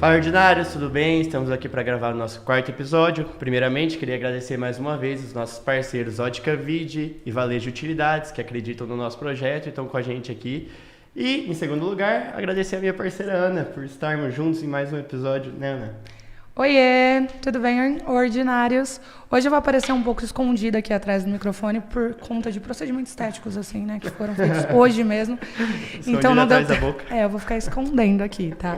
Fala, ordinários, tudo bem? Estamos aqui para gravar o nosso quarto episódio. Primeiramente, queria agradecer mais uma vez os nossos parceiros Ótica Vide e Valejo Utilidades, que acreditam no nosso projeto e estão com a gente aqui. E, em segundo lugar, agradecer a minha parceira Ana por estarmos juntos em mais um episódio, né, Ana? Oiê, tudo bem, ordinários? Hoje eu vou aparecer um pouco escondida aqui atrás do microfone por conta de procedimentos estéticos, assim, né? Que foram feitos hoje mesmo. Então não deu... atrás da boca. Eu vou ficar escondendo aqui, tá?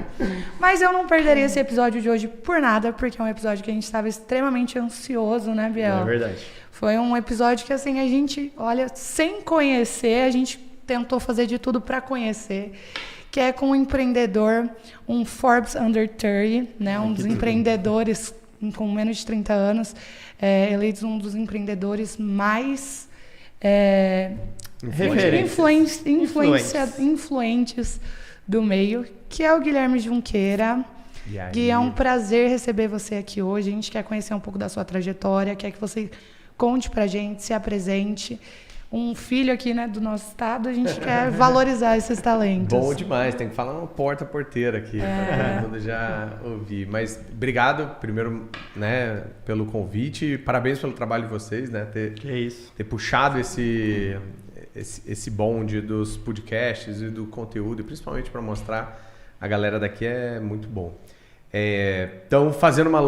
Mas eu não perderia esse episódio de hoje por nada, porque é um episódio que a gente estava extremamente ansioso, né, Biel? É verdade. Foi um episódio que, assim, a gente, olha, sem conhecer, a gente tentou fazer de tudo para conhecer, que é com um empreendedor, um Forbes Under 30, né, um dos empreendedores com menos de 30 anos, eleitos um dos empreendedores mais influentes do meio, que é o Guilherme Junqueira. Gui, é um prazer receber você aqui hoje. A gente quer conhecer um pouco da sua trajetória, quer que você conte pra gente, se apresente. Um filho aqui, né, do nosso estado, a gente quer valorizar esses talentos. Bom demais, tem que falar uma porta-porteira aqui, para todo mundo já ouvir. Mas obrigado, primeiro, né, pelo convite, parabéns pelo trabalho de vocês, né, ter puxado esse bonde dos podcasts e do conteúdo, e principalmente para mostrar a galera daqui é muito bom. Então, fazendo uma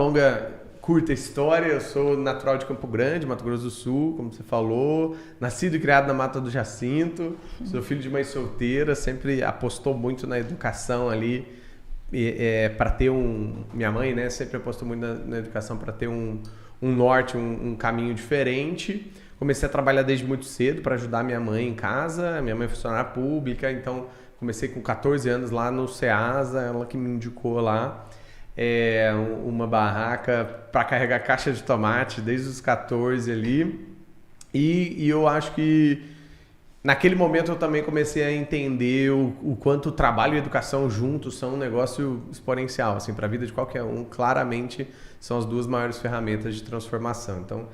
curta história, eu sou natural de Campo Grande, Mato Grosso do Sul, como você falou, nascido e criado na Mata do Jacinto, sou filho de mãe solteira, sempre apostou muito na educação ali, para ter minha mãe, né, sempre apostou muito na educação para ter um norte, um caminho diferente. Comecei a trabalhar desde muito cedo para ajudar minha mãe em casa, minha mãe é funcionária pública, então comecei com 14 anos lá no Ceasa, ela que me indicou lá. Uma barraca para carregar caixa de tomate desde os 14 ali, e eu acho que naquele momento eu também comecei a entender o quanto o trabalho e a educação juntos são um negócio exponencial, assim, para a vida de qualquer um. Claramente são as duas maiores ferramentas de transformação. Então,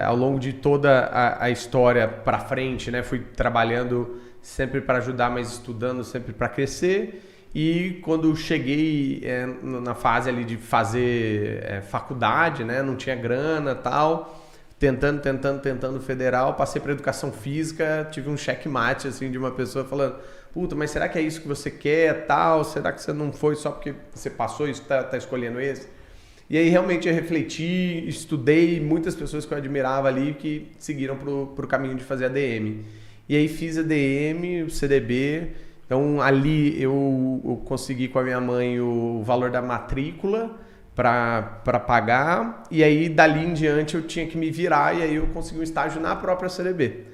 ao longo de toda a história para frente, né, fui trabalhando sempre para ajudar, mas estudando sempre para crescer. E quando cheguei na fase ali de fazer faculdade, né, não tinha grana e tal, tentando federal, passei para educação física, tive um checkmate assim, de uma pessoa falando: puta, mas será que é isso que você quer, tal? Será que você não foi só porque você passou isso, tá escolhendo esse? E aí realmente eu refleti, estudei, muitas pessoas que eu admirava ali que seguiram pro caminho de fazer ADM. E aí fiz ADM, o CDB. Então, ali eu consegui com a minha mãe o valor da matrícula para pagar, e aí dali em diante eu tinha que me virar, e aí eu consegui um estágio na própria CDB.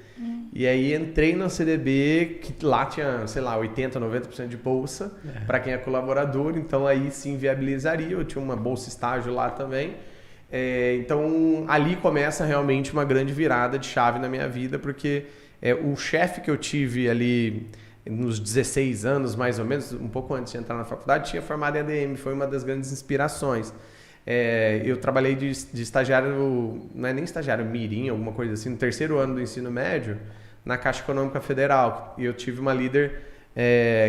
E aí entrei na CDB, que lá tinha, sei lá, 80%, 90% de bolsa para quem é colaborador, então aí sim viabilizaria, eu tinha uma bolsa estágio lá também. Então, ali começa realmente uma grande virada de chave na minha vida, porque o chefe que eu tive ali nos 16 anos, mais ou menos, um pouco antes de entrar na faculdade, tinha formado em ADM, foi uma das grandes inspirações. Eu trabalhei de estagiário, não é nem estagiário, mirim, alguma coisa assim, no terceiro ano do ensino médio, na Caixa Econômica Federal. E eu tive uma líder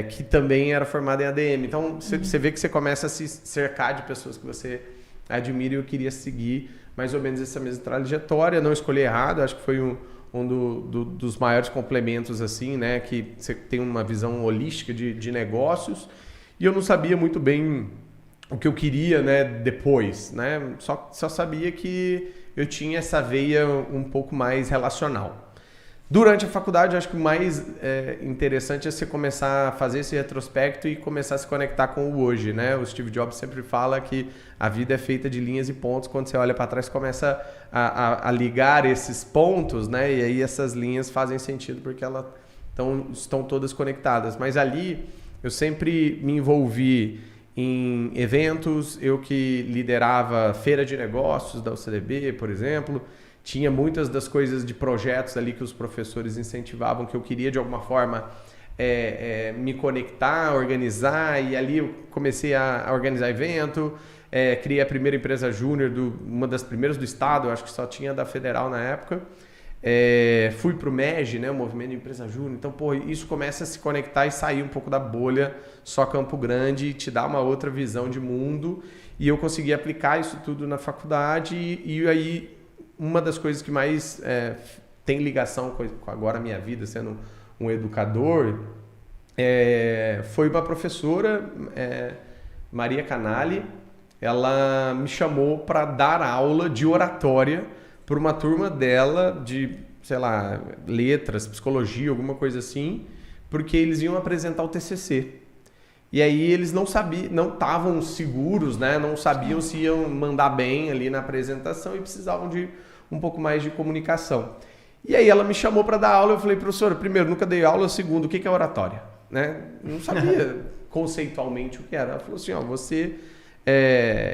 que também era formada em ADM. Então, você vê que você começa a se cercar de pessoas que você admira, e eu queria seguir mais ou menos essa mesma trajetória. Não escolhi errado, acho que foi dos maiores complementos, assim, né, que você tem uma visão holística de negócios, e eu não sabia muito bem o que eu queria, né, depois, né, só sabia que eu tinha essa veia um pouco mais relacional. Durante a faculdade, acho que o mais interessante é você começar a fazer esse retrospecto e começar a se conectar com o hoje, né? O Steve Jobs sempre fala que a vida é feita de linhas e pontos. Quando você olha para trás, começa a ligar esses pontos, né? E aí essas linhas fazem sentido porque elas estão todas conectadas. Mas ali eu sempre me envolvi em eventos, eu que liderava feira de negócios da UCDB, por exemplo. Tinha muitas das coisas de projetos ali que os professores incentivavam, que eu queria de alguma forma me conectar, organizar, e ali eu comecei a organizar evento, criei a primeira empresa júnior, uma das primeiras do estado, eu acho que só tinha da Federal na época, Fui pro MEG, né, o Movimento de Empresa Júnior. Então, pô, isso começa a se conectar e sair um pouco da bolha só Campo Grande e te dá uma outra visão de mundo. E eu consegui aplicar isso tudo na faculdade e aí uma das coisas que mais tem ligação com agora a minha vida, sendo um educador, foi uma professora, Maria Canali. Ela me chamou para dar aula de oratória para uma turma dela de, sei lá, letras, psicologia, alguma coisa assim, porque eles iam apresentar o TCC. E aí eles não estavam seguros, né? Não sabiam se iam mandar bem ali na apresentação e precisavam de um pouco mais de comunicação. E aí ela me chamou para dar aula, eu falei, professora, primeiro, nunca dei aula, segundo, o que é oratória? Né? Não sabia conceitualmente o que era. Ela falou assim, ó, você...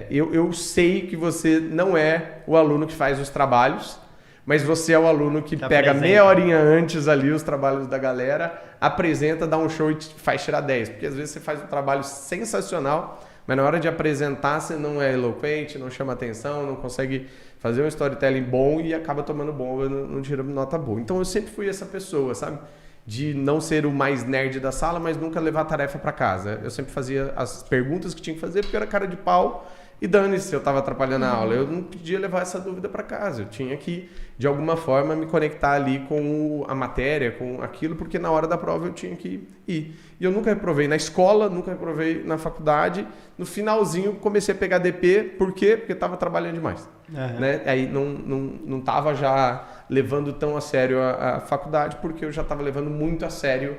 eu sei que você não é o aluno que faz os trabalhos, mas você é o aluno que pega meia horinha antes ali os trabalhos da galera, apresenta, dá um show e faz tirar 10. Porque às vezes você faz um trabalho sensacional, mas na hora de apresentar você não é eloquente, não chama atenção, não consegue fazer um storytelling bom e acaba tomando bomba, não tira nota boa. Então eu sempre fui essa pessoa, sabe? De não ser o mais nerd da sala, mas nunca levar a tarefa para casa. Eu sempre fazia as perguntas que tinha que fazer porque eu era cara de pau e dane-se se eu estava atrapalhando a aula. Eu não podia levar essa dúvida para casa. Eu tinha que, de alguma forma, me conectar ali com a matéria, com aquilo, porque na hora da prova eu tinha que ir. E eu nunca reprovei na escola, nunca reprovei na faculdade. No finalzinho comecei a pegar DP. Por quê? Porque estava trabalhando demais. Né? Aí não estava já levando tão a sério a faculdade, porque eu já estava levando muito a sério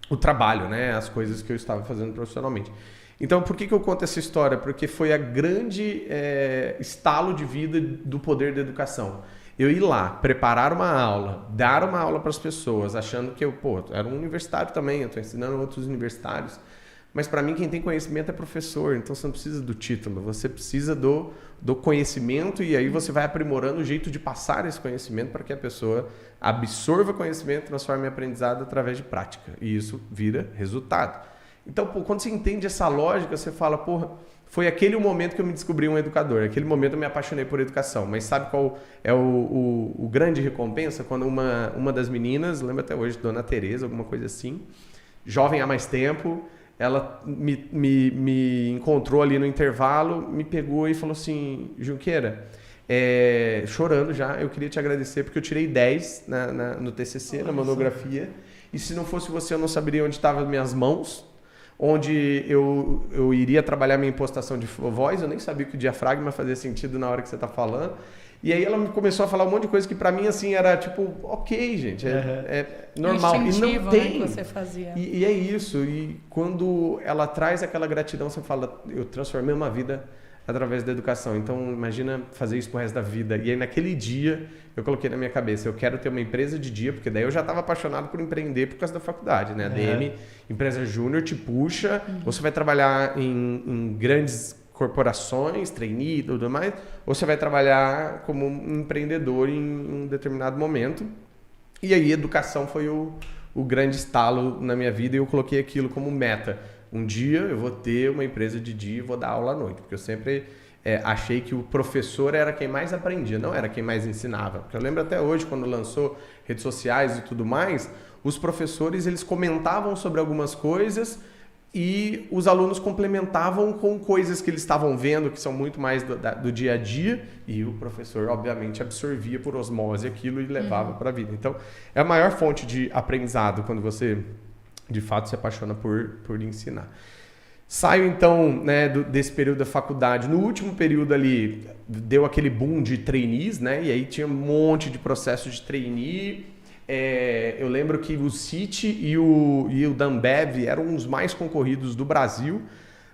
o trabalho, né? As coisas que eu estava fazendo profissionalmente. Então, por que eu conto essa história? Porque foi a grande estalo de vida do poder da educação. Eu ir lá, preparar uma aula, dar uma aula para as pessoas, achando que eu era um universitário também, eu estou ensinando outros universitários. Mas para mim quem tem conhecimento é professor, então você não precisa do título, você precisa do conhecimento e aí você vai aprimorando o jeito de passar esse conhecimento para que a pessoa absorva conhecimento, transforme em aprendizado através de prática. E isso vira resultado. Então, quando você entende essa lógica, você fala, foi aquele o momento que eu me descobri um educador, aquele momento eu me apaixonei por educação. Mas sabe qual é o grande recompensa? Quando uma das meninas, lembro até hoje, Dona Tereza, alguma coisa assim, jovem há mais tempo, ela me encontrou ali no intervalo, me pegou e falou assim, Junqueira, chorando já, eu queria te agradecer porque eu tirei 10 no TCC, na monografia, e se não fosse você eu não saberia onde estavam as minhas mãos, onde eu iria trabalhar minha impostação de voz, eu nem sabia que o diafragma fazia sentido na hora que você está falando. E aí ela começou a falar um monte de coisa que para mim assim era tipo, ok, gente, é normal. E não tem. Né, que você fazia. E é isso. E quando ela traz aquela gratidão, você fala, eu transformei uma vida através da educação. Então imagina fazer isso pro resto da vida. E aí naquele dia eu coloquei na minha cabeça, eu quero ter uma empresa de dia, porque daí eu já estava apaixonado por empreender por causa da faculdade, né? A DM, empresa júnior, te puxa, você vai trabalhar em grandes corporações, trainee e tudo mais, ou você vai trabalhar como um empreendedor em um determinado momento. E aí educação foi o grande estalo na minha vida e eu coloquei aquilo como meta. Um dia eu vou ter uma empresa de dia e vou dar aula à noite, porque eu sempre achei que o professor era quem mais aprendia, não era quem mais ensinava. Porque eu lembro até hoje, quando lançou redes sociais e tudo mais, os professores eles comentavam sobre algumas coisas e os alunos complementavam com coisas que eles estavam vendo, que são muito mais do dia a dia, e o professor, obviamente, absorvia por osmose aquilo e levava para a vida. Então, é a maior fonte de aprendizado quando você, de fato, se apaixona por ensinar. Saio, então, né, desse período da faculdade. No último período ali, deu aquele boom de trainees, né? E aí tinha um monte de processo de trainee. Eu lembro que o CIT e o da Ambev eram os mais concorridos do Brasil.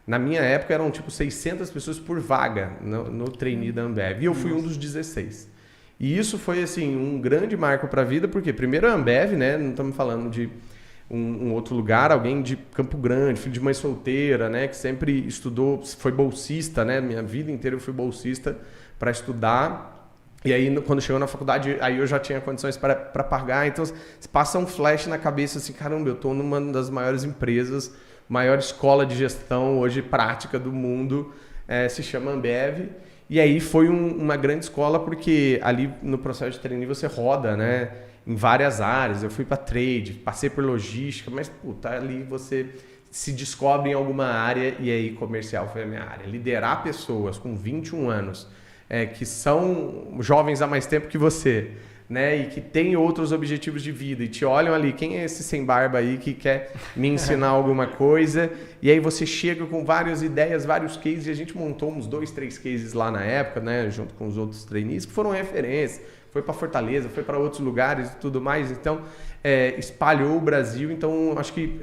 Na minha época eram tipo 600 pessoas por vaga no trainee da Ambev. E eu fui um dos 16. E isso foi assim um grande marco para a vida, porque primeiro a Ambev, né? Não estamos falando de um outro lugar, alguém de Campo Grande, filho de mãe solteira, né? Que sempre estudou, foi bolsista, né? Minha vida inteira eu fui bolsista para estudar. E aí, quando chegou na faculdade, aí eu já tinha condições para pagar. Então, passa um flash na cabeça assim, caramba, eu estou numa das maiores empresas, maior escola de gestão hoje prática do mundo, se chama Ambev. E aí foi uma grande escola, porque ali no processo de trainee você roda, né? Em várias áreas. Eu fui para trade, passei por logística, mas ali você se descobre em alguma área, e aí comercial foi a minha área. Liderar pessoas com 21 anos, que são jovens há mais tempo que você, né, e que tem outros objetivos de vida, e te olham ali, quem é esse sem barba aí que quer me ensinar alguma coisa? E aí você chega com várias ideias, vários cases, e a gente montou uns 2, 3 cases lá na época, né, junto com os outros trainees, que foram referência, foi para Fortaleza, foi para outros lugares e tudo mais, então espalhou o Brasil. Então acho que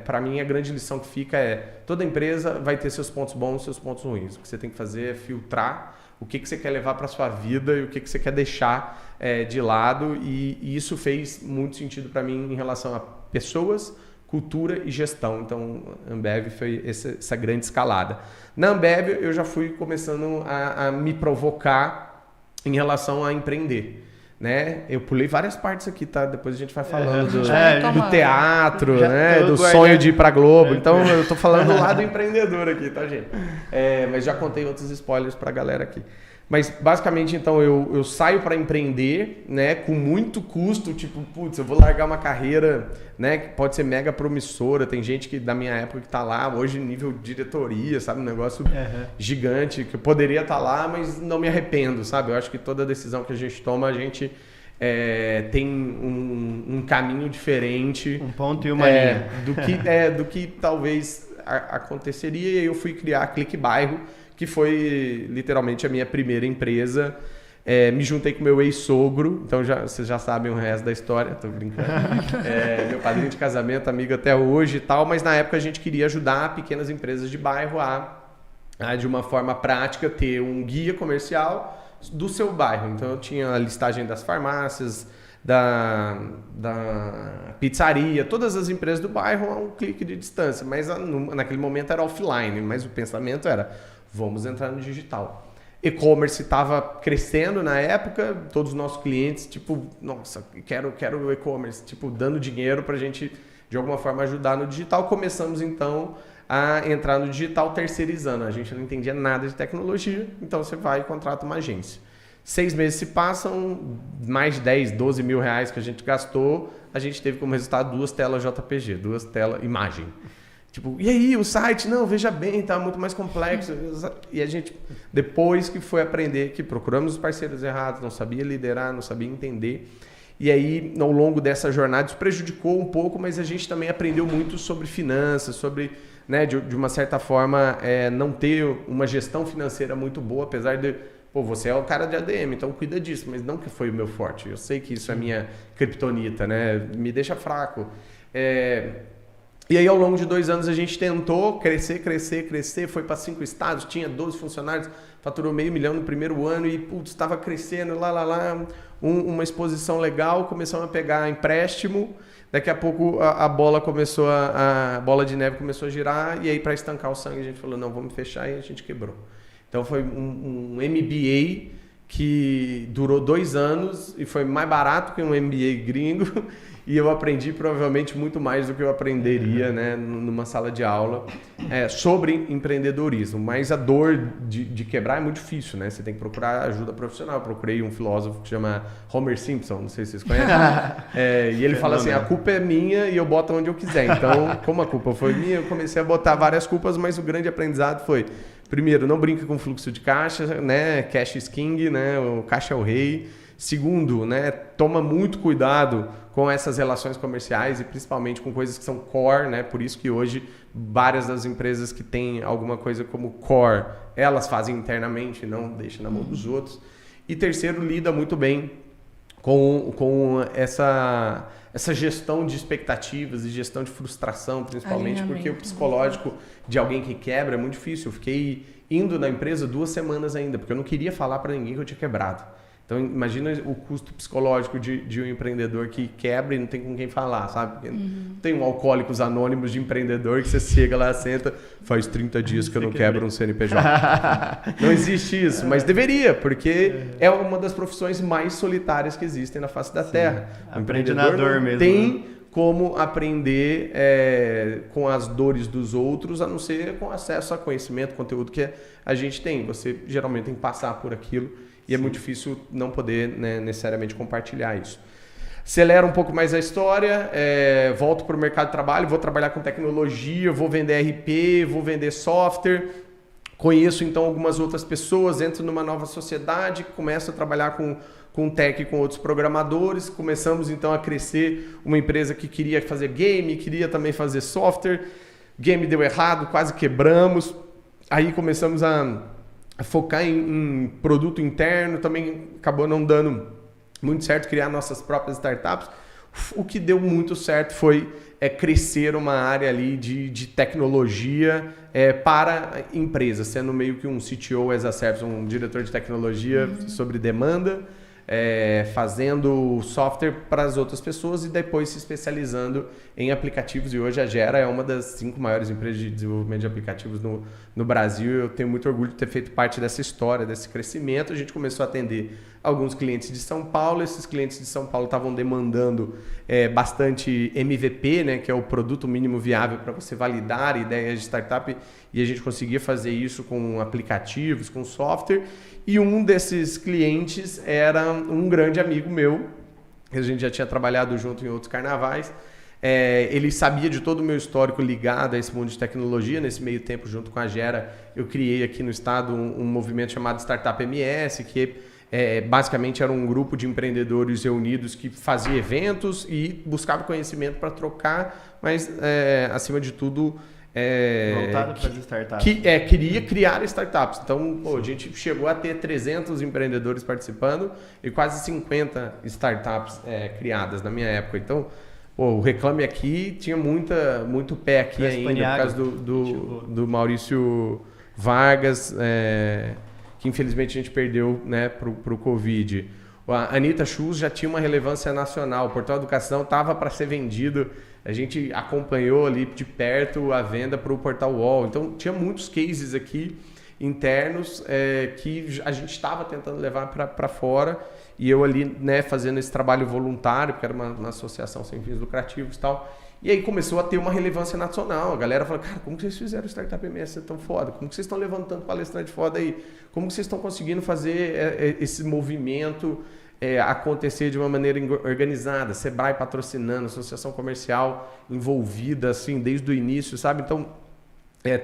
para mim a grande lição que fica toda empresa vai ter seus pontos bons e seus pontos ruins. O que você tem que fazer é filtrar o que você quer levar para sua vida e o que você quer deixar de lado, e isso fez muito sentido para mim em relação a pessoas, cultura e gestão. Então, Ambev foi essa grande escalada. Na Ambev, eu já fui começando a me provocar em relação a empreender, né? Eu pulei várias partes aqui, tá? Depois a gente vai falando do teatro, né? Do sonho de ir pra Globo. Então, eu tô falando do lado empreendedor aqui, tá, gente? Mas já contei outros spoilers pra galera aqui. Mas, basicamente, então, eu saio para empreender, né, com muito custo, tipo, putz, eu vou largar uma carreira, né, que pode ser mega promissora. Tem gente que, da minha época que tá lá, hoje nível diretoria, sabe, um negócio gigante, que eu poderia estar lá, mas não me arrependo, sabe? Eu acho que toda decisão que a gente toma, a gente tem um caminho diferente. Um ponto e uma linha. Do que talvez aconteceria. E eu fui criar a Clique Bairro, que foi literalmente a minha primeira empresa. Me juntei com meu ex-sogro, então vocês já sabem o resto da história, tô brincando. Meu padrinho de casamento, amigo até hoje e tal, mas na época a gente queria ajudar pequenas empresas de bairro a de uma forma prática, ter um guia comercial do seu bairro. Então eu tinha a listagem das farmácias, da pizzaria, todas as empresas do bairro a um clique de distância, mas naquele momento era offline, mas o pensamento era: vamos entrar no digital. E-commerce estava crescendo na época, todos os nossos clientes, tipo, nossa, quero o e-commerce, tipo, dando dinheiro para a gente, de alguma forma, ajudar no digital. Começamos, então, a entrar no digital terceirizando. A gente não entendia nada de tecnologia, então você vai e contrata uma agência. 6 meses se passam, mais de 10, 12 mil reais que a gente gastou, a gente teve como resultado 2 telas JPG, 2 telas imagem. Tipo, e aí, o site? Não, veja bem, tá muito mais complexo. E a gente, depois que foi aprender, que procuramos os parceiros errados, não sabia liderar, não sabia entender. E aí, ao longo dessa jornada, isso prejudicou um pouco, mas a gente também aprendeu muito sobre finanças, sobre, né, de uma certa forma, não ter uma gestão financeira muito boa, apesar de, você é o cara de ADM, então cuida disso, mas não que foi o meu forte. Eu sei que isso é minha criptonita, né? Me deixa fraco. E aí, ao longo de 2 anos, a gente tentou crescer, foi para 5 estados, tinha 12 funcionários, faturou $500 000 no primeiro ano e, estava crescendo, uma exposição legal, começamos a pegar empréstimo, daqui a pouco a bola de neve começou a girar, e aí, para estancar o sangue, a gente falou: não, vamos fechar, e a gente quebrou. Então, foi um MBA que durou 2 anos e foi mais barato que um MBA gringo. E eu aprendi provavelmente muito mais do que eu aprenderia, né, numa sala de aula sobre empreendedorismo. Mas a dor de quebrar é muito difícil, né? Você tem que procurar ajuda profissional. Eu procurei um filósofo que chama Homer Simpson, não sei se vocês conhecem. E ele fala assim: a culpa é minha e eu boto onde eu quiser. Então, como a culpa foi minha, eu comecei a botar várias culpas, mas o grande aprendizado foi: primeiro, não brinca com fluxo de caixa, né? Cash is king, né? O caixa é o rei. Segundo, né, toma muito cuidado com essas relações comerciais e principalmente com coisas que são core, né? Por isso que hoje várias das empresas que têm alguma coisa como core, elas fazem internamente, não deixam na mão dos outros. E terceiro, lida muito bem com essa gestão de expectativas e gestão de frustração, principalmente porque o psicológico de alguém que quebra é muito difícil. Eu fiquei indo na empresa 2 semanas ainda, porque eu não queria falar para ninguém que eu tinha quebrado. Então, imagina o custo psicológico de um empreendedor que quebra e não tem com quem falar, sabe? Porque tem um Alcoólicos Anônimos de empreendedor que você chega lá, senta, faz 30 dias que eu não quebro um CNPJ. Não existe isso, mas deveria, porque é uma das profissões mais solitárias que existem na face da Terra. O empreendedor não mesmo, tem como aprender com as dores dos outros, a não ser com acesso a conhecimento, conteúdo que a gente tem. Você geralmente tem que passar por aquilo e é muito difícil não poder, né, necessariamente compartilhar isso. Acelera um pouco mais a história, volto para o mercado de trabalho, vou trabalhar com tecnologia, vou vender RP, vou vender software, conheço então algumas outras pessoas, entro numa nova sociedade, começo a trabalhar com tech, com outros programadores, começamos então a crescer uma empresa que queria fazer game, queria também fazer software, game deu errado, quase quebramos, aí começamos a focar em produto interno, também acabou não dando muito certo criar nossas próprias startups. O que deu muito certo foi crescer uma área ali de tecnologia para empresas, sendo meio que um CTO as a service, um diretor de tecnologia sobre demanda, fazendo software para as outras pessoas e depois se especializando em aplicativos. E hoje a Gera é uma das 5 maiores empresas de desenvolvimento de aplicativos no Brasil. Eu tenho muito orgulho de ter feito parte dessa história, desse crescimento. A gente começou a atender alguns clientes de São Paulo. Esses clientes de São Paulo estavam demandando bastante MVP, né, que é o produto mínimo viável para você validar ideias de startup, e a gente conseguia fazer isso com aplicativos, com software. E um desses clientes era um grande amigo meu, que a gente já tinha trabalhado junto em outros carnavais. Ele sabia de todo o meu histórico ligado a esse mundo de tecnologia. Nesse meio tempo, junto com a Gera, eu criei aqui no estado um movimento chamado Startup MS, que basicamente era um grupo de empreendedores reunidos que fazia eventos e buscava conhecimento para trocar, mas acima de tudo voltado para as startups. Queria criar startups. Então, a gente chegou a ter 300 empreendedores participando e quase 50 startups criadas na minha época. Então, o Reclame Aqui tinha muito pé aqui ainda, por causa do Maurício Vargas, que infelizmente a gente perdeu, né, pro Covid. A Anitta Shoes já tinha uma relevância nacional. O Portal Educação estava para ser vendido. A gente acompanhou ali de perto a venda para o Portal UOL. Então, tinha muitos cases aqui internos que a gente estava tentando levar para fora. E eu ali, né, fazendo esse trabalho voluntário, porque era uma associação sem fins lucrativos e tal. E aí começou a ter uma relevância nacional. A galera falou, cara, como que vocês fizeram o Startup MS tão foda? Como que vocês estão levantando palestrante foda aí? Como que vocês estão conseguindo fazer esse movimento acontecer de uma maneira organizada? Sebrae patrocinando, associação comercial envolvida, assim, desde o início, sabe? Então,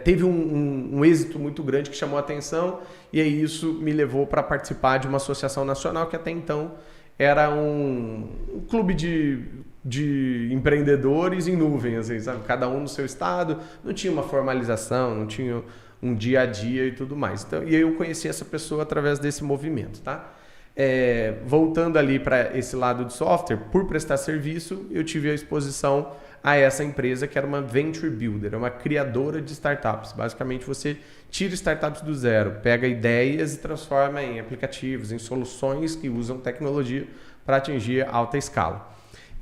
teve um êxito muito grande que chamou a atenção, e aí isso me levou para participar de uma associação nacional que até então era um clube de empreendedores em nuvem, assim, sabe? Cada um no seu estado, não tinha uma formalização, não tinha um dia a dia e tudo mais. Então, e aí eu conheci essa pessoa através desse movimento, tá? Voltando ali para esse lado de software, por prestar serviço, eu tive a exposição a essa empresa que era uma Venture Builder, uma criadora de startups. Basicamente, você tira startups do zero, pega ideias e transforma em aplicativos, em soluções que usam tecnologia para atingir alta escala.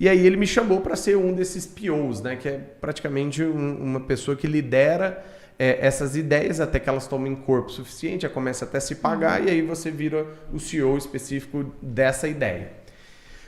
E aí ele me chamou para ser um desses POs, né, que é praticamente uma pessoa que lidera essas ideias até que elas tomem corpo suficiente, já começa até a se pagar, e aí você vira o CEO específico dessa ideia.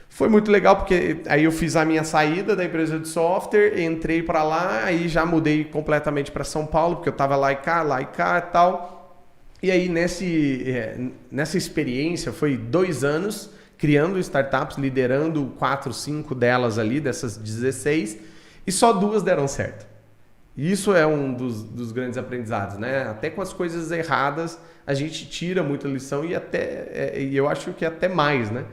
Foi muito legal porque aí eu fiz a minha saída da empresa de software, entrei para lá, aí já mudei completamente para São Paulo, porque eu estava lá e cá e tal. E aí nessa experiência foi 2 anos criando startups, liderando 4, 5 delas ali, dessas 16, e só 2 deram certo. Isso é um dos grandes aprendizados, né? Até com as coisas erradas a gente tira muita lição e eu acho que até mais, né?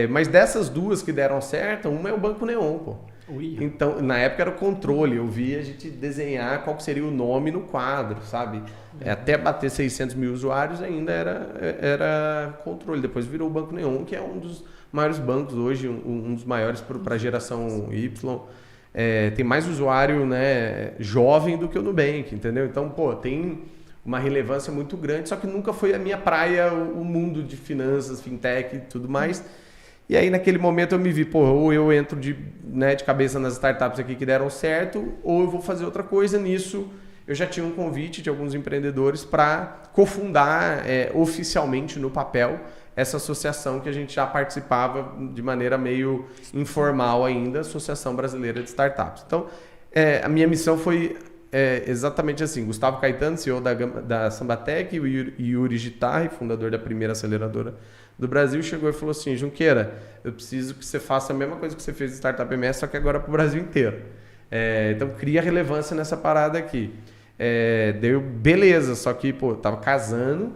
Mas dessas 2 que deram certo, uma é o Banco Neon, pô. Então, na época era o controle, eu via a gente desenhar qual seria o nome no quadro, sabe? Até bater 600 mil usuários ainda era controle, depois virou o Banco Neon, que é um dos maiores bancos hoje, um dos maiores para a geração Y. Tem mais usuário, né, jovem do que o Nubank, entendeu? Então, tem uma relevância muito grande, só que nunca foi a minha praia, o mundo de finanças, fintech e tudo mais. E aí, naquele momento, eu me vi, ou eu entro de cabeça nas startups aqui que deram certo, ou eu vou fazer outra coisa. Nisso, eu já tinha um convite de alguns empreendedores para cofundar oficialmente no papel essa associação que a gente já participava de maneira meio informal ainda, Associação Brasileira de Startups. Então, a minha missão foi exatamente assim. Gustavo Caetano, CEO da Sambatec, e o Yuri Gitarri, fundador da primeira aceleradora do Brasil, chegou e falou assim: Junqueira, eu preciso que você faça a mesma coisa que você fez em Startup MS, só que agora para o Brasil inteiro. Então, cria relevância nessa parada aqui. Deu beleza, só que, pô, eu tava casando,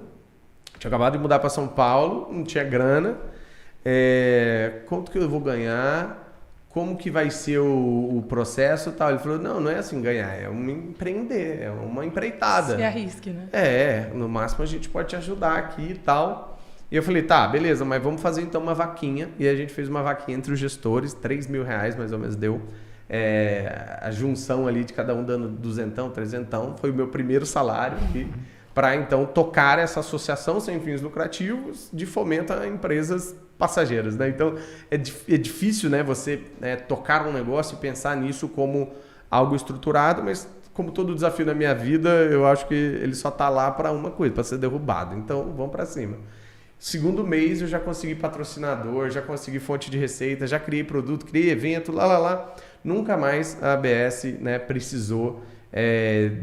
tinha acabado de mudar para São Paulo, não tinha grana. Quanto que eu vou ganhar? Como que vai ser o processo e tal? Ele falou, não é assim ganhar, é um empreender, é uma empreitada. Se arrisque, né? No máximo a gente pode te ajudar aqui e tal. E eu falei, tá, beleza, mas vamos fazer então uma vaquinha. E a gente fez uma vaquinha entre os gestores, R$3.000 mais ou menos deu. A junção ali de cada um dando 200, 300, foi o meu primeiro salário para então tocar essa associação sem fins lucrativos de fomento a empresas passageiras, né? Então é difícil, né, você tocar um negócio e pensar nisso como algo estruturado, mas como todo desafio na minha vida, eu acho que ele só tá lá para uma coisa, para ser derrubado. Então vamos para cima. Segundo mês eu já consegui patrocinador, já consegui fonte de receita, já criei produto, criei evento, lá. Nunca mais a ABS, né, precisou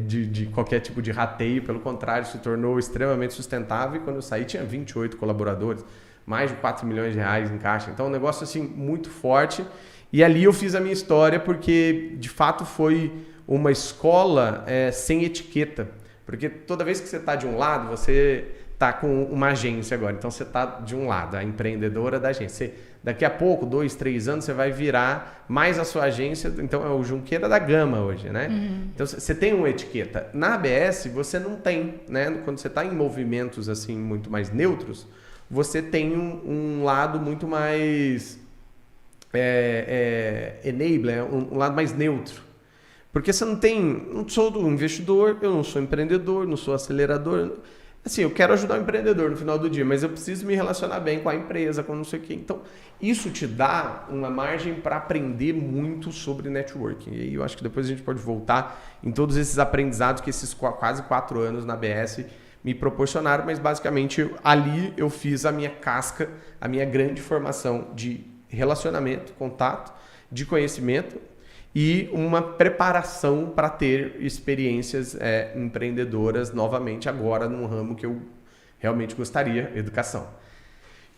de qualquer tipo de rateio, pelo contrário, se tornou extremamente sustentável. E quando eu saí tinha 28 colaboradores, mais de R$4 milhões em caixa. Então um negócio assim muito forte. E ali eu fiz a minha história porque de fato foi uma escola sem etiqueta. Porque toda vez que você está de um lado, você está com uma agência agora. Então você está de um lado, a empreendedora da agência. Daqui a pouco, 2, 3 anos, você vai virar mais a sua agência. Então é o Junqueira da Gama hoje, né? Então você tem uma etiqueta. Na ABS você não tem, né? Quando você está em movimentos assim muito mais neutros, você tem um lado muito mais enabler, um lado mais neutro. Porque você não sou do investidor, eu não sou empreendedor, não sou acelerador. Assim, eu quero ajudar o empreendedor no final do dia, mas eu preciso me relacionar bem com a empresa, com não sei o quê. Então, isso te dá uma margem para aprender muito sobre networking. E aí eu acho que depois a gente pode voltar em todos esses aprendizados que esses quase 4 anos na ABS me proporcionaram, mas basicamente ali eu fiz a minha casca, a minha grande formação de relacionamento, contato, de conhecimento e uma preparação para ter experiências empreendedoras novamente agora num ramo que eu realmente gostaria, educação.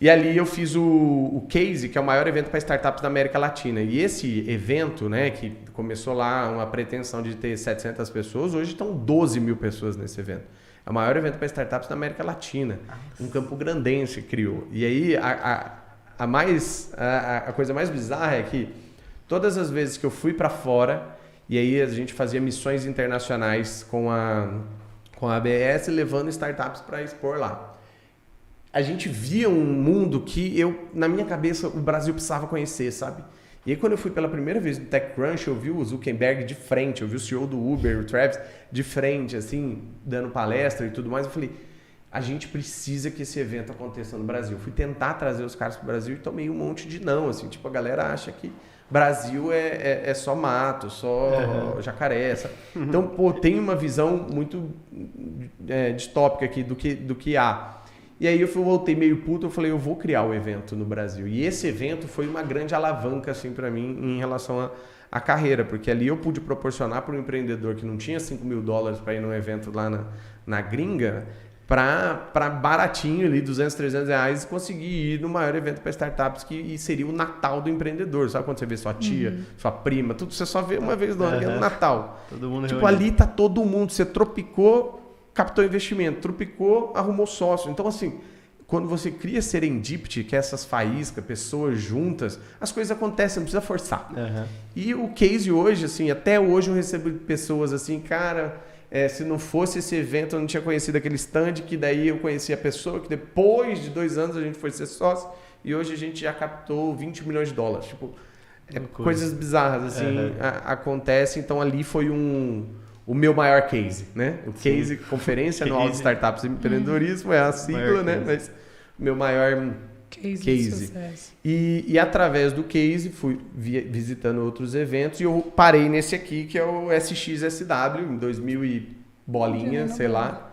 E ali eu fiz o Case, que é o maior evento para startups da América Latina. E esse evento, né, que começou lá uma pretensão de ter 700 pessoas, hoje estão 12 mil pessoas nesse evento. É o maior evento para startups da América Latina. Um Campo Grandense criou. E aí a coisa mais bizarra é que todas as vezes que eu fui para fora, e aí a gente fazia missões internacionais com a ABS, levando startups para expor lá. A gente via um mundo que na minha cabeça, o Brasil precisava conhecer, sabe? E aí quando eu fui pela primeira vez no TechCrunch, eu vi o Zuckerberg de frente, eu vi o CEO do Uber, o Travis, de frente, assim, dando palestra e tudo mais. Eu falei, a gente precisa que esse evento aconteça no Brasil. Eu fui tentar trazer os caras para o Brasil e tomei um monte de não, assim, tipo, a galera acha que Brasil é só mato, só jacaré. Então, pô, tem uma visão muito distópica aqui do que há. E aí eu voltei meio puto, eu falei, eu vou criar o evento no Brasil. E esse evento foi uma grande alavanca assim, para mim em relação à carreira, porque ali eu pude proporcionar para um empreendedor que não tinha $5 mil para ir num evento lá na gringa, para baratinho ali, 200, 300 reais, conseguir ir no maior evento para startups que seria o Natal do empreendedor. Sabe quando você vê sua tia, sua prima, tudo você só vê uma vez no ano, que é no Natal. Todo mundo tipo, ali tá todo mundo, você tropicou, captou investimento, tropicou, arrumou sócio. Então, assim, quando você cria serendipity, que é essas faíscas, pessoas juntas, as coisas acontecem, não precisa forçar. E o Case hoje, assim, até hoje eu recebo pessoas assim, cara... se não fosse esse evento, eu não tinha conhecido aquele stand, que daí eu conheci a pessoa, que depois de 2 anos a gente foi ser sócio, e hoje a gente já captou $20 milhões. Tipo, coisas bizarras, assim, acontecem. Então, ali foi o meu maior case, né? O Case, Conferência Anual de Startups e Empreendedorismo, é a sigla, né? Mas o meu maior case. E através do Case fui visitando outros eventos e eu parei nesse aqui que é o SXSW em 2000 e bolinha, sei lá.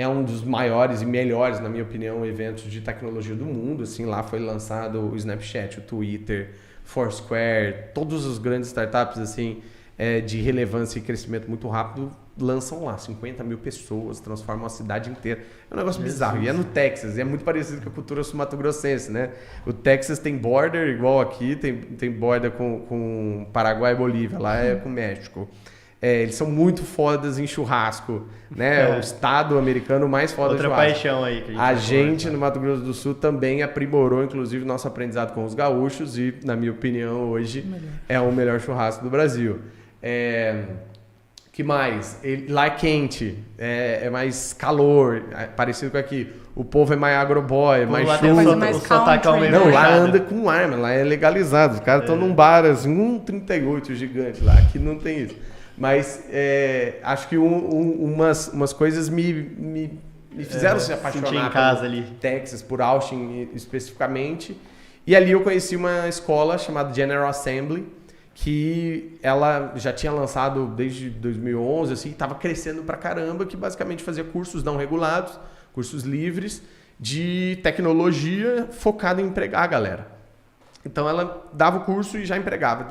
é um dos maiores e melhores, na minha opinião, eventos de tecnologia do mundo. Assim, lá foi lançado o Snapchat, o Twitter, Foursquare, todos os grandes startups assim, de relevância e crescimento muito rápido lançam lá. 50 mil pessoas, transformam a cidade inteira. É um negócio bizarro. E é no Texas, e é muito parecido com a cultura sul-mato-grossense, né? O Texas tem border igual aqui, tem border com Paraguai e Bolívia, lá é com México. Eles são muito fodas em churrasco, né? O estado americano mais foda de churrasco. Outra paixão aí que a gente no Mato Grosso do Sul também aprimorou, inclusive, nosso aprendizado com os gaúchos e, na minha opinião, hoje é o melhor churrasco do Brasil. Que mais? Lá é quente, é mais calor, parecido com aqui. O povo é mais agroboy, mais chuva. Não, lá anda com arma, lá é legalizado. Os caras estão num bar, assim, 1,38 gigante lá, aqui não tem isso. Mas acho que umas coisas me fizeram se apaixonar em casa ali. Texas, por Austin especificamente. E ali eu conheci uma escola chamada General Assembly, que ela já tinha lançado desde 2011, assim, estava crescendo pra caramba, que basicamente fazia cursos não regulados, cursos livres, de tecnologia focado em empregar a galera. Então ela dava o curso e já empregava,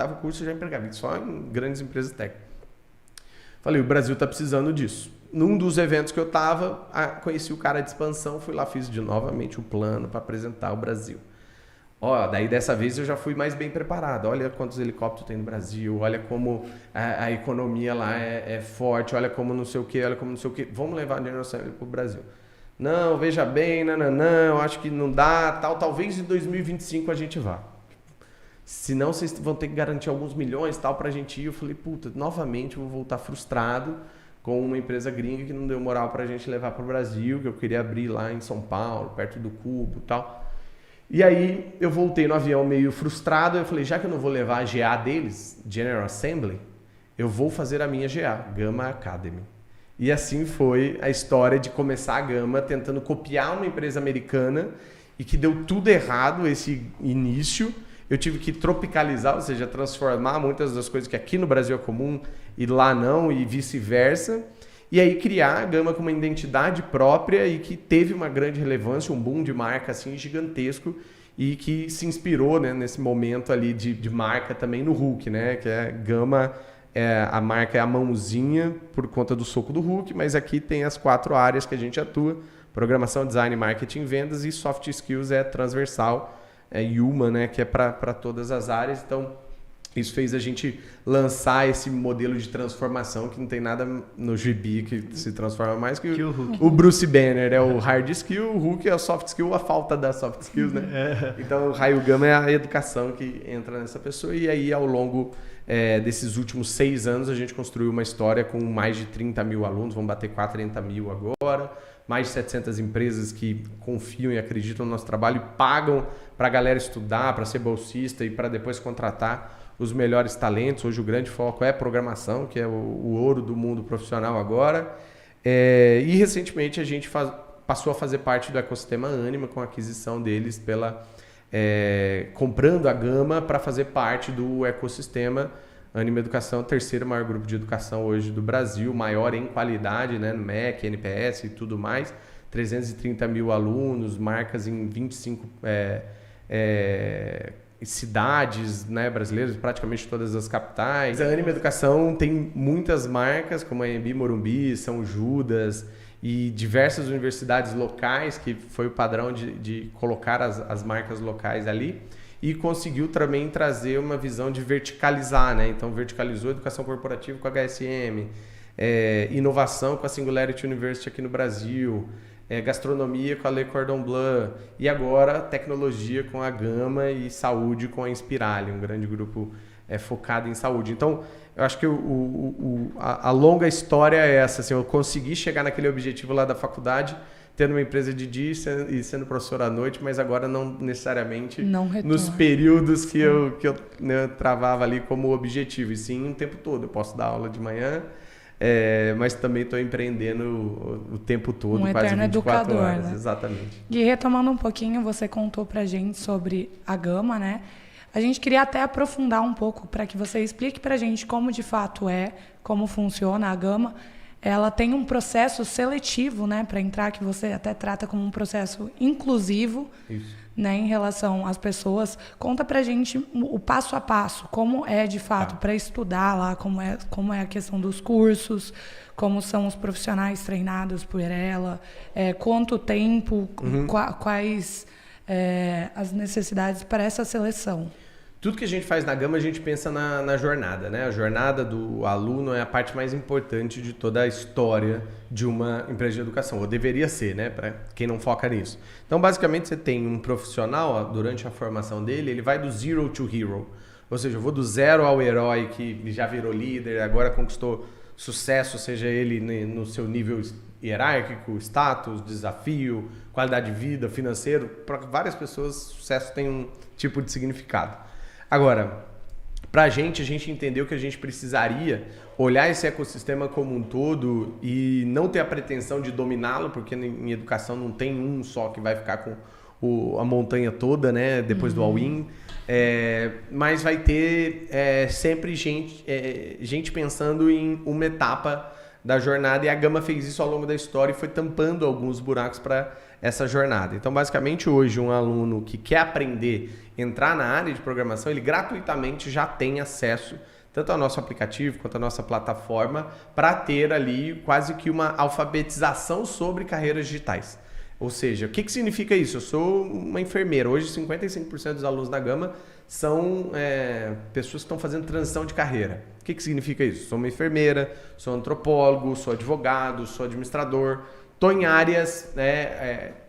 só em grandes empresas técnicas. Falei, o Brasil está precisando disso. Num dos eventos que eu estava, conheci o cara de expansão, fui lá, fiz novamente o plano para apresentar o Brasil. Daí dessa vez eu já fui mais bem preparado. Olha quantos helicópteros tem no Brasil, olha como a economia lá é forte, olha como não sei o que. Vamos levar a General Assembly para o Brasil. Não, veja bem, não, acho que não dá, talvez em 2025 a gente vá. Senão vocês vão ter que garantir alguns milhões pra gente ir. Eu falei, puta, novamente eu vou voltar frustrado com uma empresa gringa que não deu moral pra gente levar pro Brasil, que eu queria abrir lá em São Paulo, perto do Cubo e tal. E aí eu voltei no avião meio frustrado, eu falei, já que eu não vou levar a GA deles, General Assembly, eu vou fazer a minha GA, Gama Academy. E assim foi a história de começar a Gama, tentando copiar uma empresa americana e que deu tudo errado esse início. Eu tive que tropicalizar, ou seja, transformar muitas das coisas que aqui no Brasil é comum e lá não, e vice-versa. E aí criar a Gama com uma identidade própria e que teve uma grande relevância, um boom de marca assim gigantesco e que se inspirou, né, nesse momento ali de marca também no Hulk, né? Que é Gama, a marca é a mãozinha por conta do soco do Hulk, mas aqui tem as 4 áreas que a gente atua: programação, design, marketing, vendas, e soft skills é transversal. Human, né, que é para todas as áreas. Então, isso fez a gente lançar esse modelo de transformação que não tem nada no gibi que se transforma mais que o Hulk. O Bruce Banner é o hard skill, o Hulk é o soft skill, a falta das soft skills, né? Então, o raio gama é a educação que entra nessa pessoa. E aí, ao longo desses últimos 6 anos, a gente construiu uma história com mais de 30 mil alunos, vamos bater 40 mil agora, mais de 700 empresas que confiam e acreditam no nosso trabalho e pagam para a galera estudar, para ser bolsista e para depois contratar os melhores talentos. Hoje o grande foco é programação, que é o ouro do mundo profissional agora. E recentemente a gente passou a fazer parte do ecossistema Anima, com a aquisição deles comprando a Gama para fazer parte do ecossistema Anima Educação, terceiro maior grupo de educação hoje do Brasil, maior em qualidade, né, no MEC, NPS e tudo mais, 330 mil alunos, marcas em 25 cidades, né, brasileiras, praticamente todas as capitais. A Anima Educação tem muitas marcas, como a Anhembi Morumbi, São Judas e diversas universidades locais, que foi o padrão de colocar as marcas locais ali. E conseguiu também trazer uma visão de verticalizar, né? Então, verticalizou a educação corporativa com a HSM, inovação com a Singularity University aqui no Brasil, gastronomia com a Le Cordon Bleu, e agora tecnologia com a Gama e saúde com a Inspirali, um grande grupo focado em saúde. Então, eu acho que a longa história é essa, assim, eu consegui chegar naquele objetivo lá da faculdade, tendo uma empresa de dia e sendo professor à noite, mas agora não necessariamente nos períodos que eu travava ali como objetivo, e sim o tempo todo. Eu posso dar aula de manhã, mas também estou empreendendo o tempo todo, quase 24 horas. Né? Exatamente. E retomando um pouquinho, você contou pra gente sobre a Gama, né? A gente queria até aprofundar um pouco para que você explique pra gente como de fato como funciona a Gama. ela tem um processo seletivo, né, para entrar, que você até trata como um processo inclusivo, né, em relação às pessoas. Conta pra gente o passo a passo, como é de fato para estudar lá, como é a questão dos cursos, como são os profissionais treinados por ela, quanto tempo, quais as necessidades para essa seleção. Tudo que a gente faz na Gama, a gente pensa na jornada, né? A jornada do aluno é a parte mais importante de toda a história de uma empresa de educação, ou deveria ser, né? Para quem não foca nisso. Então, basicamente, você tem um profissional, durante a formação dele, ele vai do zero to hero. Ou seja, eu vou do zero ao herói que já virou líder, agora conquistou sucesso, seja ele no seu nível hierárquico, status, desafio, qualidade de vida, financeiro. Para várias pessoas, sucesso tem um tipo de significado. Agora, para a gente entendeu que a gente precisaria olhar esse ecossistema como um todo e não ter a pretensão de dominá-lo, porque em educação não tem um só que vai ficar com a montanha toda, né, depois do all-in, mas vai ter sempre gente pensando em uma etapa da jornada, e a Gama fez isso ao longo da história e foi tampando alguns buracos para essa jornada. Então, basicamente, hoje, um aluno que quer aprender, entrar na área de programação, ele gratuitamente já tem acesso tanto ao nosso aplicativo quanto à nossa plataforma para ter ali quase que uma alfabetização sobre carreiras digitais. Ou seja, o que significa isso? Eu sou uma enfermeira. Hoje, 55% dos alunos da Gama são pessoas que estão fazendo transição de carreira. O que significa isso? Sou uma enfermeira, sou antropólogo, sou advogado, sou administrador. Estou em áreas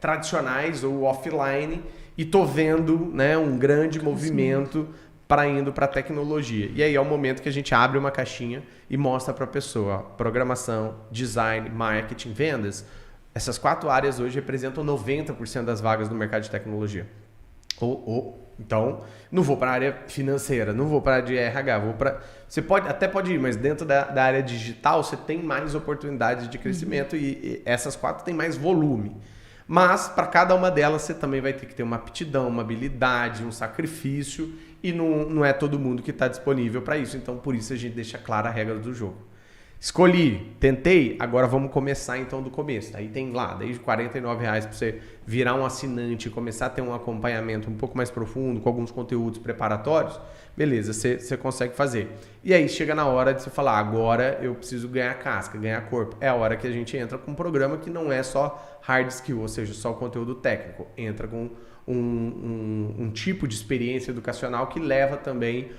tradicionais ou offline e estou vendo, né, um grande movimento para indo para a tecnologia. E aí é o momento que a gente abre uma caixinha e mostra para a pessoa: programação, design, marketing, vendas. Essas 4 áreas hoje representam 90% das vagas do mercado de tecnologia. Então, não vou para a área financeira, não vou para a área de RH, vou para... Você pode ir, mas dentro da área digital você tem mais oportunidades de crescimento e essas 4 têm mais volume. Mas, para cada uma delas, você também vai ter que ter uma aptidão, uma habilidade, um sacrifício, e não é todo mundo que está disponível para isso. Então, por isso a gente deixa clara a regra do jogo. Escolhi, tentei, agora vamos começar então do começo. Aí tem lá, desde R$49 para você virar um assinante e começar a ter um acompanhamento um pouco mais profundo, com alguns conteúdos preparatórios, beleza, você consegue fazer. E aí chega na hora de você falar: agora eu preciso ganhar casca, ganhar corpo. É a hora que a gente entra com um programa que não é só hard skill, ou seja, só o conteúdo técnico. Entra com um tipo de experiência educacional que leva também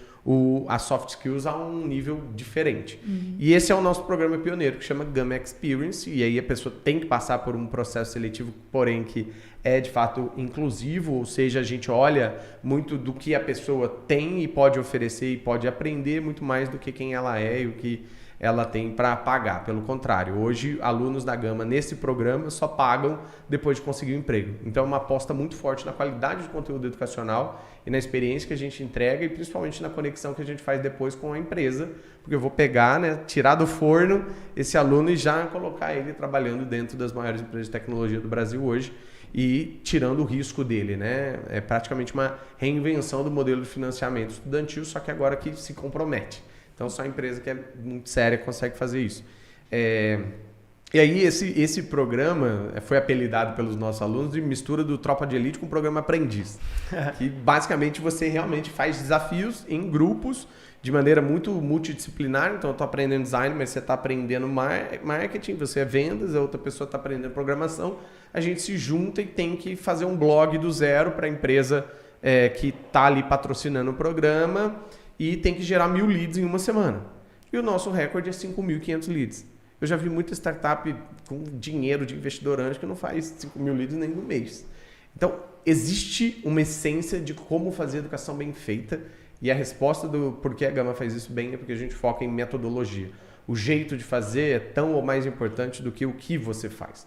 as soft skills a um nível diferente. E esse é o nosso programa pioneiro, que chama Gama Experience, e aí a pessoa tem que passar por um processo seletivo, porém que é de fato inclusivo, ou seja, a gente olha muito do que a pessoa tem e pode oferecer e pode aprender muito mais do que quem ela é e o que ela tem para pagar. Pelo contrário, hoje alunos da Gama nesse programa só pagam depois de conseguir um emprego. Então é uma aposta muito forte na qualidade do conteúdo educacional e na experiência que a gente entrega, e principalmente na conexão que a gente faz depois com a empresa, porque eu vou pegar, né, tirar do forno esse aluno e já colocar ele trabalhando dentro das maiores empresas de tecnologia do Brasil hoje, e tirando o risco dele, né? É praticamente uma reinvenção do modelo de financiamento estudantil, só que agora que se compromete. Então, só a empresa que é muito séria consegue fazer isso. E aí, esse programa foi apelidado pelos nossos alunos de mistura do Tropa de Elite com o programa Aprendiz. Que, basicamente, você realmente faz desafios em grupos de maneira muito multidisciplinar. Então, eu estou aprendendo design, mas você está aprendendo marketing, você é vendas, a outra pessoa está aprendendo programação. A gente se junta e tem que fazer um blog do zero para a empresa que está ali patrocinando o programa, e tem que gerar 1.000 leads em uma semana. E o nosso recorde é 5.500 leads. Eu já vi muita startup com dinheiro de investidor anjo que não faz 5.000 leads nem no mês. Então, existe uma essência de como fazer educação bem feita, e a resposta do porquê a Gama faz isso bem é porque a gente foca em metodologia. O jeito de fazer é tão ou mais importante do que o que você faz.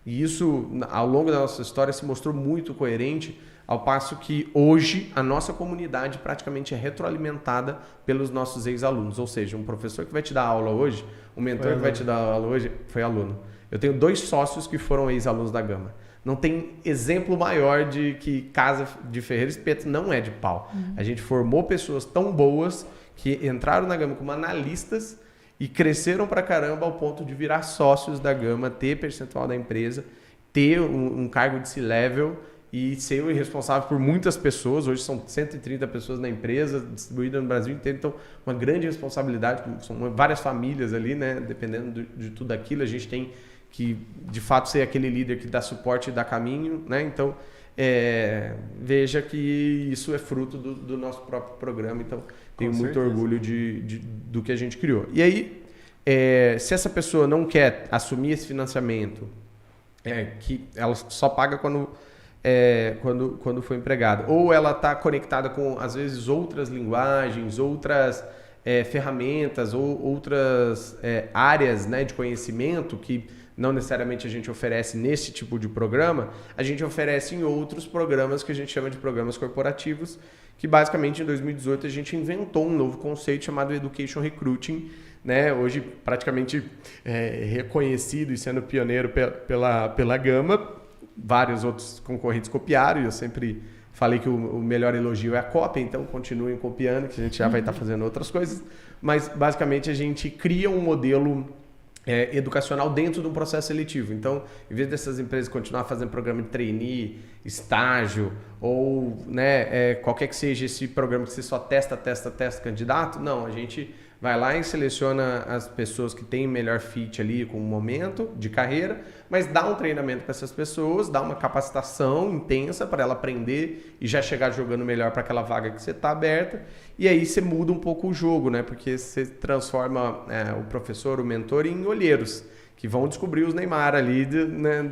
E isso, ao longo da nossa história, se mostrou muito coerente, ao passo que hoje a nossa comunidade praticamente é retroalimentada pelos nossos ex-alunos. Ou seja, um professor que vai te dar aula hoje, um mentor que vai te dar aula hoje, foi aluno. Eu tenho 2 sócios que foram ex-alunos da Gama. Não tem exemplo maior de que casa de ferreiro espeto não é de pau. A gente formou pessoas tão boas que entraram na Gama como analistas e cresceram pra caramba ao ponto de virar sócios da Gama, ter percentual da empresa, ter um cargo de C-level e ser o responsável por muitas pessoas. Hoje são 130 pessoas na empresa, distribuídas no Brasil inteiro, então uma grande responsabilidade, são várias famílias ali, né? Dependendo de tudo aquilo, a gente tem que de fato ser aquele líder que dá suporte e dá caminho, né? Então veja que isso é fruto do nosso próprio programa, então tenho muito orgulho do que a gente criou. E aí, se essa pessoa não quer assumir esse financiamento, que ela só paga quando foi empregada, ou ela está conectada com, às vezes, outras linguagens, outras ferramentas, ou outras áreas, né, de conhecimento que não necessariamente a gente oferece nesse tipo de programa, a gente oferece em outros programas que a gente chama de programas corporativos, que basicamente em 2018 a gente inventou um novo conceito chamado Education Recruiting, né? Hoje praticamente reconhecido e sendo pioneiro pela Gama. Vários outros concorrentes copiaram e eu sempre falei que o melhor elogio é a cópia, então continuem copiando que a gente já vai estar fazendo outras coisas, mas basicamente a gente cria um modelo educacional dentro de um processo seletivo. Então, em vez dessas empresas continuar fazendo programa de trainee, estágio ou qualquer que seja esse programa que você só testa candidato, não, a gente vai lá e seleciona as pessoas que têm melhor fit ali com o momento de carreira, mas dá um treinamento para essas pessoas, dá uma capacitação intensa para ela aprender e já chegar jogando melhor para aquela vaga que você está aberta. E aí você muda um pouco o jogo, né? Porque você transforma o professor, o mentor, em olheiros, que vão descobrir os Neymar ali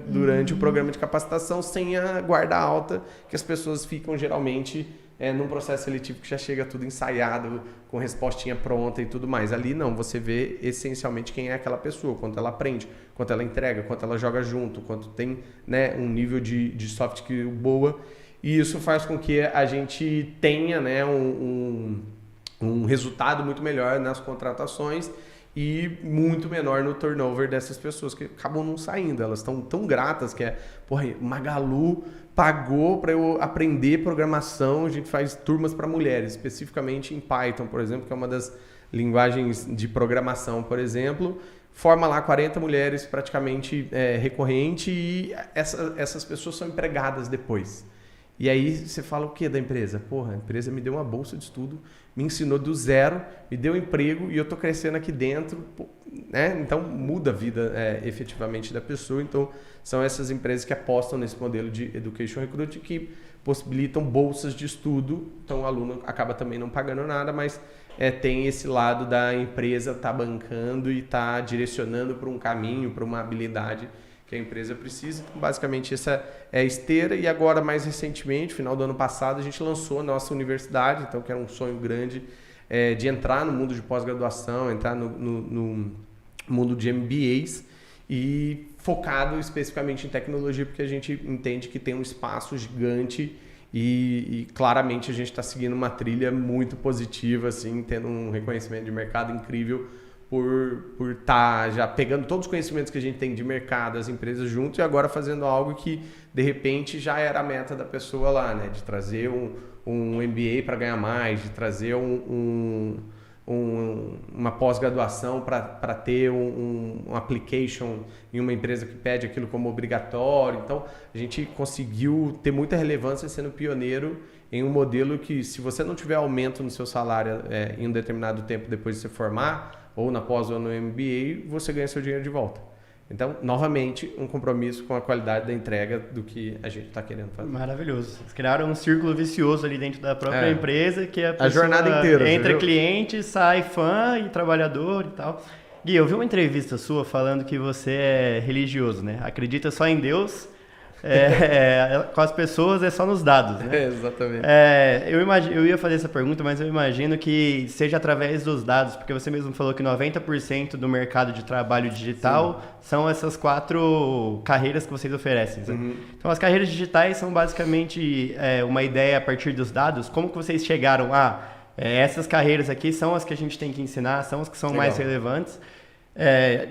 durante o programa de capacitação sem a guarda alta, que as pessoas ficam geralmente num processo seletivo que já chega tudo ensaiado, com respostinha pronta e tudo mais. Ali não, você vê essencialmente quem é aquela pessoa, quanto ela aprende, quanto ela entrega, quanto ela joga junto, quanto tem, né, um nível de soft skill boa. E isso faz com que a gente tenha, né, um resultado muito melhor nas contratações e muito menor no turnover dessas pessoas que acabam não saindo. Elas estão tão gratas que Magalu pagou para eu aprender programação. A gente faz turmas para mulheres, especificamente em Python, por exemplo, que é uma das linguagens de programação, por exemplo. Forma lá 40 mulheres praticamente recorrente e essas pessoas são empregadas depois. E aí você fala o que da empresa? Porra, a empresa me deu uma bolsa de estudo, me ensinou do zero, me deu emprego e eu estou crescendo aqui dentro, né? Então muda a vida efetivamente da pessoa. Então são essas empresas que apostam nesse modelo de Education Recruiting que possibilitam bolsas de estudo. Então o aluno acaba também não pagando nada, mas tem esse lado da empresa estar bancando e estar direcionando para um caminho, para uma habilidade que a empresa precisa. Então, basicamente essa é a esteira. E agora, mais recentemente, final do ano passado, a gente lançou a nossa universidade, então que era um sonho grande de entrar no mundo de pós-graduação, entrar no mundo de MBAs e focado especificamente em tecnologia, porque a gente entende que tem um espaço gigante e claramente a gente está seguindo uma trilha muito positiva, assim, tendo um reconhecimento de mercado incrível por estar já pegando todos os conhecimentos que a gente tem de mercado, as empresas junto, e agora fazendo algo que de repente já era a meta da pessoa lá, né? De trazer um MBA para ganhar mais, de trazer uma pós-graduação para ter um application em uma empresa que pede aquilo como obrigatório. Então a gente conseguiu ter muita relevância sendo pioneiro em um modelo que, se você não tiver aumento no seu salário em um determinado tempo depois de se formar, ou na pós ou no MBA, você ganha seu dinheiro de volta. Então, novamente, um compromisso com a qualidade da entrega do que a gente está querendo fazer. Maravilhoso. Vocês criaram um círculo vicioso ali dentro da própria empresa, que a jornada inteira, entra cliente, sai fã e trabalhador e tal. Gui, eu vi uma entrevista sua falando que você é religioso, né? Acredita só em Deus, com as pessoas é só nos dados, né? Exatamente. Eu ia fazer essa pergunta, mas eu imagino que seja através dos dados, porque você mesmo falou que 90% do mercado de trabalho digital são essas 4 carreiras que vocês oferecem. Né? Então, as carreiras digitais são basicamente uma ideia a partir dos dados. Como que vocês chegaram essas carreiras aqui são as que a gente tem que ensinar, são as que são mais relevantes.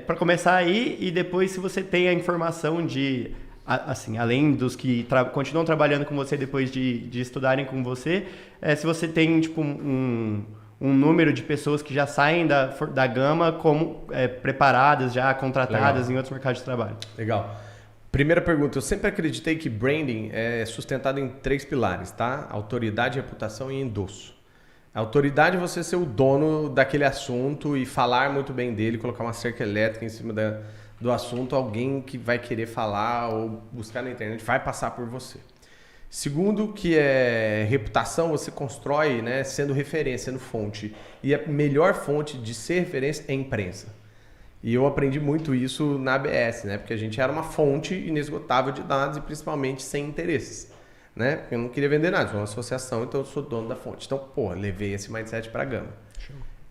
Para começar aí, e depois se você tem a informação de... Assim, além dos que continuam trabalhando com você depois de estudarem com você, se você tem tipo um um número de pessoas que já saem da Gama como preparadas, já contratadas em outros mercados de trabalho. Legal. Primeira pergunta, eu sempre acreditei que branding é sustentado em 3 pilares, tá? Autoridade, reputação e endosso. A autoridade é você ser o dono daquele assunto e falar muito bem dele, colocar uma cerca elétrica em cima do assunto, alguém que vai querer falar ou buscar na internet vai passar por você. Segundo, que é reputação, você constrói, né, sendo referência, sendo fonte. E a melhor fonte de ser referência é a imprensa. E eu aprendi muito isso na ABS, né? Porque a gente era uma fonte inesgotável de dados e principalmente sem interesses, né? Porque eu não queria vender nada, sou uma associação, então eu sou dono da fonte. Então, levei esse mindset para a Gama.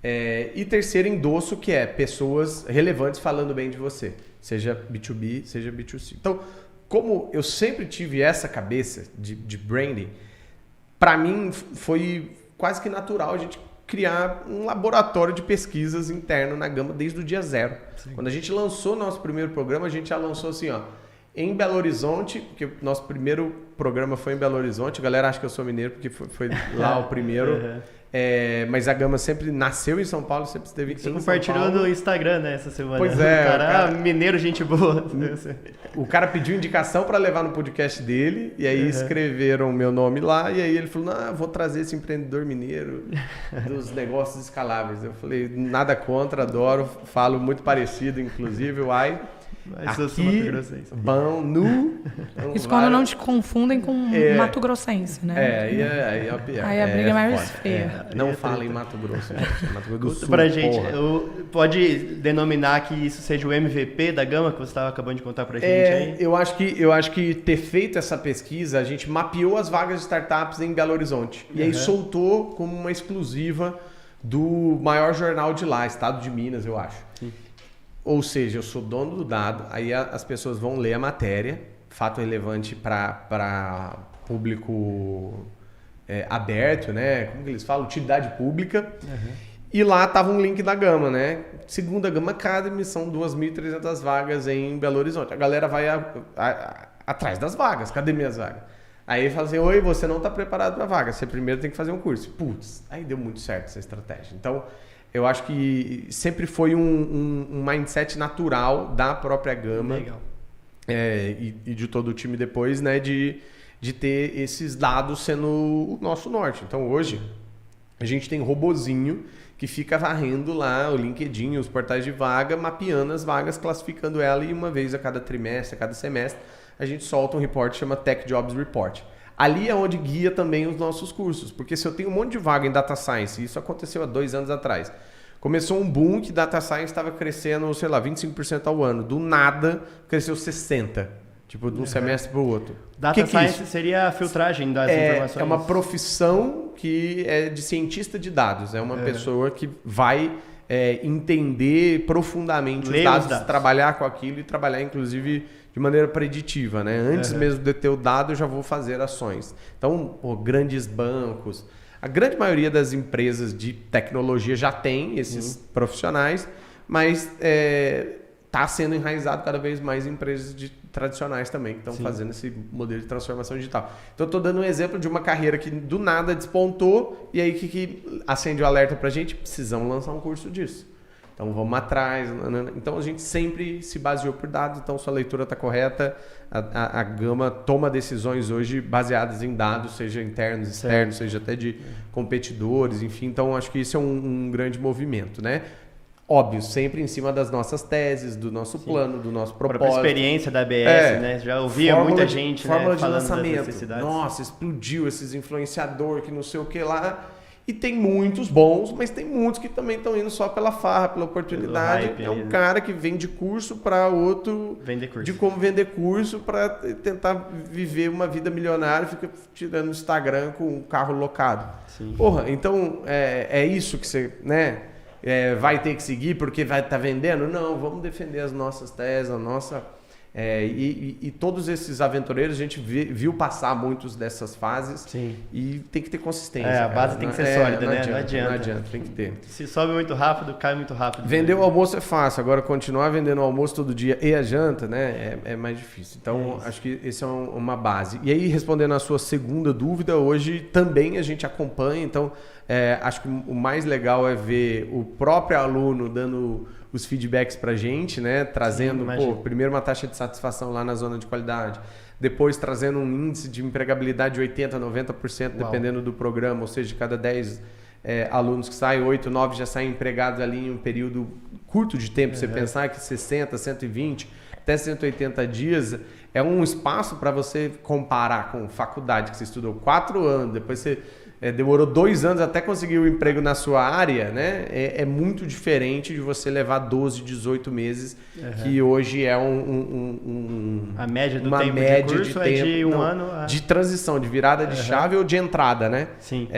E terceiro, endosso, que é pessoas relevantes falando bem de você, seja B2B, seja B2C. Então, como eu sempre tive essa cabeça de branding, para mim foi quase que natural a gente criar um laboratório de pesquisas interno na Gama desde o dia 0. Sim. Quando a gente lançou nosso primeiro programa, a gente já lançou assim, em Belo Horizonte, porque o nosso primeiro programa foi em Belo Horizonte, a galera acha que eu sou mineiro porque foi lá o primeiro, mas a Gama sempre nasceu em São Paulo, sempre esteve em São Paulo. Você compartilhou no Instagram, né, essa semana. Pois é. O cara, mineiro, gente boa. O cara pediu indicação para levar no podcast dele, e aí escreveram o meu nome lá, e aí ele falou, vou trazer esse empreendedor mineiro dos negócios escaláveis. Eu falei, nada contra, adoro, falo muito parecido, inclusive, Mas aqui, bom, nu. Isso quando não te confundem com Mato Grossense, né? Aí a briga é mais feia. Não fala em Mato Grosso. Mato Grosso do Sul, pra gente, pode denominar que isso seja o MVP da Gama, que você estava acabando de contar pra gente aí? Eu acho que ter feito essa pesquisa, a gente mapeou as vagas de startups em Belo Horizonte. E aí soltou como uma exclusiva do maior jornal de lá, Estado de Minas, eu acho. Sim. Ou seja, eu sou dono do dado, aí as pessoas vão ler a matéria, fato relevante para público aberto, né? Como que eles falam? Utilidade pública. E lá estava um link da Gama, né? Segundo a Gama Academy, são 2.300 vagas em Belo Horizonte. A galera vai atrás das vagas. Cadê minhas vagas? Aí fala assim, oi, você não está preparado para a vaga, você primeiro tem que fazer um curso. Putz, aí deu muito certo essa estratégia. Então, eu acho que sempre foi um mindset natural da própria Gama. Legal. E de todo o time depois, né, de ter esses dados sendo o nosso norte. Então, hoje, a gente tem robozinho que fica varrendo lá o LinkedIn, os portais de vaga, mapeando as vagas, classificando ela, e uma vez a cada trimestre, a cada semestre, a gente solta um report que chama Tech Jobs Report. Ali é onde guia também os nossos cursos, porque se eu tenho um monte de vaga em Data Science, e isso aconteceu há 2 anos atrás, começou um boom que Data Science estava crescendo, 25% ao ano. Do nada, cresceu 60%. Tipo, de um semestre para o outro. Data Science seria a filtragem das informações? É uma profissão que é de cientista de dados. É uma pessoa que vai entender profundamente os dados, trabalhar com aquilo e trabalhar, inclusive, de maneira preditiva, né? Antes mesmo de ter o dado, eu já vou fazer ações. Então, grandes bancos... A grande maioria das empresas de tecnologia já tem esses profissionais, mas está sendo enraizado cada vez mais em empresas tradicionais também, que estão fazendo esse modelo de transformação digital. Então, eu estou dando um exemplo de uma carreira que do nada despontou, e aí que acende o alerta para a gente? Precisamos lançar um curso disso. Então, vamos atrás. Então, a gente sempre se baseou por dados, então sua leitura está correta. A Gama toma decisões hoje baseadas em dados, seja internos, externos, seja até de competidores, enfim. Então, acho que isso é um grande movimento, né? Óbvio, sempre em cima das nossas teses, do nosso plano, do nosso propósito. A própria experiência da ABS, né? Já ouvia muita gente falando das necessidades. Nossa, explodiu esses influenciadores que não sei o que lá. E tem muitos bons, mas tem muitos que também estão indo só pela farra, pela oportunidade. É um cara que vende curso para outro de como vender curso para tentar viver uma vida milionária, fica tirando o Instagram com um carro locado. Sim. Então é isso que você, né, vai ter que seguir porque vai estar vendendo? Não, vamos defender as nossas teses, a nossa E todos esses aventureiros, a gente viu passar muitos dessas fases. Sim. E tem que ter consistência. A base tem que ser sólida, né? Não adianta. Tem que ter. Se sobe muito rápido, cai muito rápido. Vender o almoço é fácil, agora continuar vendendo o almoço todo dia e a janta, né, é mais difícil. Então, acho que esse é uma base. E aí, respondendo a sua segunda dúvida, hoje também a gente acompanha, então acho que o mais legal é ver o próprio aluno dando os feedbacks pra gente, né? Trazendo, primeiro uma taxa de satisfação lá na zona de qualidade, depois trazendo um índice de empregabilidade de 80%, 90%, dependendo do programa, ou seja, de cada 10 alunos que saem, 8, 9 já saem empregados ali em um período curto de tempo. Você pensar que 60, 120, até 180 dias é um espaço para você comparar com faculdade, que você estudou 4 anos, depois você demorou 2 anos até conseguir o emprego na sua área, né? É muito diferente de você levar 12, 18 meses, que hoje é a média do uma tempo média de curso de um ano de transição, de virada de chave ou de entrada, né? Sim.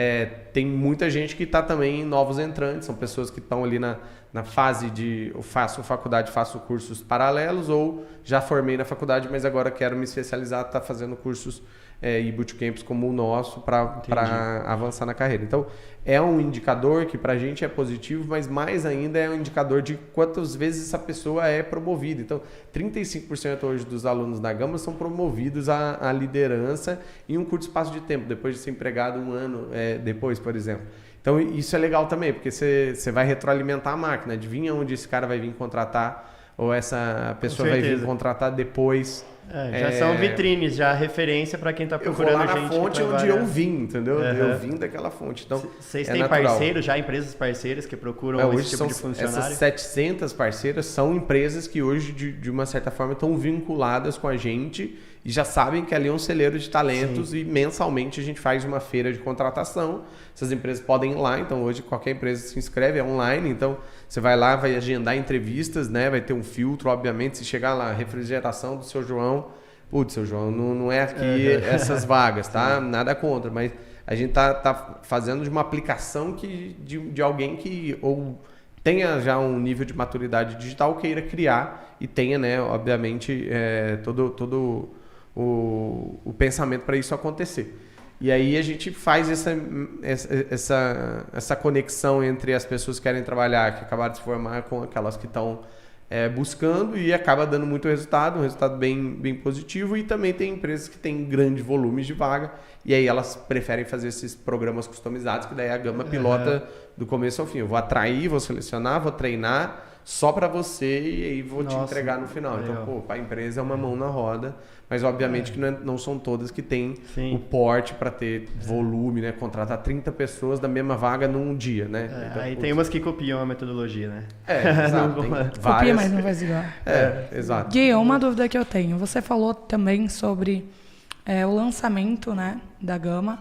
Tem muita gente que está também novos entrantes, são pessoas que estão ali na fase de eu faço faculdade, faço cursos paralelos, ou já formei na faculdade, mas agora quero me especializar, tá fazendo cursos e bootcamps como o nosso para avançar na carreira. Então, é um indicador que para a gente é positivo, mas mais ainda é um indicador de quantas vezes essa pessoa é promovida. Então, 35% hoje dos alunos da Gama são promovidos à liderança em um curto espaço de tempo, depois de ser empregado 1 ano depois, por exemplo. Então, isso é legal também, porque você vai retroalimentar a máquina, adivinha onde esse cara vai vir contratar, ou essa pessoa vai vir contratar depois. Já são vitrines, já referência para quem está procurando gente. Eu vou lá na fonte onde eu vim, entendeu? Eu vim daquela fonte. Então, vocês têm parceiros, já empresas parceiras que procuram esse tipo de funcionário? Essas 700 parceiras são empresas que hoje, de uma certa forma, estão vinculadas com a gente e já sabem que ali é um celeiro de talentos. Sim. E mensalmente a gente faz uma feira de contratação. Essas empresas podem ir lá, então hoje qualquer empresa se inscreve, é online, então você vai lá, vai agendar entrevistas, né? Vai ter um filtro, obviamente, se chegar lá, refrigeração do seu João, seu João, não é aqui essas vagas, tá? Nada contra, mas a gente tá fazendo de uma aplicação de alguém que ou tenha já um nível de maturidade digital, queira criar e tenha, né, obviamente, todo o pensamento para isso acontecer. E aí a gente faz essa conexão entre as pessoas que querem trabalhar, que acabaram de se formar, com aquelas que estão buscando, e acaba dando muito resultado, um resultado bem positivo. E também tem empresas que têm grandes volumes de vaga, e aí elas preferem fazer esses programas customizados, que daí a Gama pilota do começo ao fim. Eu vou atrair, vou selecionar, vou treinar só para você e aí vou te entregar no final. Então, para a empresa é uma mão na roda, mas obviamente que não são todas que têm o porte para ter volume, né? Contratar 30 pessoas da mesma vaga num dia, né? Então, aí tem umas que copiam a metodologia, né? Exato. Copia, mas não faz igual. Exato. Gui, uma dúvida que eu tenho. Você falou também sobre o lançamento, né, da Gama.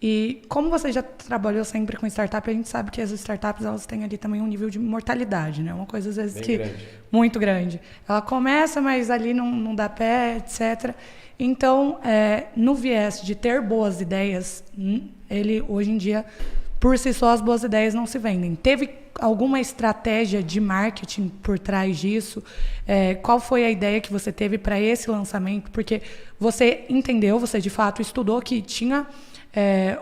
E como você já trabalhou sempre com startup, a gente sabe que as startups elas têm ali também um nível de mortalidade, né? Uma coisa às vezes muito grande. Ela começa, mas ali não dá pé, etc. Então, no viés de ter boas ideias, ele hoje em dia, por si só, as boas ideias não se vendem. Teve alguma estratégia de marketing por trás disso? Qual foi a ideia que você teve para esse lançamento? Porque você entendeu, você de fato estudou que tinha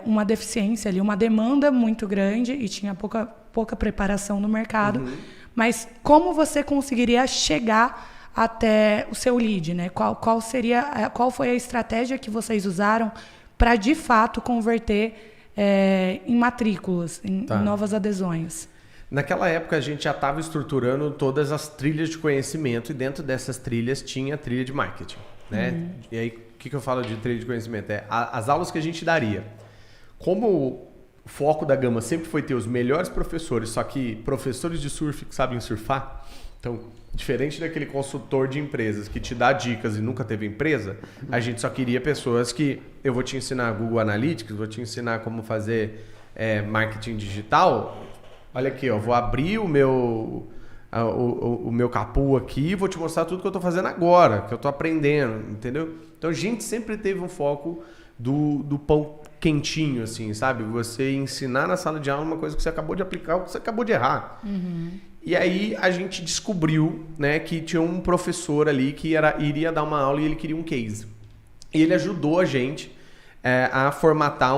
uma deficiência ali, uma demanda muito grande e tinha pouca preparação no mercado. Mas como você conseguiria chegar até o seu lead, né? Qual foi a estratégia que vocês usaram para de fato converter em matrículas, em novas adesões? Naquela época a gente já estava estruturando todas as trilhas de conhecimento, e dentro dessas trilhas tinha a trilha de marketing, né? E aí o que eu falo de trilha de conhecimento? As aulas que a gente daria. Como o foco da Gama sempre foi ter os melhores professores, só que professores de surf que sabem surfar, então, diferente daquele consultor de empresas que te dá dicas e nunca teve empresa, a gente só queria pessoas que eu vou te ensinar Google Analytics, vou te ensinar como fazer marketing digital. Olha aqui, vou abrir o meu capu aqui e vou te mostrar tudo que eu estou fazendo agora, que eu estou aprendendo, entendeu? Então a gente sempre teve um foco do pão quentinho, assim, sabe? Você ensinar na sala de aula uma coisa que você acabou de aplicar ou que você acabou de errar. E aí a gente descobriu, né, que tinha um professor ali que iria dar uma aula e ele queria um case. E ele ajudou a gente a formatar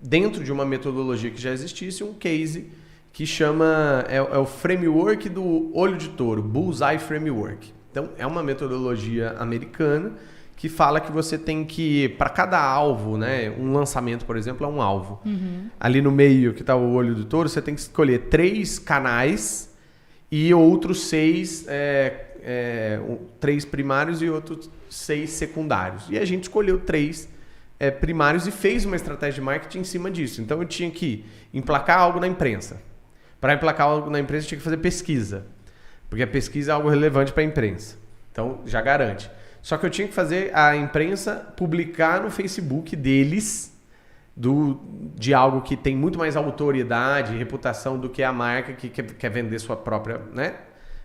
dentro de uma metodologia que já existisse, um case que chama, é o framework do olho de touro, Bullseye Framework. Então, é uma metodologia americana que fala que você tem que, para cada alvo, né, um lançamento, por exemplo, é um alvo. Ali no meio, que está o olho do touro, você tem que escolher 3 canais e outros 6, 3 primários e outros 6 secundários. E a gente escolheu 3 primários e fez uma estratégia de marketing em cima disso. Então, eu tinha que emplacar algo na imprensa. Para emplacar algo na imprensa, eu tinha que fazer pesquisa. Porque a pesquisa é algo relevante para a imprensa. Então, já garante. Só que eu tinha que fazer a imprensa publicar no Facebook deles de algo que tem muito mais autoridade e reputação do que a marca que quer vender sua própria, né?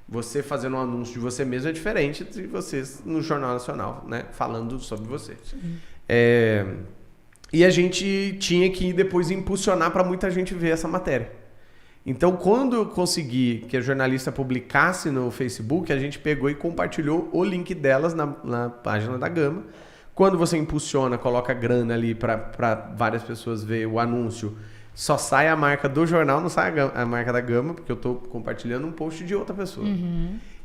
Você fazendo um anúncio de você mesmo é diferente de você no Jornal Nacional, né? Falando sobre você. E a gente tinha que depois impulsionar para muita gente ver essa matéria. Então, quando eu consegui que a jornalista publicasse no Facebook, a gente pegou e compartilhou o link delas na página da Gama. Quando você impulsiona, coloca grana ali para várias pessoas ver o anúncio, só sai a marca do jornal, não sai a marca da Gama, porque eu estou compartilhando um post de outra pessoa.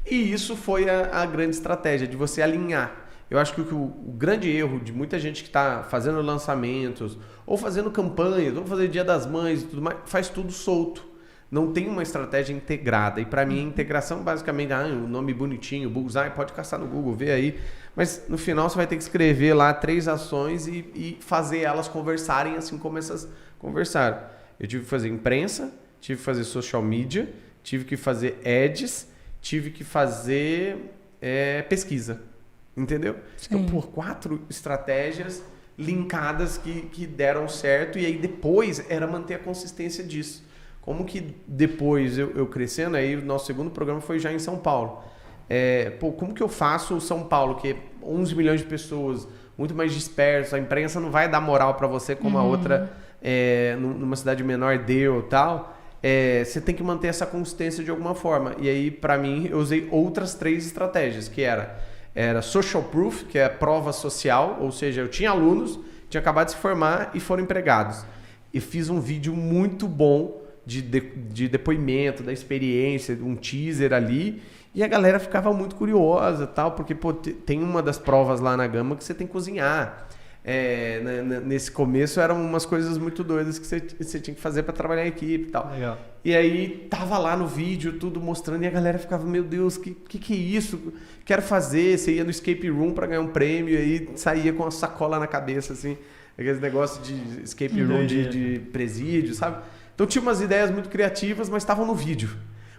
E isso foi a grande estratégia, de você alinhar. Eu acho que o grande erro de muita gente que está fazendo lançamentos, ou fazendo campanhas, ou fazer Dia das Mães e tudo mais, faz tudo solto. Não tem uma estratégia integrada. E para mim, a integração, basicamente, o nome bonitinho, Bullseye, pode caçar no Google, ver aí. Mas no final você vai ter que escrever lá 3 ações e fazer elas conversarem assim como essas conversaram. Eu tive que fazer imprensa, tive que fazer social media, tive que fazer ads, tive que fazer pesquisa. Entendeu? Sim. Então, por 4 estratégias linkadas que deram certo. E aí depois era manter a consistência disso. Como que depois eu crescendo, aí o nosso segundo programa foi já em São Paulo. Como que eu faço São Paulo, que é 11 milhões de pessoas, muito mais disperso, a imprensa não vai dar moral para você como a outra, numa cidade menor deu e tal. Você tem que manter essa consistência de alguma forma. E aí, para mim, eu usei outras 3 estratégias, que era social proof, que é a prova social, ou seja, eu tinha alunos, tinha acabado de se formar e foram empregados. E fiz um vídeo muito bom de depoimento, da experiência, um teaser ali, e a galera ficava muito curiosa, tal, porque tem uma das provas lá na Gama que você tem que cozinhar. Nesse começo eram umas coisas muito doidas que você tinha que fazer para trabalhar em equipe e tal. Legal. E aí tava lá no vídeo tudo mostrando e a galera ficava, meu Deus, que é isso? Quero fazer. Você ia no escape room para ganhar um prêmio e aí saía com a sacola na cabeça, assim, aqueles negócios de escape room de presídio, sabe? Então tinha umas ideias muito criativas, mas estavam no vídeo.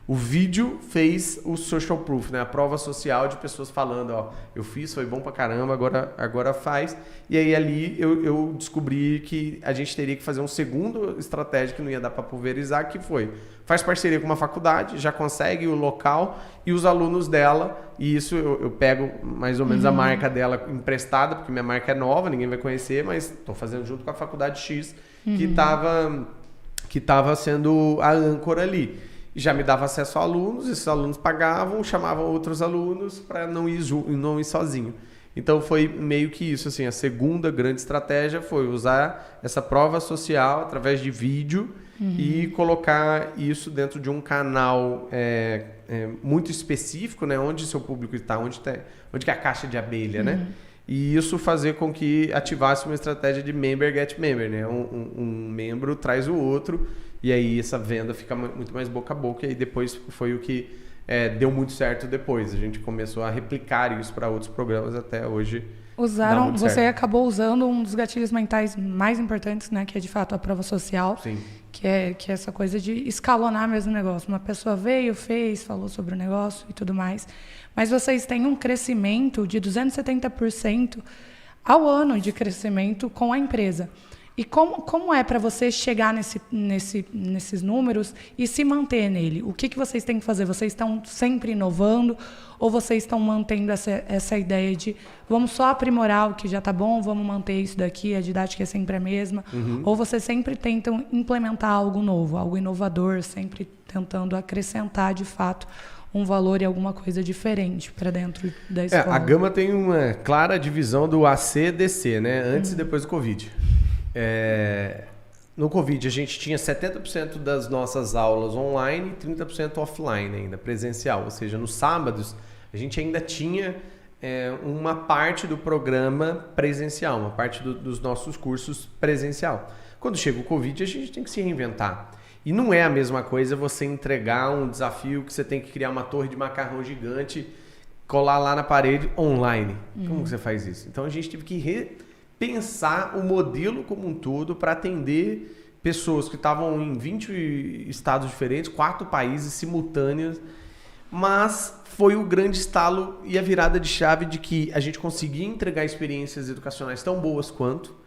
O vídeo fez o social proof, né? A prova social de pessoas falando, eu fiz, foi bom pra caramba, agora faz. E aí ali eu descobri que a gente teria que fazer um segundo estratégia que não ia dar para pulverizar, que faz parceria com uma faculdade, já consegue o local e os alunos dela, e isso eu pego mais ou menos a marca dela emprestada, porque minha marca é nova, ninguém vai conhecer, mas estou fazendo junto com a faculdade X, que estava sendo a âncora ali. E já me dava acesso a alunos, esses alunos pagavam, chamavam outros alunos para não ir sozinho. Então foi meio que isso, assim, a segunda grande estratégia foi usar essa prova social através de vídeo e colocar isso dentro de um canal muito específico, né, onde seu público está, onde que é a caixa de abelha, né? E isso fazer com que ativasse uma estratégia de member get member, né? Um membro traz o outro e aí essa venda fica muito mais boca a boca. E aí depois foi o que deu muito certo depois. A gente começou a replicar isso para outros programas até hoje. Você acabou usando um dos gatilhos mentais mais importantes, né? Que é de fato a prova social. Sim. Que é essa coisa de escalonar mesmo o negócio. Uma pessoa veio, fez, falou sobre o negócio e tudo mais. Mas vocês têm um crescimento de 270% ao ano de crescimento com a empresa. E como é para você chegar nesses números e se manter nele? O que vocês têm que fazer? Vocês estão sempre inovando ou vocês estão mantendo essa ideia de vamos só aprimorar o que já está bom, vamos manter isso daqui, a didática é sempre a mesma? Ou vocês sempre tentam implementar algo novo, algo inovador, sempre tentando acrescentar de fato um valor e alguma coisa diferente para dentro da escola? A Gama tem uma clara divisão do AC e DC, né? Antes e depois do Covid. No Covid, a gente tinha 70% das nossas aulas online e 30% offline ainda, presencial. Ou seja, nos sábados, a gente ainda tinha uma parte do programa presencial, uma parte dos nossos cursos presencial. Quando chega o Covid, a gente tem que se reinventar. E não é a mesma coisa você entregar um desafio que você tem que criar uma torre de macarrão gigante, colar lá na parede online. Como que você faz isso? Então, a gente teve que pensar o modelo como um todo para atender pessoas que estavam em 20 estados diferentes, 4 países simultâneos, mas foi o grande estalo e a virada de chave de que a gente conseguia entregar experiências educacionais tão boas quanto,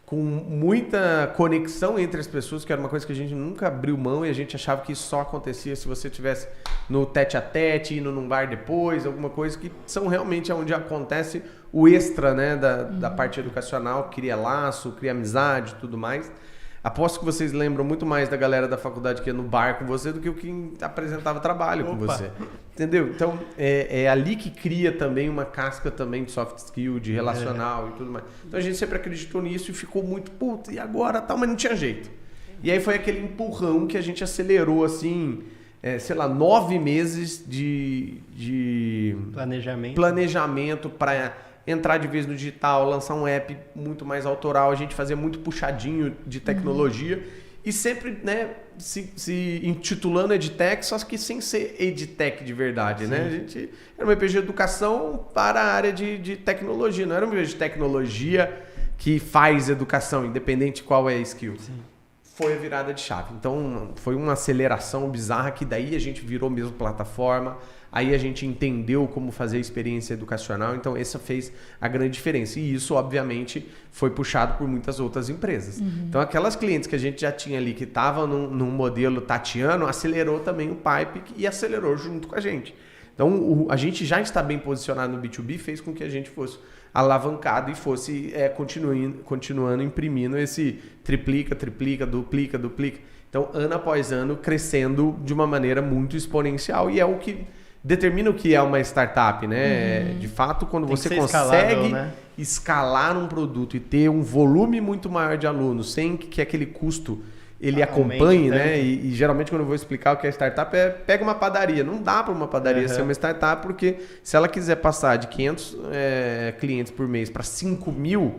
com muita conexão entre as pessoas, que era uma coisa que a gente nunca abriu mão e a gente achava que isso só acontecia se você estivesse no tete-a-tete, indo num bar depois, alguma coisa que são realmente onde acontece o extra, né, da parte educacional, cria laço, cria amizade e tudo mais. Aposto que vocês lembram muito mais da galera da faculdade que ia no bar com você do que o que apresentava trabalho com você. Entendeu? Então, é ali que cria também uma casca também de soft skill, de relacional e tudo mais. Então, a gente sempre acreditou nisso e ficou muito, puta, e agora tal, mas não tinha jeito. E aí foi aquele empurrão que a gente acelerou, assim, 9 meses de planejamento para entrar de vez no digital, lançar um app muito mais autoral, a gente fazia muito puxadinho de tecnologia e sempre, né, se intitulando EdTech, só que sem ser EdTech de verdade, né? A gente era uma empresa de educação para a área de tecnologia, não era uma empresa de tecnologia que faz educação, independente qual é a skill. Sim. Foi a virada de chave. Então, foi uma aceleração bizarra que daí a gente virou mesmo plataforma, aí a gente entendeu como fazer a experiência educacional, então essa fez a grande diferença. E isso, obviamente, foi puxado por muitas outras empresas. Então, aquelas clientes que a gente já tinha ali, que estavam num modelo tateando, acelerou também o pipe e acelerou junto com a gente. Então, a gente já está bem posicionado no B2B, fez com que a gente fosse alavancado e fosse continuando imprimindo esse triplica, duplica. Então, ano após ano, crescendo de uma maneira muito exponencial e é o que determina o que é uma startup, né? De fato, quando você consegue escalar um produto e ter um volume muito maior de alunos sem que aquele custo ele acompanhe, né? E geralmente quando eu vou explicar o que é startup pega uma padaria. Não dá para uma padaria ser uma startup porque se ela quiser passar de 500 clientes por mês para 5.000,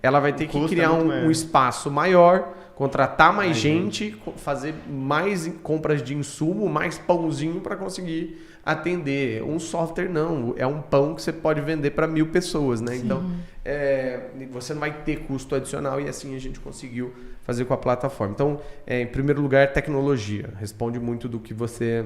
ela vai ter que criar um espaço maior, contratar mais gente, fazer mais compras de insumo, mais pãozinho para conseguir atender. Um software não, é um pão que você pode vender para 1.000 pessoas, né? Sim. Então, você não vai ter custo adicional e assim a gente conseguiu fazer com a plataforma. Então, em primeiro lugar, tecnologia. Responde muito do que você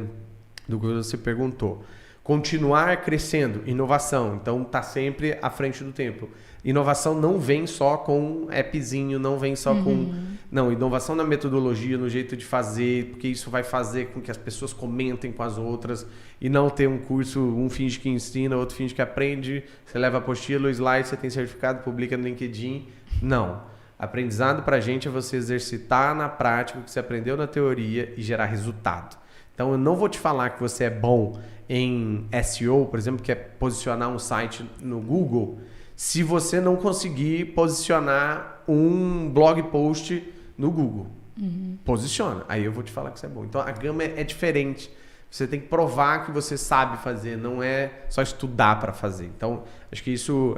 perguntou. Continuar crescendo, inovação. Então, está sempre à frente do tempo. Inovação não vem só com appzinho, não vem só com... Não, inovação na metodologia, no jeito de fazer, porque isso vai fazer com que as pessoas comentem com as outras e não ter um curso, um finge que ensina, outro finge que aprende, você leva apostila, o slide, você tem certificado, publica no LinkedIn. Não. Aprendizado para a gente é você exercitar na prática o que você aprendeu na teoria e gerar resultado. Então, eu não vou te falar que você é bom em SEO, por exemplo, que é posicionar um site no Google, se você não conseguir posicionar um blog post no Google. Posiciona. Aí eu vou te falar que você é bom. Então, a Gama é diferente. Você tem que provar que você sabe fazer, não é só estudar para fazer. Então, acho que isso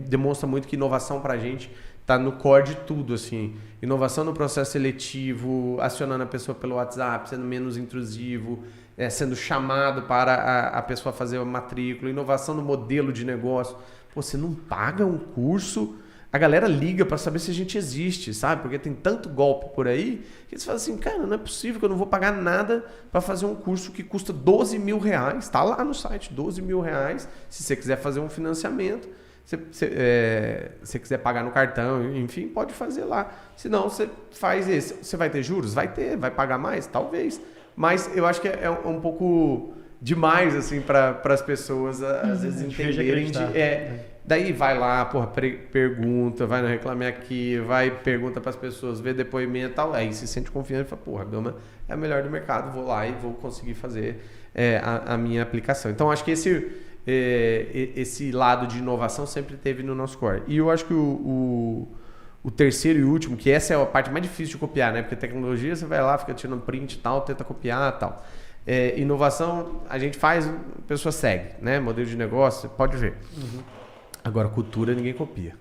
demonstra muito que inovação para a gente está no core de tudo, assim. Inovação no processo seletivo, acionando a pessoa pelo WhatsApp, sendo menos intrusivo, sendo chamado para a pessoa fazer a matrícula, inovação no modelo de negócio. Pô, você não paga um curso, a galera liga para saber se a gente existe, sabe? Porque tem tanto golpe por aí que você fala assim, cara, não é possível que eu não vou pagar nada para fazer um curso que custa R$12.000. Está lá no site, R$12.000. Se você quiser fazer um financiamento, você quiser pagar no cartão, enfim, pode fazer lá. Se não, você faz esse. Você vai ter juros? Vai ter. Vai pagar mais? Talvez. Mas eu acho que é um pouco demais, assim, para as pessoas, às vezes, entenderem. Daí vai lá, pergunta, vai no Reclame Aqui, pergunta para as pessoas, vê depoimento e tal. Aí se sente confiante e fala, porra, a Gama é a melhor do mercado, vou lá e vou conseguir fazer a minha aplicação. Então, acho que esse lado de inovação sempre teve no nosso core. E eu acho que o terceiro e último, que essa é a parte mais difícil de copiar, né? Porque tecnologia, você vai lá, fica tirando print e tal, tenta copiar e tal. Inovação, a gente faz, a pessoa segue, né? Modelo de negócio, pode ver. Agora, cultura, ninguém copia.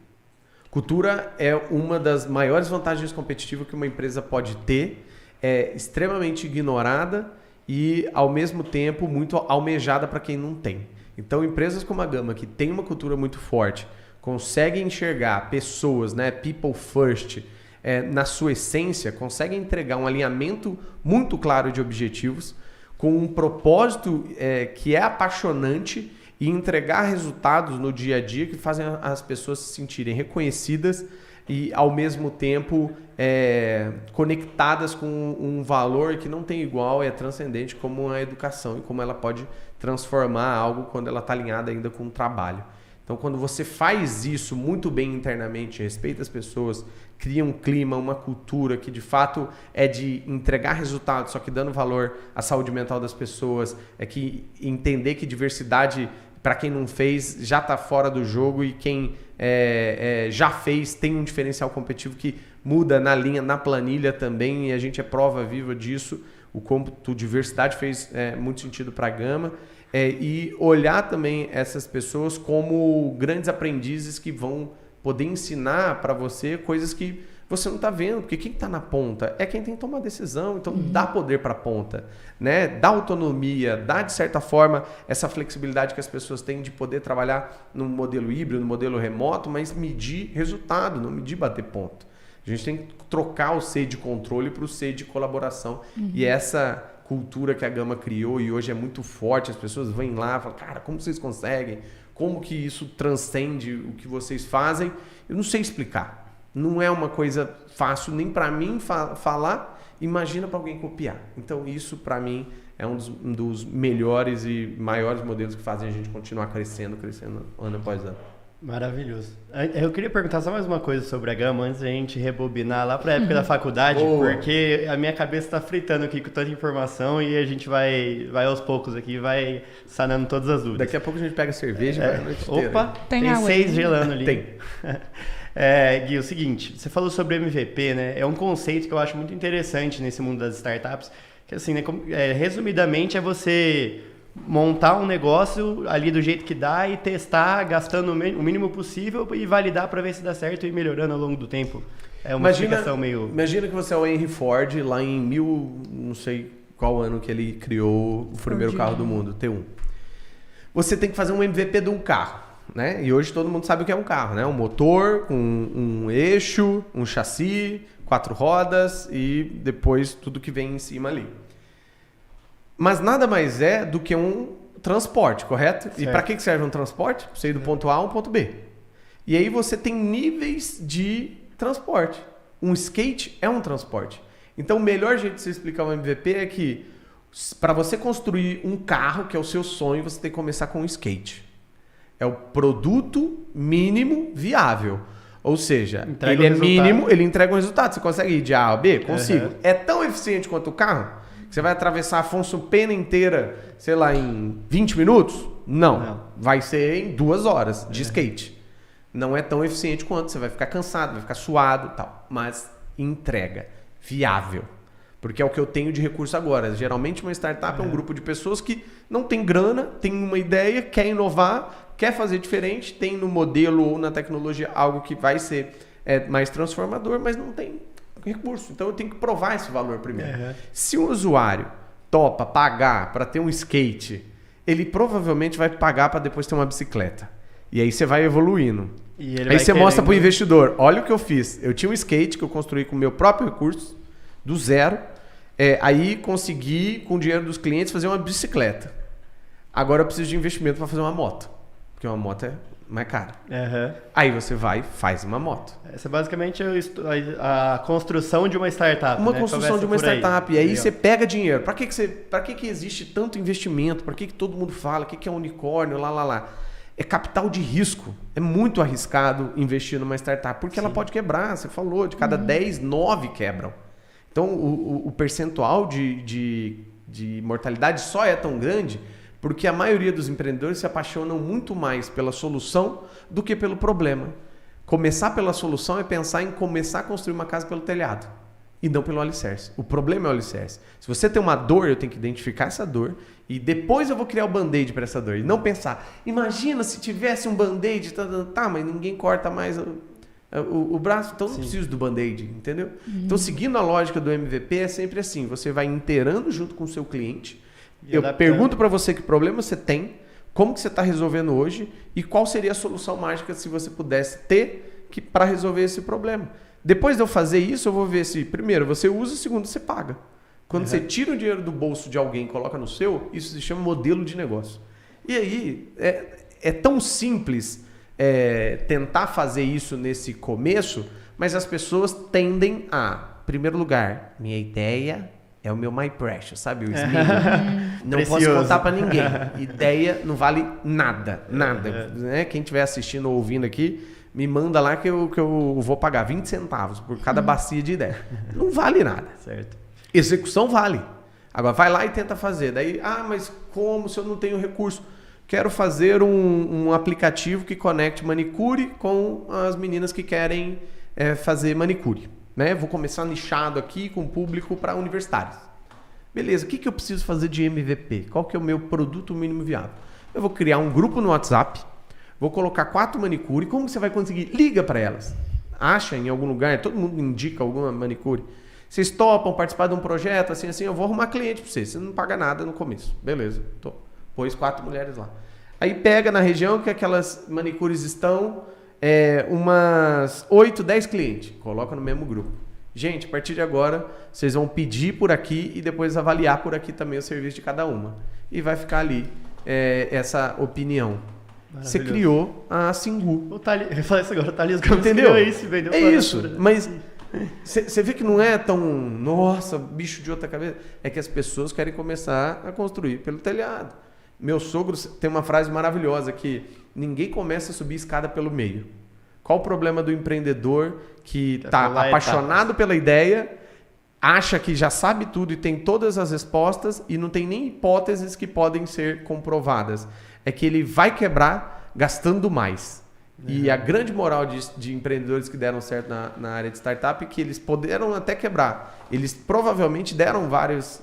Cultura é uma das maiores vantagens competitivas que uma empresa pode ter, é extremamente ignorada e, ao mesmo tempo, muito almejada para quem não tem. Então, empresas como a Gama, que tem uma cultura muito forte, conseguem enxergar pessoas, né, people first, na sua essência, conseguem entregar um alinhamento muito claro de objetivos, com um propósito que é apaixonante e entregar resultados no dia a dia que fazem as pessoas se sentirem reconhecidas e, ao mesmo tempo, conectadas com um valor que não tem igual, é transcendente, como a educação e como ela pode transformar algo quando ela está alinhada ainda com o trabalho. Então, quando você faz isso muito bem internamente, respeita as pessoas, cria um clima, uma cultura que de fato é de entregar resultados, só que dando valor à saúde mental das pessoas, que entender que diversidade, para quem não fez, já está fora do jogo e quem já fez tem um diferencial competitivo que muda na linha, na planilha também, e a gente é prova viva disso. O cômputo diversidade fez muito sentido para a Gama. E olhar também essas pessoas como grandes aprendizes que vão poder ensinar para você coisas que você não está vendo, porque quem está na ponta é quem tem que tomar decisão, então dá poder para a ponta, né? Dá autonomia, dá de certa forma essa flexibilidade que as pessoas têm de poder trabalhar num modelo híbrido, no modelo remoto, mas medir resultado, não medir bater ponto. A gente tem que trocar o C de controle para o C de colaboração. E essa cultura que a Gama criou e hoje é muito forte, as pessoas vêm lá e falam, cara, como vocês conseguem? Como que isso transcende o que vocês fazem? Eu não sei explicar. Não é uma coisa fácil nem para mim falar, imagina para alguém copiar. Então isso para mim é um dos melhores e maiores modelos que fazem a gente continuar crescendo ano após ano. Maravilhoso. Eu queria perguntar só mais uma coisa sobre a Gama antes da gente rebobinar lá para a época da faculdade, porque a minha cabeça está fritando aqui com tanta informação e a gente vai aos poucos aqui, vai sanando todas as dúvidas. Daqui a pouco a gente pega cerveja e vai a noite inteira. Opa, tem 6 gelando ali. Tem. Gui, o seguinte, você falou sobre MVP, né? É um conceito que eu acho muito interessante nesse mundo das startups, que assim, né, resumidamente é você montar um negócio ali do jeito que dá e testar, gastando o mínimo possível e validar para ver se dá certo e ir melhorando ao longo do tempo. É uma explicação meio... Imagina que você é o Henry Ford lá em não sei qual ano que ele criou o primeiro carro do mundo, T1. Você tem que fazer um MVP de um carro, né? E hoje todo mundo sabe o que é um carro, né? Um motor, um eixo, um chassi, 4 rodas e depois tudo que vem em cima ali. Mas nada mais é do que um transporte, correto? Certo. E para que serve um transporte? Você ir do ponto A ao ponto B. E aí você tem níveis de transporte. Um skate é um transporte. Então o melhor jeito de você explicar um MVP é que para você construir um carro, que é o seu sonho, você tem que começar com um skate. É o produto mínimo viável. Ou seja, ele é mínimo, ele entrega um resultado. Você consegue ir de A a B? Consigo. É tão eficiente quanto o carro? Você vai atravessar Afonso Pena inteira, sei lá, em 20 minutos? Não. Vai ser em 2 horas de skate. Não é tão eficiente quanto. Você vai ficar cansado, vai ficar suado e tal. Mas entrega. Viável. Porque é o que eu tenho de recurso agora. Geralmente uma startup é um grupo de pessoas que não tem grana, tem uma ideia, quer inovar, quer fazer diferente, tem no modelo ou na tecnologia algo que vai ser mais transformador, mas não tem recurso. Então eu tenho que provar esse valor primeiro. Se o usuário topa pagar para ter um skate, ele provavelmente vai pagar para depois ter uma bicicleta. E aí você vai evoluindo. Aí você mostra para o investidor, olha o que eu fiz. Eu tinha um skate que eu construí com o meu próprio recurso, do zero. Aí consegui, com o dinheiro dos clientes, fazer uma bicicleta. Agora eu preciso de investimento para fazer uma moto. Porque uma moto mais cara. Uhum. Aí você vai, faz uma moto. Essa é basicamente a construção de uma startup. Uma né? construção de uma startup. E aí você pega dinheiro. Para que existe tanto investimento? Para que todo mundo fala? O que é unicórnio? Lá. É capital de risco. É muito arriscado investir numa startup, porque ela pode quebrar. Você falou, de cada 10, 9 quebram. Então, o percentual de mortalidade só é tão grande porque a maioria dos empreendedores se apaixonam muito mais pela solução do que pelo problema. Começar pela solução é pensar em começar a construir uma casa pelo telhado e não pelo alicerce. O problema é o alicerce. Se você tem uma dor, eu tenho que identificar essa dor e depois eu vou criar o band-aid para essa dor. E não pensar, imagina se tivesse um band-aid, tá, mas ninguém corta mais o braço, então não preciso do band-aid, entendeu? Então, seguindo a lógica do MVP, é sempre assim, você vai inteirando junto com o seu cliente. Eu pergunto para você que problema você tem, como que você está resolvendo hoje e qual seria a solução mágica se você pudesse ter para resolver esse problema. Depois de eu fazer isso, eu vou ver se, primeiro, você usa, segundo, você paga. Quando você tira o dinheiro do bolso de alguém e coloca no seu, isso se chama modelo de negócio. E aí, é tão simples tentar fazer isso nesse começo, mas as pessoas tendem a, em primeiro lugar, minha ideia é o meu My Precious, sabe? O Smith. Não posso contar para ninguém. Ideia não vale nada. Né? Quem estiver assistindo ou ouvindo aqui, me manda lá que eu vou pagar 20 centavos por cada bacia de ideia. Não vale nada. Certo. Execução vale. Agora vai lá e tenta fazer. Daí, mas como se eu não tenho recurso? Quero fazer um aplicativo que conecte manicure com as meninas que querem fazer manicure. Né? Vou começar nichado aqui com público para universitários. Beleza, o que eu preciso fazer de MVP? Qual que é o meu produto mínimo viável? Eu vou criar um grupo no WhatsApp, vou colocar 4 manicure. Como você vai conseguir? Liga para elas. Acha em algum lugar, todo mundo indica alguma manicure. Vocês topam participar de um projeto, assim, eu vou arrumar cliente para vocês. Você não paga nada no começo. Beleza, pôs 4 mulheres lá. Aí pega na região que aquelas manicures estão... umas 8, 10 clientes. Coloca no mesmo grupo. Gente, a partir de agora, vocês vão pedir por aqui e depois avaliar por aqui também o serviço de cada uma. E vai ficar ali essa opinião. Você criou a Singu. Eu falei isso agora, o Thales Gomes entendeu? Isso, vendeu é isso, mas você vê que não é tão, nossa, bicho de outra cabeça. É que as pessoas querem começar a construir pelo telhado. Meu sogro tem uma frase maravilhosa que ninguém começa a subir escada pelo meio. Qual o problema do empreendedor que está apaixonado pela ideia, acha que já sabe tudo e tem todas as respostas e não tem nem hipóteses que podem ser comprovadas? É que ele vai quebrar gastando mais. E a grande moral de empreendedores que deram certo na área de startup é que eles poderam até quebrar. Eles provavelmente deram vários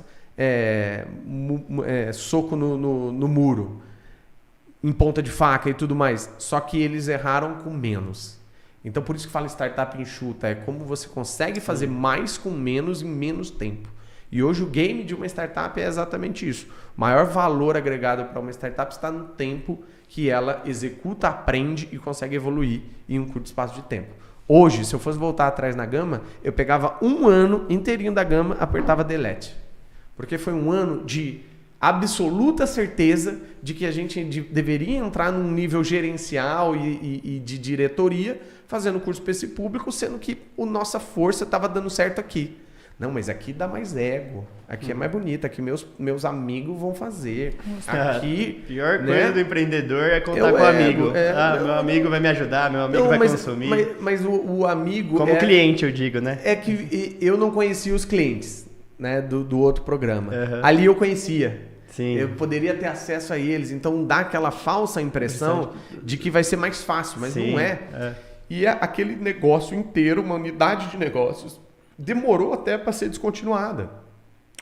soco no muro, em ponta de faca e tudo mais. Só que eles erraram com menos. Então, por isso que fala startup enxuta. É como você consegue fazer mais com menos em menos tempo. E hoje o game de uma startup é exatamente isso. O maior valor agregado para uma startup está no tempo que ela executa, aprende e consegue evoluir em um curto espaço de tempo. Hoje, se eu fosse voltar atrás na Gama, eu pegava um ano inteirinho da Gama, apertava delete. Porque foi um ano de absoluta certeza de que a gente deveria entrar num nível gerencial e de diretoria, fazendo curso para esse público, sendo que a nossa força estava dando certo aqui. Não, mas aqui dá mais ego. Aqui é mais bonito. Aqui meus amigos vão fazer. Aqui, a pior coisa do empreendedor é contar com o amigo. Meu amigo vai me ajudar, meu amigo vai consumir. Mas o amigo... Como cliente, eu digo, né? É que eu não conhecia os clientes, né, do outro programa. Ali eu conhecia. Sim. Eu poderia ter acesso a eles. Então dá aquela falsa impressão de que vai ser mais fácil, mas não é. E aquele negócio inteiro, uma unidade de negócios, demorou até para ser descontinuada.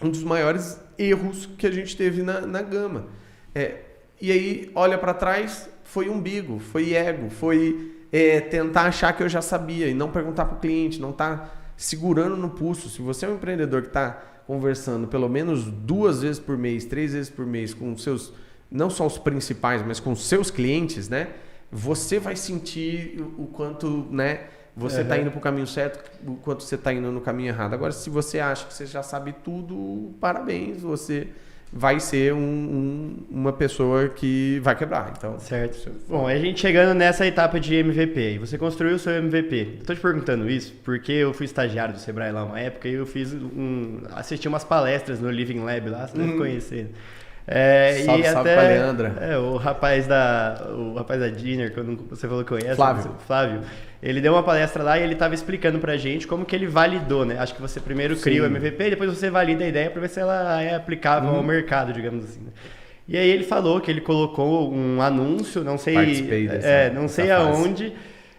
Um dos maiores erros que a gente teve na Gama. E aí, olha para trás, foi umbigo, foi ego, foi tentar achar que eu já sabia e não perguntar para o cliente, não estar segurando no pulso. Se você é um empreendedor que está conversando pelo menos 2 vezes por mês, 3 vezes por mês com seus, não só os principais, mas com os seus clientes, né? Você vai sentir o quanto, né, você está indo para o caminho certo, o quanto você está indo no caminho errado. Agora, se você acha que você já sabe tudo, parabéns, você vai ser uma pessoa que vai quebrar. Então, certo. Bom, a gente chegando nessa etapa de MVP, você construiu o seu MVP. Eu tô te perguntando isso porque eu fui estagiário do Sebrae lá uma época e eu assisti umas palestras no Living Lab lá, você deve conhecer. Salve pra Leandra. O rapaz da Dinner, quando você falou que conhece, Flávio, ele deu uma palestra lá e ele estava explicando pra gente como que ele validou, né? Acho que você primeiro cria o MVP e depois você valida a ideia para ver se ela é aplicável ao mercado, digamos assim. Né? E aí ele falou que ele colocou um anúncio, não sei aonde,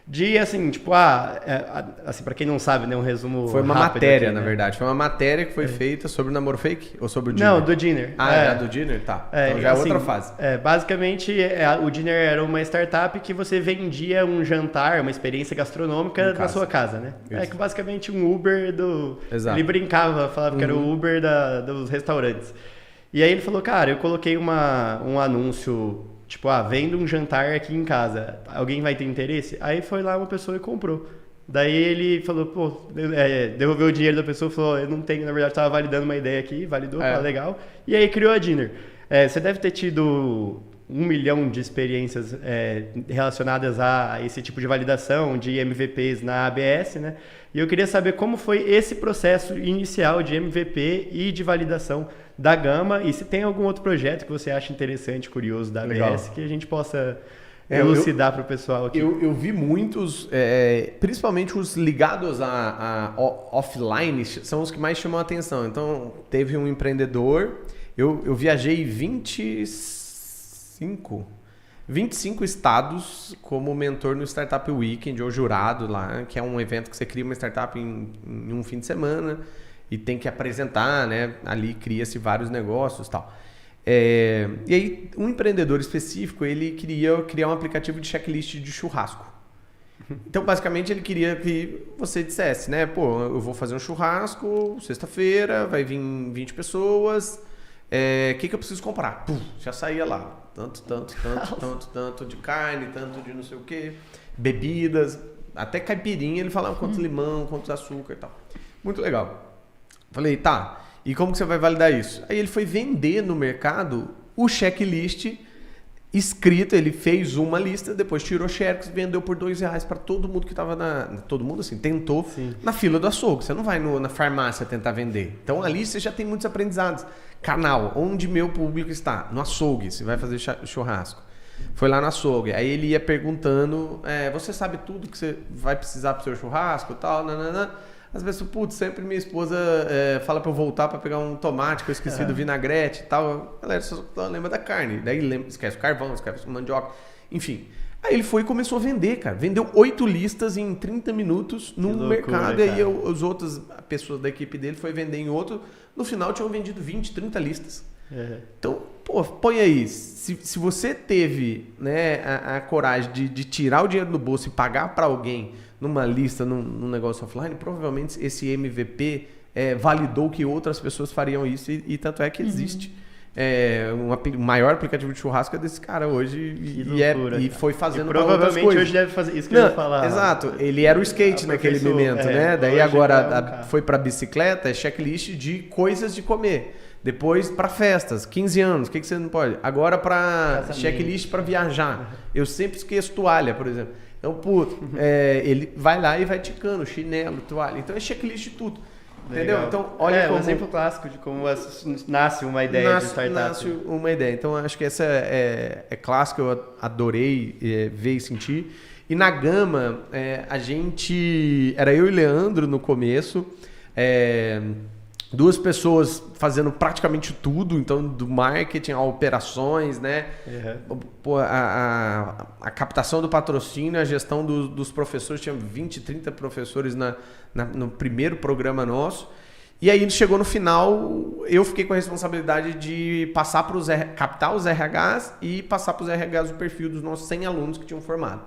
de assim, tipo, assim, pra quem não sabe, né, um resumo foi uma rápido matéria, aqui, na né? verdade. Foi uma matéria que foi feita sobre o namoro fake ou sobre o Dinner? Não, do Dinner. Do Dinner? Tá. Então já é assim, outra fase. Basicamente, o Dinner era uma startup que você vendia um jantar, uma experiência gastronômica na sua casa, né? Isso. É que basicamente um Uber do... Exato. Ele brincava, falava que era o Uber dos restaurantes. E aí ele falou, cara, eu coloquei um anúncio... Tipo, vendo um jantar aqui em casa, alguém vai ter interesse? Aí foi lá uma pessoa e comprou. Daí ele falou, devolveu o dinheiro da pessoa, falou, eu não tenho, na verdade, estava validando uma ideia aqui, validou, legal. E aí criou a Dinner. Você deve ter tido 1 milhão de experiências relacionadas a esse tipo de validação, de MVPs na ABS, né? E eu queria saber como foi esse processo inicial de MVP e de validação da Gama, e se tem algum outro projeto que você acha interessante, curioso da ABS, que a gente possa elucidar para o pessoal aqui. Eu vi muitos, principalmente os ligados a offline, são os que mais chamam a atenção. Então, teve um empreendedor, eu viajei 25 estados como mentor no Startup Weekend, ou jurado lá, que é um evento que você cria uma startup em um fim de semana, e tem que apresentar, né? Ali cria-se vários negócios e tal. E aí, um empreendedor específico, ele queria criar um aplicativo de checklist de churrasco. Então, basicamente, ele queria que você dissesse, né? Pô, eu vou fazer um churrasco, sexta-feira, vai vir 20 pessoas, que eu preciso comprar? Pum, já saía lá. Tanto de carne, tanto de não sei o quê, bebidas, até caipirinha, ele falava quanto limão, quanto açúcar e tal. Muito legal. Falei, tá, e como que você vai validar isso? Aí ele foi vender no mercado o checklist escrito, ele fez uma lista, depois tirou cheques, vendeu por R$2 para todo mundo que estava todo mundo assim, tentou. Sim. Na fila do açougue. Você não vai na farmácia tentar vender. Então ali você já tem muitos aprendizados. Canal, onde meu público está? No açougue, você vai fazer churrasco. Foi lá no açougue. Aí ele ia perguntando, você sabe tudo que você vai precisar para o seu churrasco e tal, nananã. Às vezes, sempre minha esposa fala para eu voltar para pegar um tomate que eu esqueci do vinagrete e tal. Galera, só lembra da carne. Daí esquece o carvão, esquece o mandioca. Enfim. Aí ele foi e começou a vender, cara. Vendeu 8 listas em 30 minutos num mercado. E aí as outras pessoas da equipe dele foi vender em outro. No final tinham vendido 20, 30 listas. Então, põe aí. Se você teve, né, a coragem de tirar o dinheiro do bolso e pagar para alguém numa lista, num negócio offline, provavelmente esse MVP validou que outras pessoas fariam isso e tanto é que existe. O maior aplicativo de churrasco é desse cara hoje e foi fazendo para outras coisas. Provavelmente hoje deve fazer isso que eu ia falar. Exato, ele era o skate naquele momento, né? Daí agora foi para bicicleta, checklist de coisas de comer. Depois para festas, 15 anos, o que você não pode? Agora para checklist para viajar. Eu sempre esqueço toalha, por exemplo. Então, ele vai lá e vai ticando, chinelo, toalha. Então é checklist de tudo. Legal. Entendeu? Então, olha como... um exemplo clássico de como nasce uma ideia de startup. Nasce uma ideia. Então, acho que essa é clássico, eu adorei ver e sentir. E na Gama, a gente... Era eu e Leandro no começo. 2 pessoas fazendo praticamente tudo, então do marketing a operações, né? A captação do patrocínio, a gestão dos professores, tinha 20, 30 professores no primeiro programa nosso. E aí chegou no final, eu fiquei com a responsabilidade de passar captar os RHs e passar para os RHs o perfil dos nossos 100 alunos que tinham formado.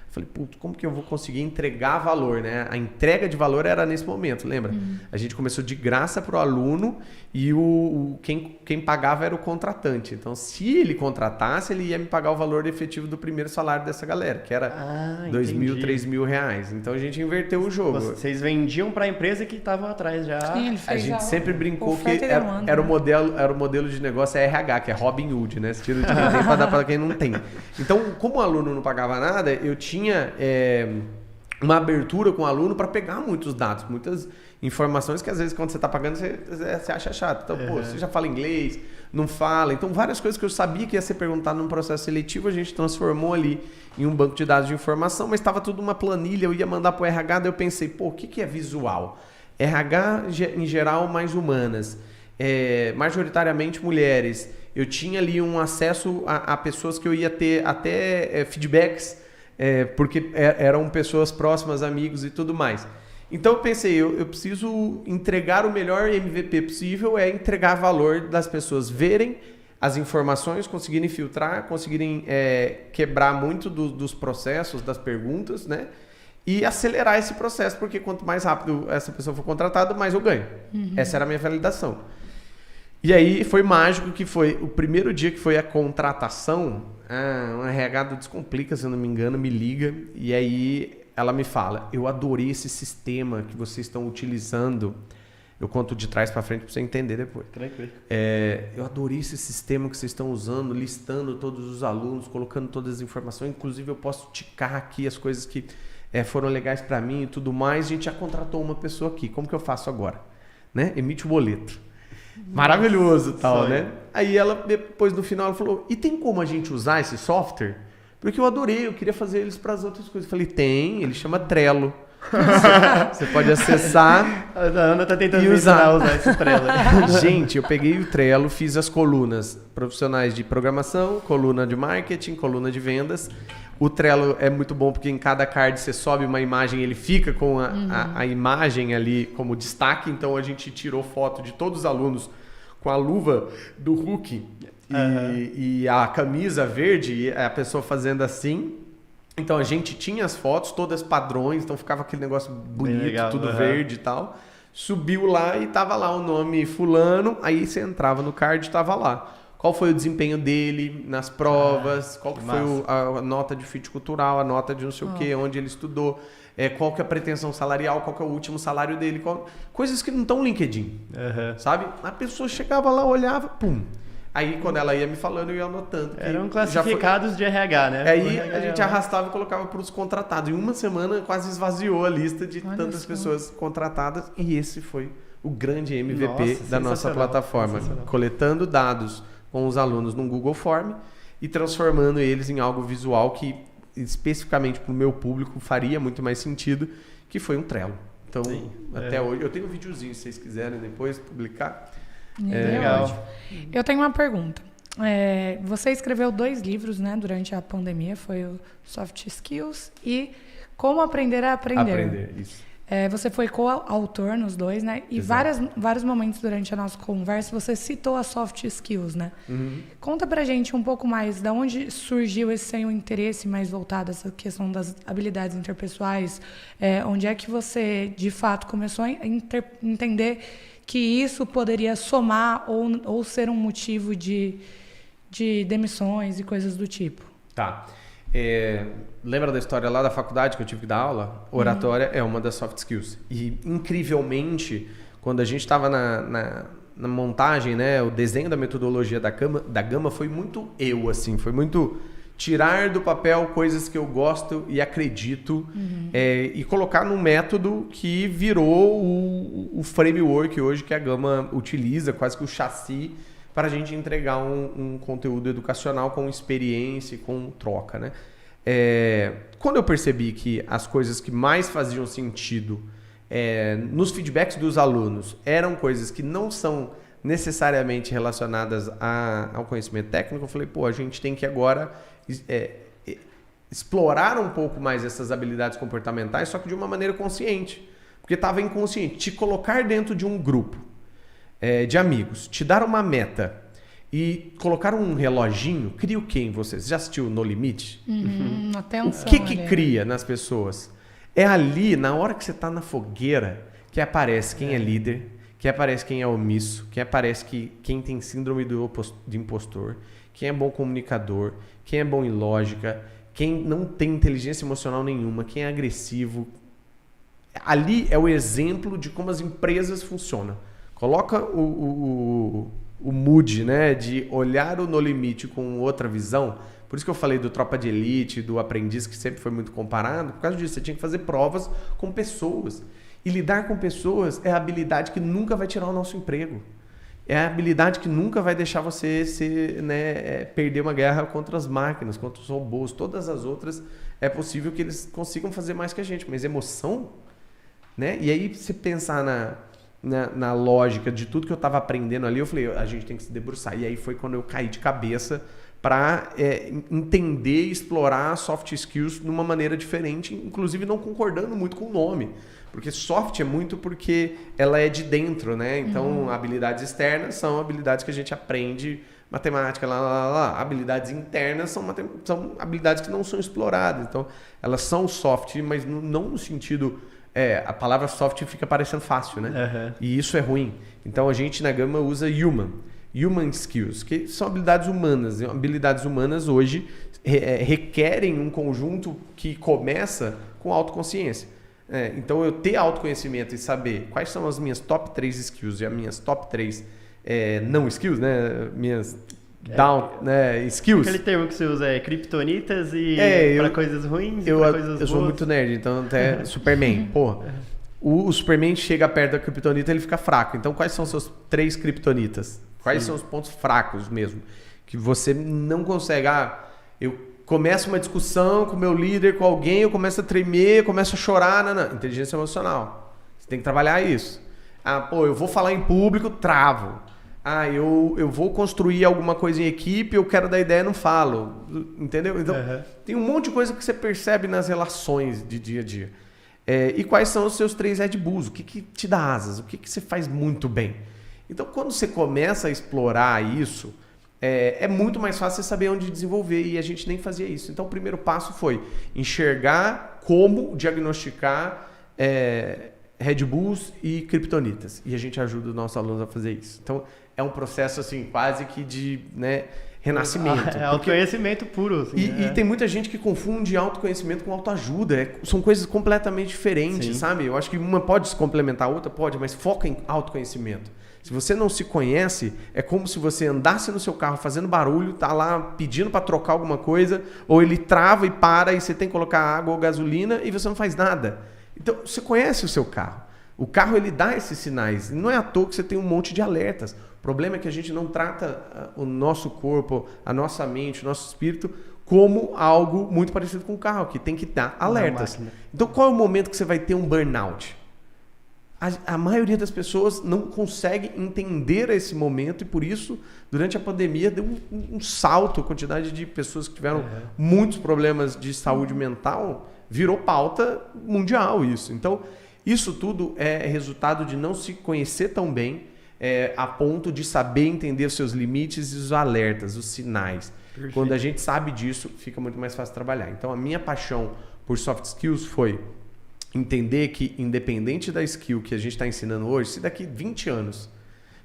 Falei, putz, como que eu vou conseguir entregar valor, né? A entrega de valor era nesse momento, lembra? A gente começou de graça para o aluno e quem pagava era o contratante. Então, se ele contratasse, ele ia me pagar o valor efetivo do primeiro salário dessa galera, que era R$2.000, R$3.000. Então, a gente inverteu o jogo. Vocês vendiam para a empresa que estavam atrás já. Sim, ele fez a gente sempre brincou que era o modelo de negócio RH, que é Robin Hood, né? Esse tiro de ninguém para dar para quem não tem. Então, como o aluno não pagava nada, eu tinha uma abertura com o aluno para pegar muitos dados, muitas informações que às vezes quando você está pagando você acha chato. Então, pô, você já fala inglês, não fala. Então, várias coisas que eu sabia que ia ser perguntado num processo seletivo, a gente transformou ali em um banco de dados de informação, mas estava tudo uma planilha, eu ia mandar para o RH, daí eu pensei, pô, o que é visual? RH, em geral, mais humanas, majoritariamente mulheres. Eu tinha ali um acesso a pessoas que eu ia ter até feedbacks, porque eram pessoas próximas, amigos e tudo mais. Então eu pensei, eu preciso entregar o melhor MVP possível, entregar valor das pessoas verem as informações, conseguirem filtrar, conseguirem quebrar muito dos processos, das perguntas, né? E acelerar esse processo, porque quanto mais rápido essa pessoa for contratada, mais eu ganho. Essa era a minha validação. E aí foi mágico, que foi o primeiro dia que foi a contratação, uma RH do Descomplica, se eu não me engano, me liga, e aí ela me fala, eu adorei esse sistema que vocês estão utilizando. Eu conto de trás para frente para você entender depois. Tranquilo. Eu adorei esse sistema que vocês estão usando, listando todos os alunos, colocando todas as informações, inclusive eu posso ticar aqui as coisas que foram legais para mim e tudo mais. A gente já contratou uma pessoa aqui, como que eu faço agora? Né? Emite o boleto. Maravilhoso, tal, né? Aí ela, depois no final, ela falou, e tem como a gente usar esse software? Porque eu adorei, eu queria fazer eles para as outras coisas. Eu falei, tem, ele chama Trello. Você pode acessar. A Ana tá tentando e usar esse Trello. Gente, eu peguei o Trello, fiz as colunas profissionais de programação, coluna de marketing, coluna de vendas. O Trello é muito bom porque em cada card você sobe uma imagem, ele fica com a imagem ali como destaque. Então a gente tirou foto de todos os alunos com a luva do Hulk e a camisa verde, e a pessoa fazendo assim. Então a gente tinha as fotos todas padrões, então ficava aquele negócio bonito, legal, tudo verde e tal. Subiu lá e tava lá o nome fulano, aí você entrava no card e tava lá. Qual foi o desempenho dele nas provas, qual que foi a nota de fit cultural, a nota de não sei o quê, onde ele estudou, qual que é a pretensão salarial, qual que é o último salário dele, coisas que não estão no LinkedIn, sabe? A pessoa chegava lá, olhava, pum. Aí quando ela ia me falando, eu ia anotando. Eram classificados de RH, né? Aí a gente arrastava e colocava para os contratados. Em uma semana quase esvaziou a lista de tantas pessoas contratadas, e esse foi o grande MVP da nossa plataforma, coletando dados com os alunos no Google Form e transformando eles em algo visual que especificamente para o meu público faria muito mais sentido, que foi um Trello. Então, até hoje, eu tenho um videozinho, se vocês quiserem depois publicar. Legal. Eu tenho uma pergunta. Você escreveu 2 livros, né, durante a pandemia, foi o Soft Skills e Como Aprender a Aprender. Aprender, isso. Você foi coautor nos 2, né? E vários momentos durante a nossa conversa você citou as soft skills, né? Conta pra gente um pouco mais de onde surgiu esse seu interesse mais voltado a essa questão das habilidades interpessoais, onde é que você, de fato, começou a entender que isso poderia somar ou ser um motivo de demissões e coisas do tipo. Tá. Lembra da história lá da faculdade que eu tive que dar aula? Oratória é uma das soft skills. E, incrivelmente, quando a gente estava na montagem, né, o desenho da metodologia da Gama foi muito foi muito tirar do papel coisas que eu gosto e acredito e colocar num método que virou o framework hoje que a Gama utiliza, quase que o chassi para a gente entregar um conteúdo educacional com experiência e com troca, né? Quando eu percebi que as coisas que mais faziam sentido nos feedbacks dos alunos eram coisas que não são necessariamente relacionadas ao conhecimento técnico, eu falei, a gente tem que agora explorar um pouco mais essas habilidades comportamentais, só que de uma maneira consciente, porque estava inconsciente. Te colocar dentro de um grupo de amigos, te dar uma meta e colocaram um reloginho, cria o que em vocês? Você já assistiu No Limite? Atenção, o que cria nas pessoas? É ali, na hora que você está na fogueira, que aparece quem é líder, que aparece quem é omisso, que aparece quem tem síndrome de impostor, quem é bom comunicador, quem é bom em lógica, quem não tem inteligência emocional nenhuma, quem é agressivo. Ali é o exemplo de como as empresas funcionam. Coloca o mood, né, de olhar o No Limite com outra visão. Por isso que eu falei do Tropa de Elite, do Aprendiz, que sempre foi muito comparado. Por causa disso, você tinha que fazer provas com pessoas. E lidar com pessoas é a habilidade que nunca vai tirar o nosso emprego. É a habilidade que nunca vai deixar você perder uma guerra contra as máquinas, contra os robôs. Todas as outras é possível que eles consigam fazer mais que a gente. Mas emoção, né? E aí, você pensar na lógica de tudo que eu estava aprendendo ali, eu falei, a gente tem que se debruçar. E aí foi quando eu caí de cabeça para entender e explorar soft skills de uma maneira diferente, inclusive não concordando muito com o nome. Porque soft é muito porque ela é de dentro, né? Então, habilidades externas são habilidades que a gente aprende, matemática, Habilidades internas são habilidades que não são exploradas. Então, elas são soft, mas não no sentido... a palavra soft fica parecendo fácil, né? E isso é ruim. Então, a gente na Gama usa human skills, que são habilidades humanas. Habilidades humanas hoje requerem um conjunto que começa com autoconsciência. Então, eu ter autoconhecimento e saber quais são as minhas top 3 skills e as minhas top 3 não skills, né? Minhas skills. Aquele termo que você usa é criptonitas e para coisas ruins e para coisas boas. Eu sou muito nerd, então até Superman. Porra, o Superman chega perto da criptonita, ele fica fraco. Então, quais são os seus 3 criptonitas? Quais são os pontos fracos mesmo? Que você não consegue... eu começo uma discussão com o meu líder, com alguém, eu começo a tremer, eu começo a chorar. Não. Inteligência emocional. Você tem que trabalhar isso. Eu vou falar em público, travo. Eu vou construir alguma coisa em equipe, eu quero dar ideia, não falo. Entendeu? Então, tem um monte de coisa que você percebe nas relações de dia a dia. E quais são os seus 3 Red Bulls? O que te dá asas? O que você faz muito bem? Então, quando você começa a explorar isso, é muito mais fácil você saber onde desenvolver, e a gente nem fazia isso. Então, o primeiro passo foi enxergar como diagnosticar Red Bulls e criptonitas. E a gente ajuda os nossos alunos a fazer isso. Então, é um processo assim, quase que de renascimento. É autoconhecimento puro. Assim, e tem muita gente que confunde autoconhecimento com autoajuda. São coisas completamente diferentes, sabe? Eu acho que uma pode se complementar a outra, pode, mas foca em autoconhecimento. Se você não se conhece, é como se você andasse no seu carro fazendo barulho, tá lá pedindo para trocar alguma coisa, ou ele trava e para e você tem que colocar água ou gasolina e você não faz nada. Então, você conhece o seu carro. O carro, ele dá esses sinais. Não é à toa que você tem um monte de alertas. O problema é que a gente não trata o nosso corpo, a nossa mente, o nosso espírito como algo muito parecido com o carro, que tem que dar alertas. Então, qual é o momento que você vai ter um burnout? A maioria das pessoas não consegue entender esse momento e, por isso, durante a pandemia, deu um salto. A quantidade de pessoas que tiveram muitos problemas de saúde mental virou pauta mundial isso. Então, isso tudo é resultado de não se conhecer tão bem a ponto de saber entender os seus limites e os alertas, os sinais. Perfeito. Quando a gente sabe disso, fica muito mais fácil trabalhar. Então, a minha paixão por soft skills foi entender que, independente da skill que a gente está ensinando hoje, se daqui 20 anos,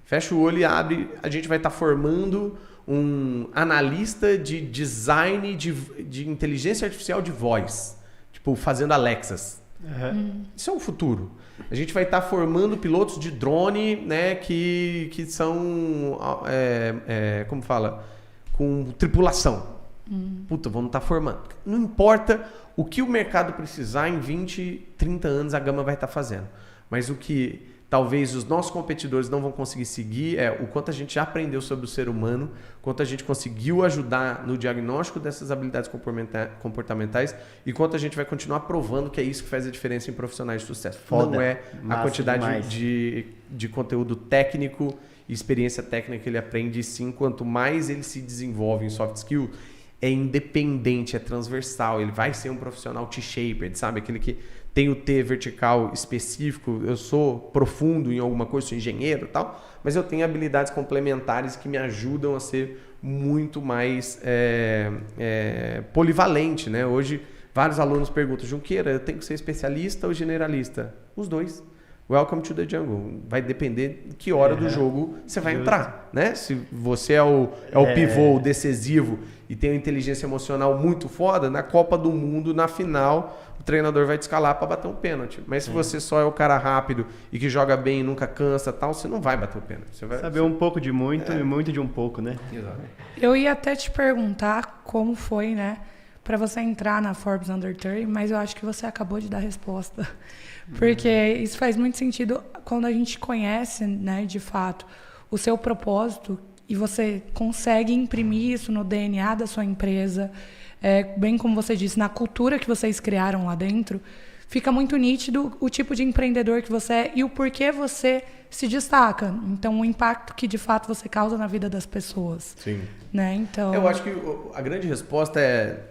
fecha o olho e abre, a gente vai estar formando um analista de design de inteligência artificial de voz, tipo, fazendo Alexas. Isso é o futuro. A gente vai estar formando pilotos de drone, né, que são, como fala, com tripulação. Puta, vamos estar formando. Não importa o que o mercado precisar, em 20, 30 anos a Gama vai estar fazendo. Mas o que talvez os nossos competidores não vão conseguir seguir é o quanto a gente já aprendeu sobre o ser humano, quanto a gente conseguiu ajudar no diagnóstico dessas habilidades comportamentais e quanto a gente vai continuar provando que é isso que faz a diferença em profissionais de sucesso. Não é a quantidade de conteúdo técnico e experiência técnica que ele aprende, sim, quanto mais ele se desenvolve em soft skill. é independente, é transversal, ele vai ser um profissional T-shaped, sabe? Aquele que tem o T vertical específico, eu sou profundo em alguma coisa, sou engenheiro e tal, mas eu tenho habilidades complementares que me ajudam a ser muito mais polivalente, né? Hoje, vários alunos perguntam, Junqueira, eu tenho que ser especialista ou generalista? Os dois. Welcome to the jungle. Vai depender de que hora do jogo você vai entrar, né? Se você é o pivô decisivo e tem uma inteligência emocional muito foda, na Copa do Mundo, na final, o treinador vai te escalar para bater um pênalti. Mas se você só é o cara rápido e que joga bem e nunca cansa tal, você não vai bater o pênalti. Você vai saber um pouco de muito e muito de um pouco, né? Exatamente. Eu ia até te perguntar como foi, né, para você entrar na Forbes Under 30, mas eu acho que você acabou de dar a resposta. Porque isso faz muito sentido quando a gente conhece, né, de fato, o seu propósito e você consegue imprimir isso no DNA da sua empresa, bem como você disse, na cultura que vocês criaram lá dentro, fica muito nítido o tipo de empreendedor que você é e o porquê você se destaca. Então, o impacto que de fato você causa na vida das pessoas. Sim. Né? Então... Eu acho que a grande resposta é: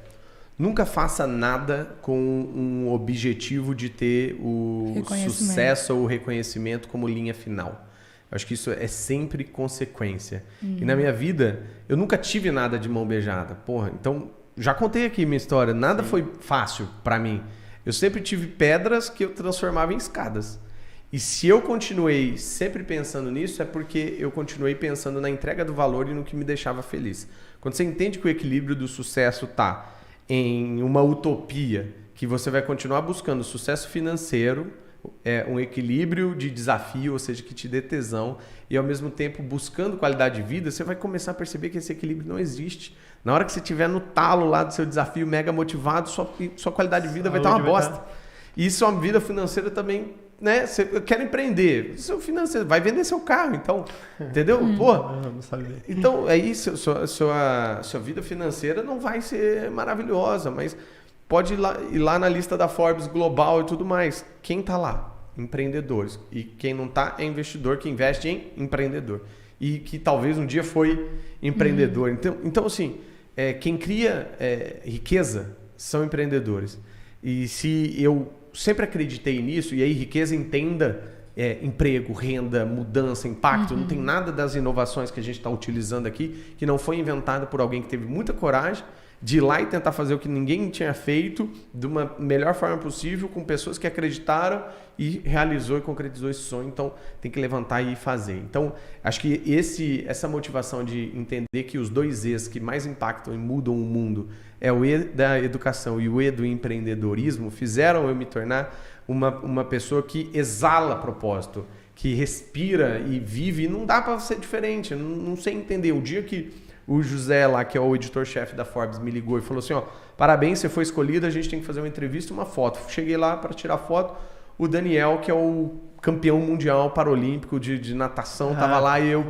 nunca faça nada com um objetivo de ter o sucesso ou o reconhecimento como linha final. Eu acho que isso é sempre consequência. E na minha vida, eu nunca tive nada de mão beijada. Porra, então, já contei aqui minha história. Nada foi fácil para mim. Eu sempre tive pedras que eu transformava em escadas. E se eu continuei sempre pensando nisso, é porque eu continuei pensando na entrega do valor e no que me deixava feliz. Quando você entende que o equilíbrio do sucesso está em uma utopia, que você vai continuar buscando sucesso financeiro, um equilíbrio de desafio, ou seja, que te dê tesão, e ao mesmo tempo buscando qualidade de vida, você vai começar a perceber que esse equilíbrio não existe. Na hora que você estiver no talo lá do seu desafio, mega motivado, sua qualidade de vida vai estar uma bosta. E sua vida financeira também, né? Você quer empreender, seu financeiro vai vender seu carro, então, entendeu? Pô, não sabia. Então, aí sua vida financeira não vai ser maravilhosa, mas pode ir lá na lista da Forbes global e tudo mais. Quem tá lá? Empreendedores. E quem não tá é investidor que investe em empreendedor. E que talvez um dia foi empreendedor. Então assim, quem cria riqueza são empreendedores. E se eu sempre acreditei nisso, e aí riqueza entenda emprego, renda, mudança, impacto, não tem nada das inovações que a gente está utilizando aqui que não foi inventada por alguém que teve muita coragem de ir lá e tentar fazer o que ninguém tinha feito de uma melhor forma possível, com pessoas que acreditaram e realizou e concretizou esse sonho. Então, tem que levantar e fazer. Então, acho que essa motivação de entender que os dois E's que mais impactam e mudam o mundo é o E da educação e o E do empreendedorismo, fizeram eu me tornar uma pessoa que exala propósito, que respira e vive, e não dá para ser diferente. Não sei entender. O dia que o José lá, que é o editor-chefe da Forbes, me ligou e falou assim, ó, parabéns, você foi escolhido, a gente tem que fazer uma entrevista e uma foto. Cheguei lá para tirar foto, o Daniel, que é o campeão mundial paralímpico de natação, tava lá, e eu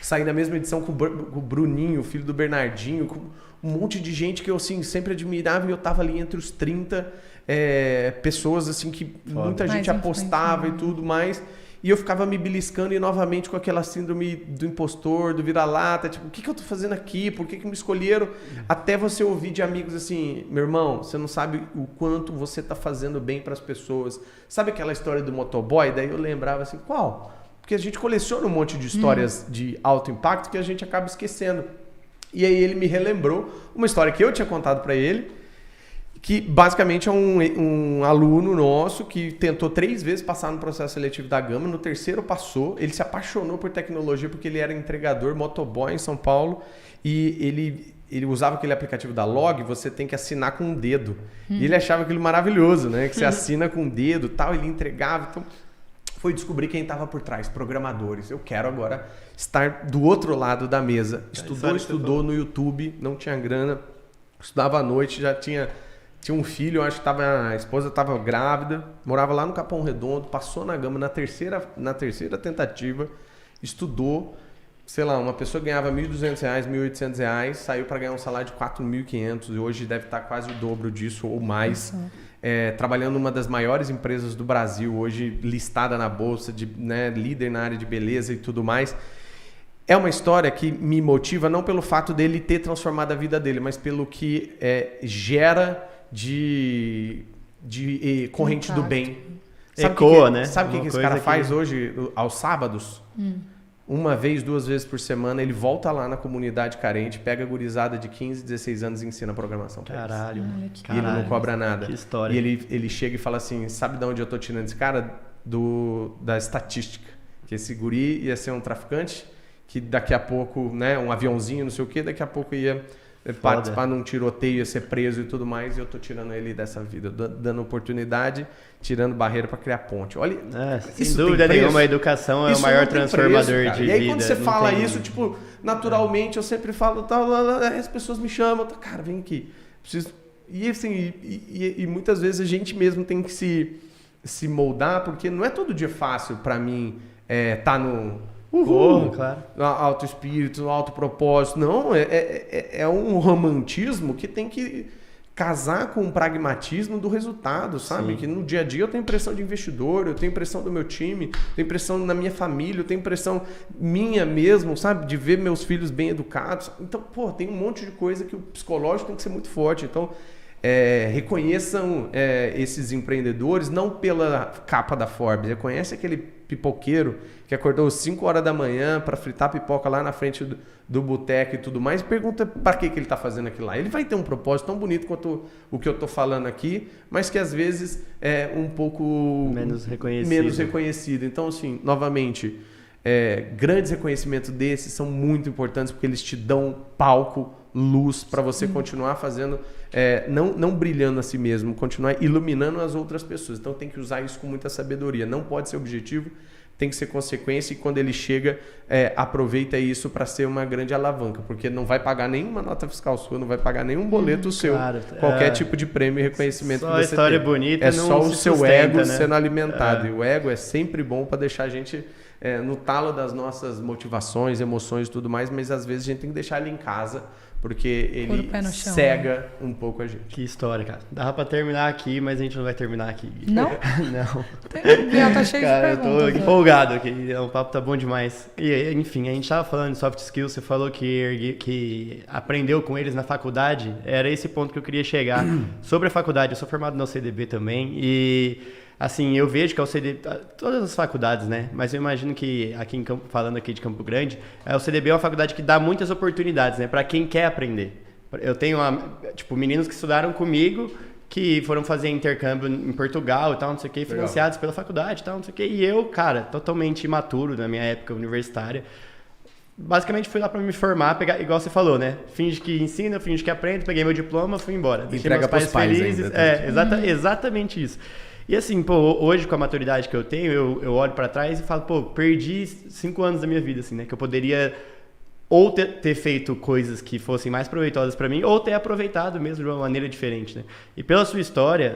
saí na mesma edição com o Bruninho, filho do Bernardinho, com um monte de gente que eu assim, sempre admirava, e eu tava ali entre os 30 pessoas assim que muita gente apostava e tudo mais. E eu ficava me beliscando e novamente com aquela síndrome do impostor, do vira-lata, tipo, o que eu tô fazendo aqui? Por que me escolheram? Até você ouvir de amigos assim, meu irmão, você não sabe o quanto você tá fazendo bem para as pessoas. Sabe aquela história do motoboy? Daí eu lembrava assim, qual? Porque a gente coleciona um monte de histórias de alto impacto que a gente acaba esquecendo. E aí ele me relembrou uma história que eu tinha contado para ele, que basicamente é um aluno nosso que tentou 3 vezes passar no processo seletivo da Gama, no terceiro passou, ele se apaixonou por tecnologia porque ele era entregador motoboy em São Paulo e ele usava aquele aplicativo da Log, você tem que assinar com um dedo. E ele achava aquilo maravilhoso, né? Que você assina com um dedo e tal, ele entregava. Então, foi descobrir quem estava por trás, programadores. Eu quero agora estar do outro lado da mesa. Estudou no YouTube, não tinha grana, estudava à noite, já tinha um filho, acho que a esposa estava grávida, morava lá no Capão Redondo, passou na Gama na terceira tentativa, estudou, sei lá, uma pessoa ganhava R$ 1.200, R$ 1.800, saiu para ganhar um salário de R$ 4.500 e hoje deve estar quase o dobro disso ou mais, trabalhando numa das maiores empresas do Brasil, hoje listada na bolsa, líder na área de beleza e tudo mais. é uma história que me motiva não pelo fato dele ter transformado a vida dele, mas pelo que gera de corrente do bem. Ecoa, né? Sabe o que esse cara faz hoje, aos sábados? Uma vez, 2 vezes por semana, ele volta lá na comunidade carente, pega a gurizada de 15, 16 anos e ensina programação pra eles. Caralho. E ele não cobra nada. Que história. E ele chega e fala assim, sabe de onde eu tô tirando esse cara? Da estatística. Que esse guri ia ser um traficante, que daqui a pouco, né, um aviãozinho, não sei o que, daqui a pouco ia participar num tiroteio, ia ser preso e tudo mais, e eu tô tirando ele dessa vida, dando oportunidade, tirando barreira para criar ponte. Olha, sem dúvida nenhuma, a educação é o maior transformador de vida. E aí quando você fala isso, tipo, naturalmente eu sempre falo, as pessoas me chamam, cara, vem aqui. Preciso... E assim, e muitas vezes a gente mesmo tem que se moldar, porque não é todo dia fácil para mim tá no claro. alto espírito, alto propósito. Não, é um romantismo que tem que casar com o pragmatismo do resultado, sabe? Sim. Que no dia a dia eu tenho pressão de investidor, eu tenho pressão do meu time, tenho pressão na minha família, eu tenho pressão minha mesmo, sabe? De ver meus filhos bem educados. Então, tem um monte de coisa que o psicológico tem que ser muito forte. Então, reconheçam esses empreendedores não pela capa da Forbes, reconhece aquele pipoqueiro que acordou às 5 horas da manhã para fritar pipoca lá na frente do boteco e tudo mais, e pergunta para que ele está fazendo aquilo lá. Ele vai ter um propósito tão bonito quanto o que eu estou falando aqui, mas que às vezes é um pouco menos reconhecido. Então, assim, novamente, grandes reconhecimentos desses são muito importantes porque eles te dão palco, luz para você continuar fazendo, não brilhando a si mesmo, continuar iluminando as outras pessoas. Então tem que usar isso com muita sabedoria. Não pode ser objetivo, tem que ser consequência, e quando ele chega, aproveita isso para ser uma grande alavanca, porque não vai pagar nenhuma nota fiscal sua, não vai pagar nenhum boleto seu, qualquer tipo de prêmio e reconhecimento só que você história tem. Bonita, é só o seu ego, né, sendo alimentado. E o ego é sempre bom para deixar a gente no talo das nossas motivações, emoções e tudo mais, mas às vezes a gente tem que deixar ele em casa, porque ele cega um pouco a gente. Que história, cara. Dava pra terminar aqui, mas a gente não vai terminar aqui. Não? Não. Tá cheio cara, de perguntas. Eu tô empolgado aqui. O papo tá bom demais. E, enfim, a gente tava falando de soft skills, você falou que aprendeu com eles na faculdade. Era esse ponto que eu queria chegar. Sobre a faculdade, eu sou formado na UCDB também, e... assim, eu vejo que a UCDB, todas as faculdades, né? Mas eu imagino que, falando aqui de Campo Grande, a UCDB é uma faculdade que dá muitas oportunidades, né? Para quem quer aprender. Eu tenho, meninos que estudaram comigo, que foram fazer intercâmbio em Portugal e tal, não sei o quê, financiados pela faculdade e tal, não sei o quê. E eu, cara, totalmente imaturo na minha época universitária, basicamente fui lá para me formar, pegar, igual você falou, né? Finge que ensina, finge que aprende, peguei meu diploma, fui embora. Deixei meus pais felizes. Exatamente isso. E assim, hoje com a maturidade que eu tenho, eu olho para trás e falo, perdi 5 anos da minha vida, assim, né? Que eu poderia ou ter feito coisas que fossem mais proveitosas para mim, ou ter aproveitado mesmo de uma maneira diferente, né? E pela sua história,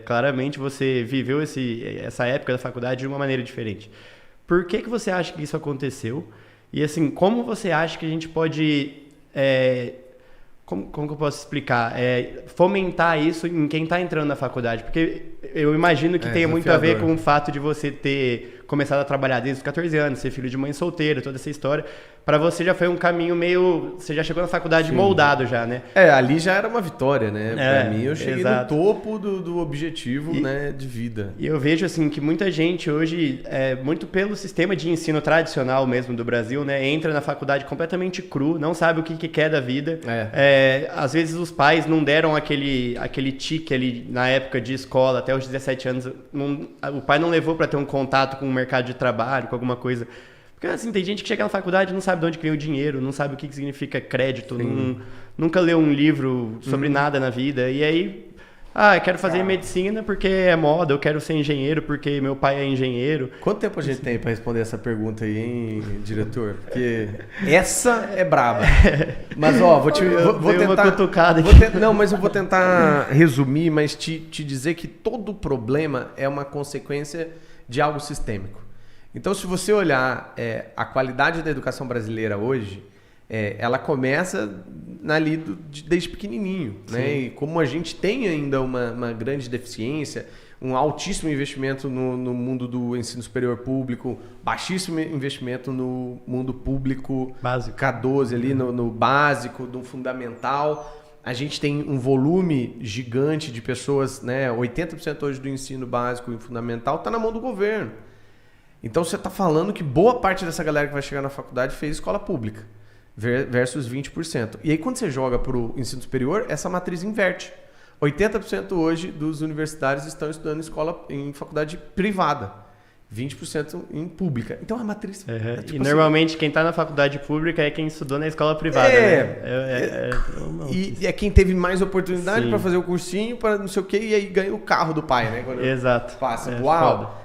claramente você viveu essa época da faculdade de uma maneira diferente. Por que você acha que isso aconteceu? E assim, como você acha que a gente pode... Como que eu posso explicar? Fomentar isso em quem está entrando na faculdade. Porque eu imagino que tenha muito a ver com o fato de você ter começado a trabalhar desde os 14 anos, ser filho de mãe solteira, toda essa história. Para você já foi um caminho meio... Você já chegou na faculdade moldado já, né? Ali já era uma vitória, né? Para mim, eu cheguei no topo do objetivo, né, de vida. E eu vejo, assim, que muita gente hoje, muito pelo sistema de ensino tradicional mesmo do Brasil, né? Entra na faculdade completamente cru, não sabe o que quer da vida. Às vezes os pais não deram aquele tique ali na época de escola, até os 17 anos. O pai não levou para ter um contato com o mercado de trabalho, com alguma coisa. Porque assim, tem gente que chega na faculdade e não sabe de onde ganha o dinheiro, não sabe o que significa crédito, nunca leu um livro sobre nada na vida. E aí, eu quero fazer medicina porque é moda, eu quero ser engenheiro porque meu pai é engenheiro. Quanto tempo a gente tem para responder essa pergunta aí, hein, diretor? Porque essa é braba. Mas, vou tentar... uma cutucada aqui. Mas eu vou tentar resumir, mas te dizer que todo problema é uma consequência de algo sistêmico. Então, se você olhar a qualidade da educação brasileira hoje, ela começa desde pequenininho, né? E como a gente tem ainda uma grande deficiência, um altíssimo investimento no mundo do ensino superior público, baixíssimo investimento no mundo público básico. K12 ali, no básico, no fundamental. A gente tem um volume gigante de pessoas, né? 80% hoje do ensino básico e fundamental está na mão do governo. Então você está falando que boa parte dessa galera que vai chegar na faculdade fez escola pública, versus 20%. E aí quando você joga para o ensino superior, essa matriz inverte. 80% hoje dos universitários estão estudando em faculdade privada, 20% em pública. Então a matriz... E normalmente quem está na faculdade pública é quem estudou na escola privada, né? E é quem teve mais oportunidade para fazer o cursinho, para não sei o quê, e aí ganha o carro do pai, né? Quando Exato. Passa. Uau!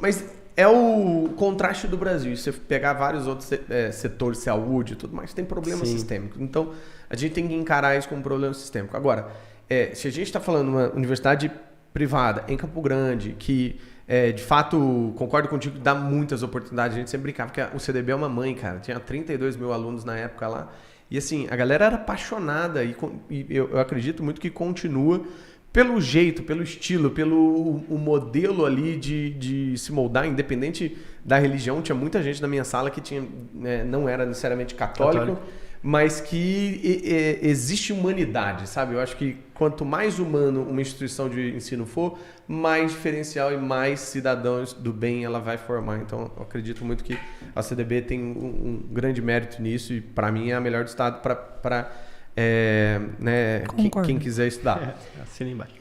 Mas é o contraste do Brasil. Se você pegar vários outros setores, saúde e tudo mais, tem problemas sistêmicos. Então a gente tem que encarar isso como um problema sistêmico. Agora, se a gente está falando de uma universidade privada em Campo Grande, que de fato, concordo contigo, dá muitas oportunidades. A gente sempre brincava que o CDB é uma mãe, cara. Tinha 32 mil alunos na época lá. E assim, a galera era apaixonada e eu acredito muito que continua pelo jeito, pelo estilo, pelo o modelo ali de se moldar, independente da religião. Tinha muita gente na minha sala que não era necessariamente católico. Mas que existe humanidade, sabe? Eu acho que quanto mais humano uma instituição de ensino for, mais diferencial e mais cidadãos do bem ela vai formar. Então, eu acredito muito que a CDB tem um grande mérito nisso e, para mim, é a melhor do estado para quem quiser estudar. Assina embaixo.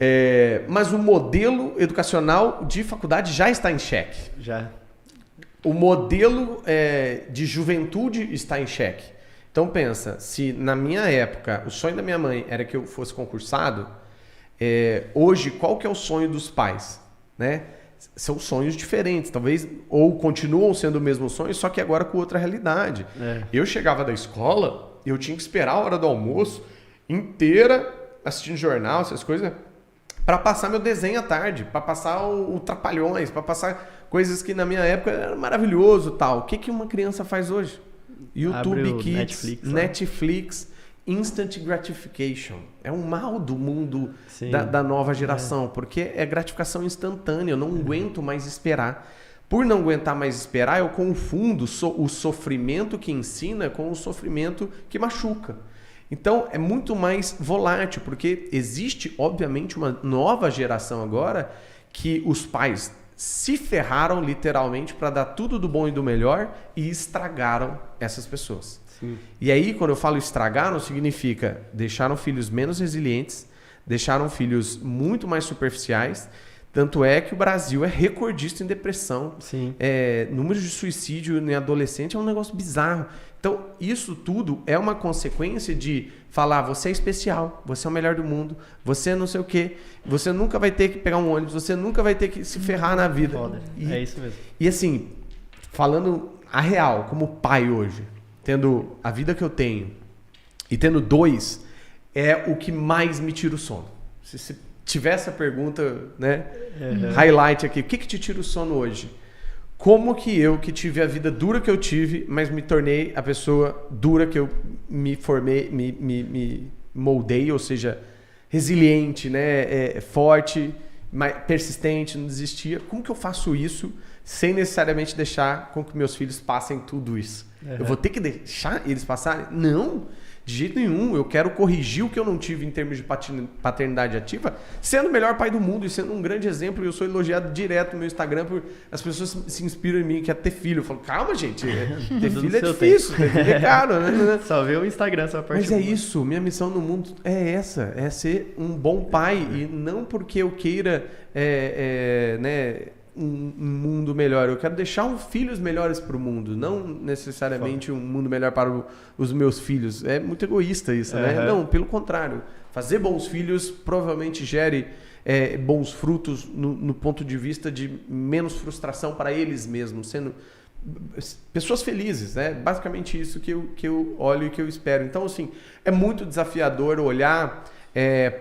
Mas o modelo educacional de faculdade já está em xeque. Já. O modelo de juventude está em xeque. Então pensa, se na minha época o sonho da minha mãe era que eu fosse concursado, hoje qual que é o sonho dos pais? Né? São sonhos diferentes, talvez, ou continuam sendo o mesmo sonho, só que agora com outra realidade. Eu chegava da escola, eu tinha que esperar a hora do almoço inteira assistindo jornal, essas coisas, para passar meu desenho à tarde, para passar o Trapalhões, para passar coisas que na minha época era maravilhoso tal. O que uma criança faz hoje? YouTube Kids, Netflix, Instant Gratification. É um mal do mundo da nova geração, porque é gratificação instantânea. Eu não aguento mais esperar. Por não aguentar mais esperar, eu confundo o sofrimento que ensina com o sofrimento que machuca. Então, é muito mais volátil, porque existe, obviamente, uma nova geração agora que os pais se ferraram literalmente para dar tudo do bom e do melhor e estragaram essas pessoas. Sim. E aí, quando eu falo estragaram, significa deixaram filhos menos resilientes, deixaram filhos muito mais superficiais. Tanto é que o Brasil é recordista em depressão. Sim. Número de suicídio em adolescente é um negócio bizarro. Então, isso tudo é uma consequência de falar, você é especial, você é o melhor do mundo, você não sei o quê, você nunca vai ter que pegar um ônibus, você nunca vai ter que se ferrar na vida. É isso mesmo. E assim, falando a real, como pai hoje, tendo a vida que eu tenho e tendo 2, é o que mais me tira o sono. Se tiver essa pergunta, né, highlight aqui, o que te tira o sono hoje? Como que eu, que tive a vida dura que eu tive, mas me tornei a pessoa dura que eu me formei, me moldei, ou seja, resiliente, né, forte, persistente, não desistia. Como que eu faço isso sem necessariamente deixar com que meus filhos passem tudo isso? Eu vou ter que deixar eles passarem? Não, de jeito nenhum. Eu quero corrigir o que eu não tive em termos de paternidade ativa, sendo o melhor pai do mundo e sendo um grande exemplo. E eu sou elogiado direto no meu Instagram por as pessoas se inspiram em mim, que é ter filho. Eu falo, calma, gente, ter filho é difícil, ter filho é caro, né? Só vê o Instagram, só parte. Mas é isso, minha missão no mundo é essa, é ser um bom pai. E não porque eu queira um mundo melhor. Eu quero deixar filhos melhores para o mundo, não necessariamente um mundo melhor para os meus filhos. É muito egoísta isso, né? Não, pelo contrário. Fazer bons filhos provavelmente gere bons frutos no ponto de vista de menos frustração para eles mesmos, sendo pessoas felizes, né? Basicamente isso que eu olho e que eu espero. Então, assim, é muito desafiador olhar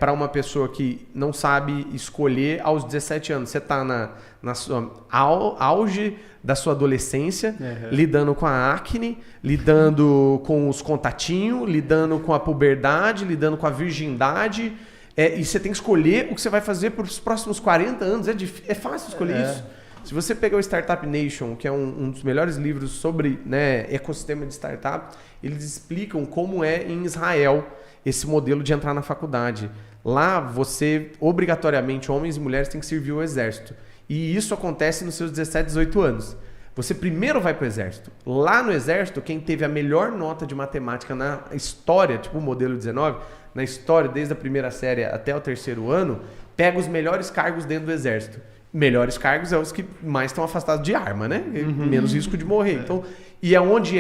para uma pessoa que não sabe escolher aos 17 anos. Você está na sua auge da sua adolescência, lidando com a acne, lidando com os contatinhos, lidando com a puberdade, lidando com a virgindade, E você tem que escolher o que você vai fazer para os próximos 40 anos. É fácil escolher isso. Se você pegar o Startup Nation, que é um dos melhores livros sobre, né, ecossistema de startup, eles explicam como é em Israel esse modelo de entrar na faculdade. Lá, você, obrigatoriamente, homens e mulheres, têm que servir o exército. E isso acontece nos seus 17, 18 anos. Você primeiro vai para o exército. Lá no exército, quem teve a melhor nota de matemática na história, tipo o modelo 19, na história, desde a primeira série até o terceiro ano, pega os melhores cargos dentro do exército. Melhores cargos é os que mais estão afastados de arma, né? Menos risco de morrer. Então, e aonde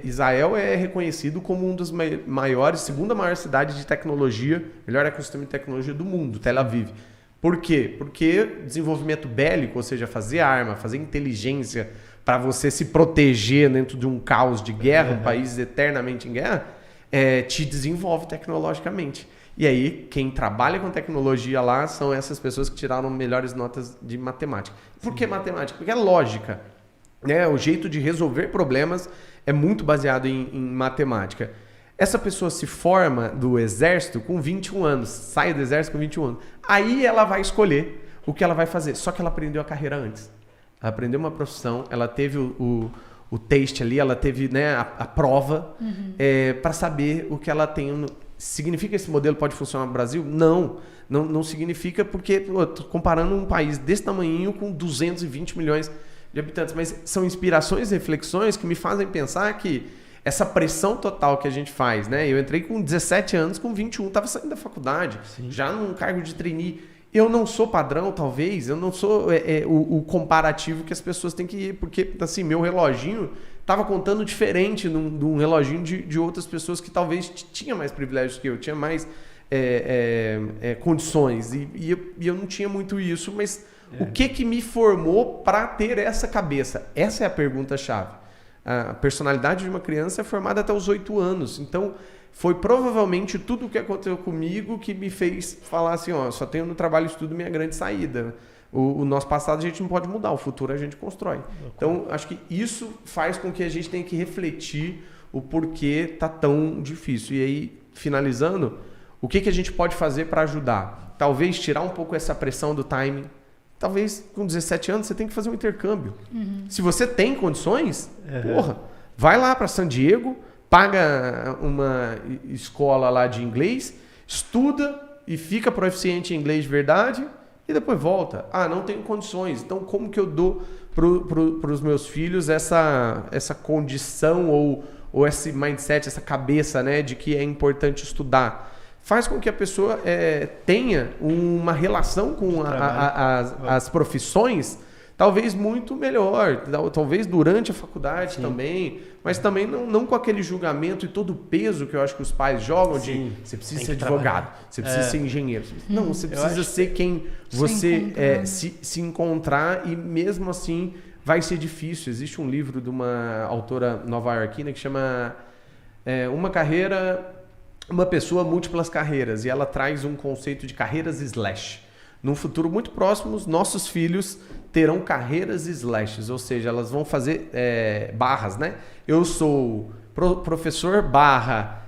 Israel é reconhecido como um dos maiores, segunda maior cidade de tecnologia, melhor ecossistema de tecnologia do mundo, Tel Aviv. Por quê? Porque desenvolvimento bélico, ou seja, fazer arma, fazer inteligência para você se proteger dentro de um caos de guerra, um país eternamente em guerra, te desenvolve tecnologicamente. E aí, quem trabalha com tecnologia lá são essas pessoas que tiraram melhores notas de matemática. Por que matemática? Porque é lógica. Né? O jeito de resolver problemas é muito baseado em matemática. Essa pessoa se forma do exército com 21 anos, sai do exército com 21 anos. Aí ela vai escolher o que ela vai fazer. Só que ela aprendeu a carreira antes. Ela aprendeu uma profissão, ela teve o teste ali, ela teve, né, a prova para saber o que ela tem. Significa que esse modelo pode funcionar no Brasil? Não significa, porque tô comparando um país desse tamanho com 220 milhões de habitantes, mas são inspirações e reflexões que me fazem pensar que essa pressão total que a gente faz, né? Eu entrei com 17 anos, com 21, estava saindo da faculdade, já num cargo de trainee. Eu não sou padrão, talvez, eu não sou o comparativo que as pessoas têm que ir, porque assim, meu reloginho estava contando diferente de um reloginho de outras pessoas que talvez tinha mais privilégios que eu, tinha mais condições, e eu não tinha muito isso, mas o que me formou para ter essa cabeça? Essa é a pergunta-chave. A personalidade de uma criança é formada até os 8 anos, então foi provavelmente tudo o que aconteceu comigo que me fez falar assim, só tenho no trabalho e estudo minha grande saída. O nosso passado a gente não pode mudar, o futuro a gente constrói. Então, acho que isso faz com que a gente tenha que refletir o porquê tá tão difícil. E aí, finalizando, o que a gente pode fazer para ajudar? Talvez tirar um pouco essa pressão do timing. Talvez com 17 anos você tem que fazer um intercâmbio. Se você tem condições, vai lá para San Diego, paga uma escola lá de inglês, estuda e fica proficiente em inglês de verdade e depois volta. Não tenho condições. Então, como que eu dou para os meus filhos essa condição ou esse mindset, essa cabeça, né, de que é importante estudar? Faz com que a pessoa tenha uma relação com as profissões talvez muito melhor, talvez durante a faculdade também, mas também não com aquele julgamento e todo o peso que eu acho que os pais jogam de você precisa ser advogado, você precisa ser engenheiro. Não, você precisa ser quem você se encontrar, e mesmo assim vai ser difícil. Existe um livro de uma autora nova-iorquina que chama Uma Pessoa, Múltiplas Carreiras, e ela traz um conceito de carreiras slash. Num futuro muito próximo, os nossos filhos terão carreiras slashes, ou seja, elas vão fazer barras, né? Eu sou professor barra,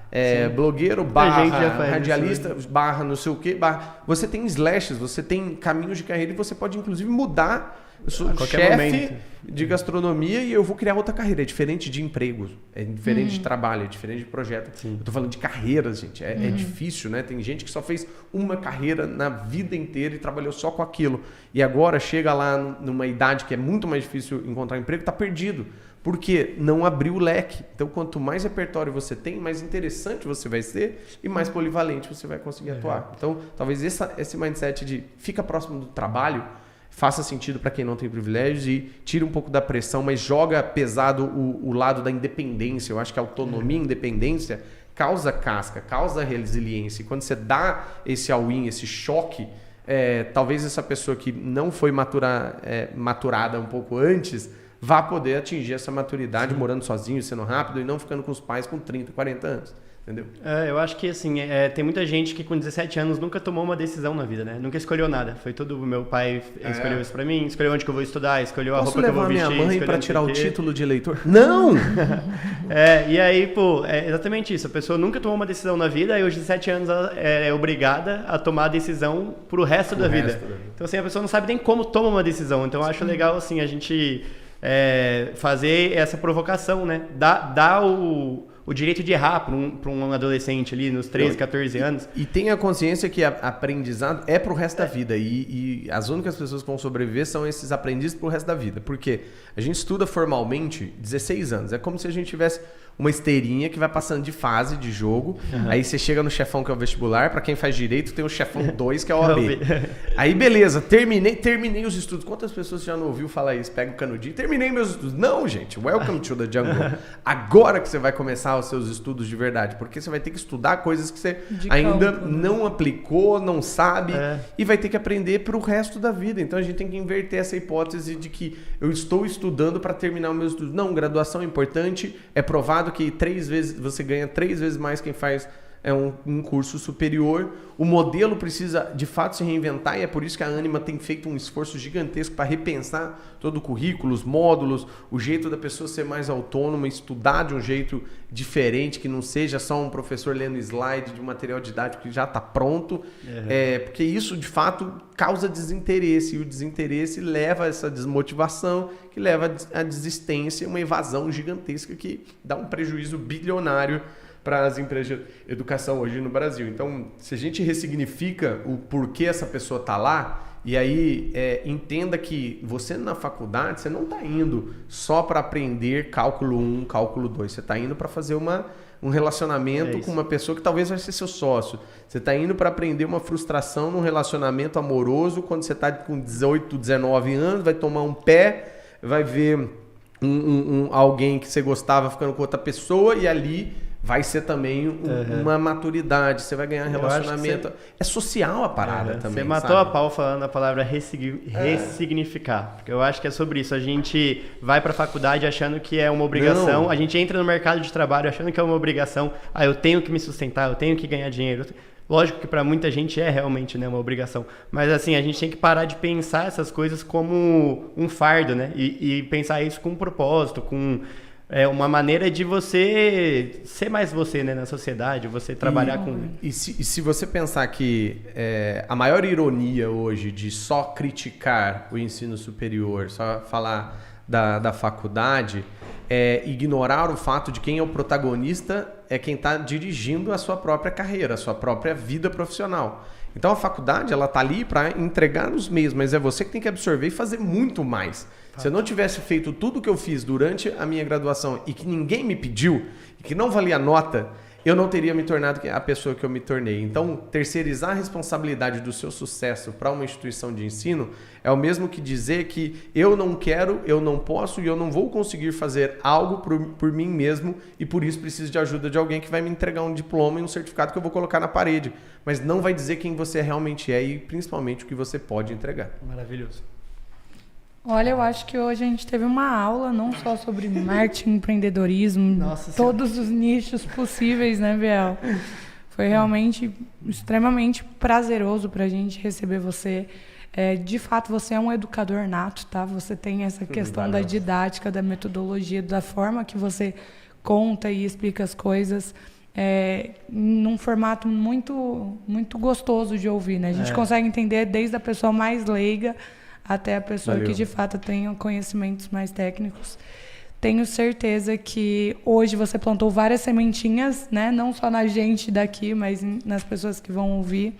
blogueiro barra, radialista barra, não sei o quê, barra. Você tem slashes, você tem caminhos de carreira e você pode inclusive mudar. Eu sou chefe de gastronomia e eu vou criar outra carreira. É diferente de emprego, é diferente de trabalho, é diferente de projeto. Eu tô falando de carreiras, gente. É difícil, né? Tem gente que só fez uma carreira na vida inteira e trabalhou só com aquilo. E agora chega lá numa idade que é muito mais difícil encontrar emprego, tá perdido. Porque não abriu o leque. Então, quanto mais repertório você tem, mais interessante você vai ser e mais polivalente você vai conseguir atuar. Então, talvez esse mindset de fica próximo do trabalho faça sentido para quem não tem privilégios e tire um pouco da pressão, mas joga pesado o lado da independência. Eu acho que a autonomia e independência causa casca, causa resiliência. E quando você dá esse all-in, esse choque, talvez essa pessoa que não foi maturada um pouco antes vá poder atingir essa maturidade morando sozinho, sendo rápido e não ficando com os pais com 30, 40 anos. entendeu? Eu acho que, assim, tem muita gente que com 17 anos nunca tomou uma decisão na vida, né? Nunca escolheu nada. Foi tudo, meu pai escolheu isso pra mim, escolheu onde que eu vou estudar, escolheu a roupa que eu vou vestir. Posso levar minha mãe pra tirar o título de eleitor? Não! E aí, pô, é exatamente isso. A pessoa nunca tomou uma decisão na vida e aos 17 anos ela é obrigada a tomar a decisão pro resto da vida. Então, assim, a pessoa não sabe nem como toma uma decisão. Então, eu acho legal, assim, a gente fazer essa provocação, né? Dar o direito de errar para um adolescente ali nos 13, 14 anos. E tenha consciência que aprendizado é pro resto da vida. E as únicas pessoas que vão sobreviver são esses aprendizes pro resto da vida. Porque a gente estuda formalmente 16 anos. É como se a gente tivesse uma esteirinha que vai passando de fase de jogo. Aí você chega no chefão, que é o vestibular. Para quem faz direito, tem o chefão 2, que é o OAB. Aí beleza, terminei os estudos. Quantas pessoas já não ouviu falar isso? Pega o canudinho, terminei meus estudos. Não, gente, welcome to the jungle. Agora que você vai começar os seus estudos de verdade, porque você vai ter que estudar coisas que você ainda não aplicou, não sabe, e vai ter que aprender para o resto da vida. Então a gente tem que inverter essa hipótese de que eu estou estudando para terminar os meus estudos. Não, graduação é importante, é provado que você ganha 3 vezes mais quem faz um curso superior. O modelo precisa de fato se reinventar, e é por isso que a Ânima tem feito um esforço gigantesco para repensar todo o currículo, os módulos, o jeito da pessoa ser mais autônoma, estudar de um jeito diferente, que não seja só um professor lendo slide de um material didático que já está pronto, porque isso de fato causa desinteresse, e o desinteresse leva a essa desmotivação, que leva à desistência, uma evasão gigantesca que dá um prejuízo bilionário para as empresas de educação hoje no Brasil. Então, se a gente ressignifica o porquê essa pessoa está lá, e aí entenda que você na faculdade, você não está indo só para aprender cálculo 1, cálculo 2, você está indo para fazer um relacionamento com uma pessoa que talvez vai ser seu sócio. Você está indo para aprender uma frustração num relacionamento amoroso quando você está com 18, 19 anos, vai tomar um pé, vai ver alguém que você gostava ficando com outra pessoa, e ali vai ser também uma maturidade, você vai ganhar relacionamento. É social a parada também. Você matou a pau falando a palavra ressignificar. Porque eu acho que é sobre isso. A gente vai para a faculdade achando que é uma obrigação. Não. A gente entra no mercado de trabalho achando que é uma obrigação. Eu tenho que me sustentar, eu tenho que ganhar dinheiro. Lógico que para muita gente é realmente, né, uma obrigação. Mas assim, a gente tem que parar de pensar essas coisas como um fardo, né? E pensar isso com um propósito, com uma maneira de você ser mais você, né, na sociedade, você trabalhar com... E se você pensar que a maior ironia hoje de só criticar o ensino superior, só falar da faculdade, é ignorar o fato de quem é o protagonista é quem está dirigindo a sua própria carreira, a sua própria vida profissional. Então a faculdade, ela está ali para entregar os meios, mas é você que tem que absorver e fazer muito mais. Se eu não tivesse feito tudo o que eu fiz durante a minha graduação e que ninguém me pediu, e que não valia nota, eu não teria me tornado a pessoa que eu me tornei. Então, terceirizar a responsabilidade do seu sucesso para uma instituição de ensino é o mesmo que dizer que eu não quero, eu não posso e eu não vou conseguir fazer algo por mim mesmo, e por isso preciso de ajuda de alguém que vai me entregar um diploma e um certificado que eu vou colocar na parede. Mas não vai dizer quem você realmente é e principalmente o que você pode entregar. Maravilhoso. Olha, eu acho que hoje a gente teve uma aula não só sobre marketing, empreendedorismo, todos os nichos possíveis, né, Biel? Foi realmente extremamente prazeroso pra gente receber você. De fato, você é um educador nato, tá? Você tem essa questão da didática, da metodologia, da forma que você conta e explica as coisas. Num formato muito, muito gostoso de ouvir, né? A gente consegue entender desde a pessoa mais leiga até a pessoa que de fato tenha conhecimentos mais técnicos. Tenho certeza que hoje você plantou várias sementinhas, né? Não só na gente daqui, mas nas pessoas que vão ouvir.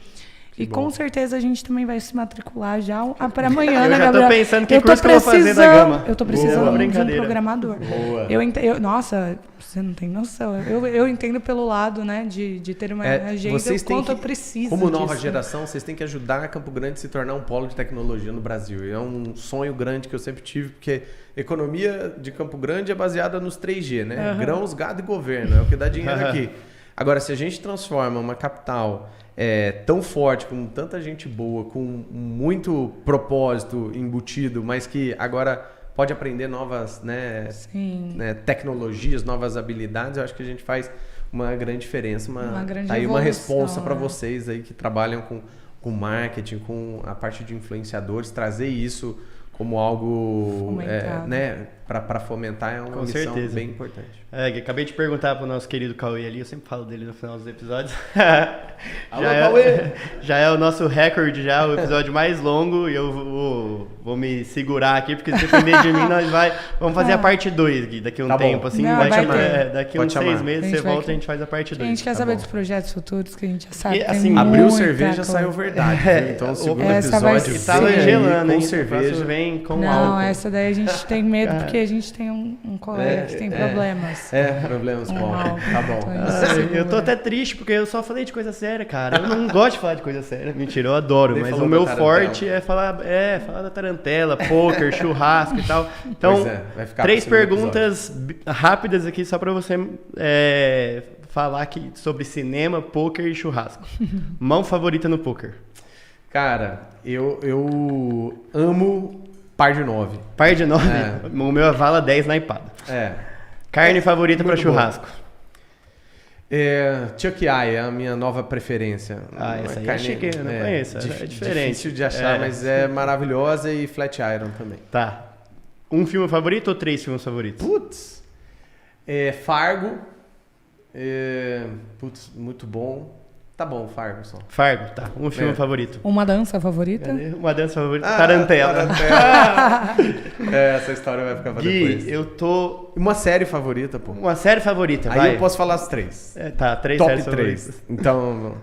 Com certeza a gente também vai se matricular já para amanhã, né, Gabriel? Eu tô pensando que curso que eu vou fazer na Gama. Eu tô precisando de um programador. Nossa, você não tem noção. Eu entendo pelo lado, né, de ter uma agenda, o quanto eu preciso como disso. Nova geração, vocês têm que ajudar a Campo Grande a se tornar um polo de tecnologia no Brasil. É um sonho grande que eu sempre tive, porque a economia de Campo Grande é baseada nos 3G, né? Grãos, gado e governo. É o que dá dinheiro aqui. Agora, se a gente transforma uma capital tão forte, com tanta gente boa, com muito propósito embutido, mas que agora pode aprender novas tecnologias, novas habilidades, eu acho que a gente faz uma grande diferença, uma grande tá aí uma responsa para né? vocês aí que trabalham com marketing, com a parte de influenciadores, trazer isso como algo né, para fomentar é uma missão bem importante. Acabei de perguntar pro nosso querido Cauê ali, eu sempre falo dele no final dos episódios. Alô, Cauê! Já é o nosso recorde, já o episódio mais longo, e eu vou me segurar aqui, porque se depender de mim, vamos fazer a parte 2, Gui, daqui a um tempo, assim, daqui uns 6 meses você volta e a gente faz a parte 2. A gente quer saber dos projetos futuros, que a gente já sabe. Assim, abriu cerveja, saiu verdade. Então o segundo episódio tava gelando, hein? Cerveja vem com não, álcool. Essa daí a gente tem medo, porque a gente tem um colega que tem problemas. Problemas com álcool. Tá bom. Eu tô até triste, porque eu só falei de coisa séria, cara. Eu não gosto de falar de coisa séria. Mentira, eu adoro, mas o meu forte é falar da tarantela, poker, churrasco e tal. Então, vai ficar 3 perguntas rápidas aqui só pra você falar aqui sobre cinema, poker e churrasco. Mão favorita no poker? Cara, eu amo par de 9. Par de 9? O meu é vala 10 na ipada. Carne favorita para churrasco? Chuck Eye é a minha nova preferência. Essa aí é chique, eu não conheço. É diferente. Difícil de achar, mas é maravilhosa, e Flat Iron também. Tá. Um filme favorito ou 3 filmes favoritos? Putz. Fargo. Putz, muito bom. Tá bom, Fargo só. Fargo, tá. Um filme favorito. Uma dança favorita? Uma dança favorita. Tarantela. Essa história vai ficar pra depois. Eu tô... Uma série favorita, pô. Uma série favorita, Aí eu posso falar as 3. 3 Top séries 3. favoritas. Então,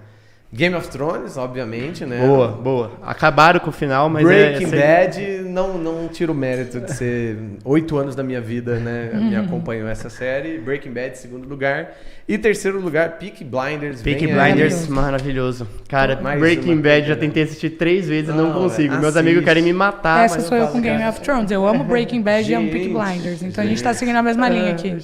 Game of Thrones, obviamente, né? Boa. Acabaram com o final, mas Breaking Bad, não tiro o mérito de ser 8 anos da minha vida, né? Me acompanhou essa série. Breaking Bad, segundo lugar. E terceiro lugar, Peaky Blinders. Peaky Blinders, maravilhoso. Cara, Breaking Bad já tentei assistir 3 vezes e não consigo. Meus amigos querem me matar. Essa sou eu com Game of Thrones. Eu amo Breaking Bad e amo Peaky Blinders. Então a gente tá seguindo a mesma linha aqui.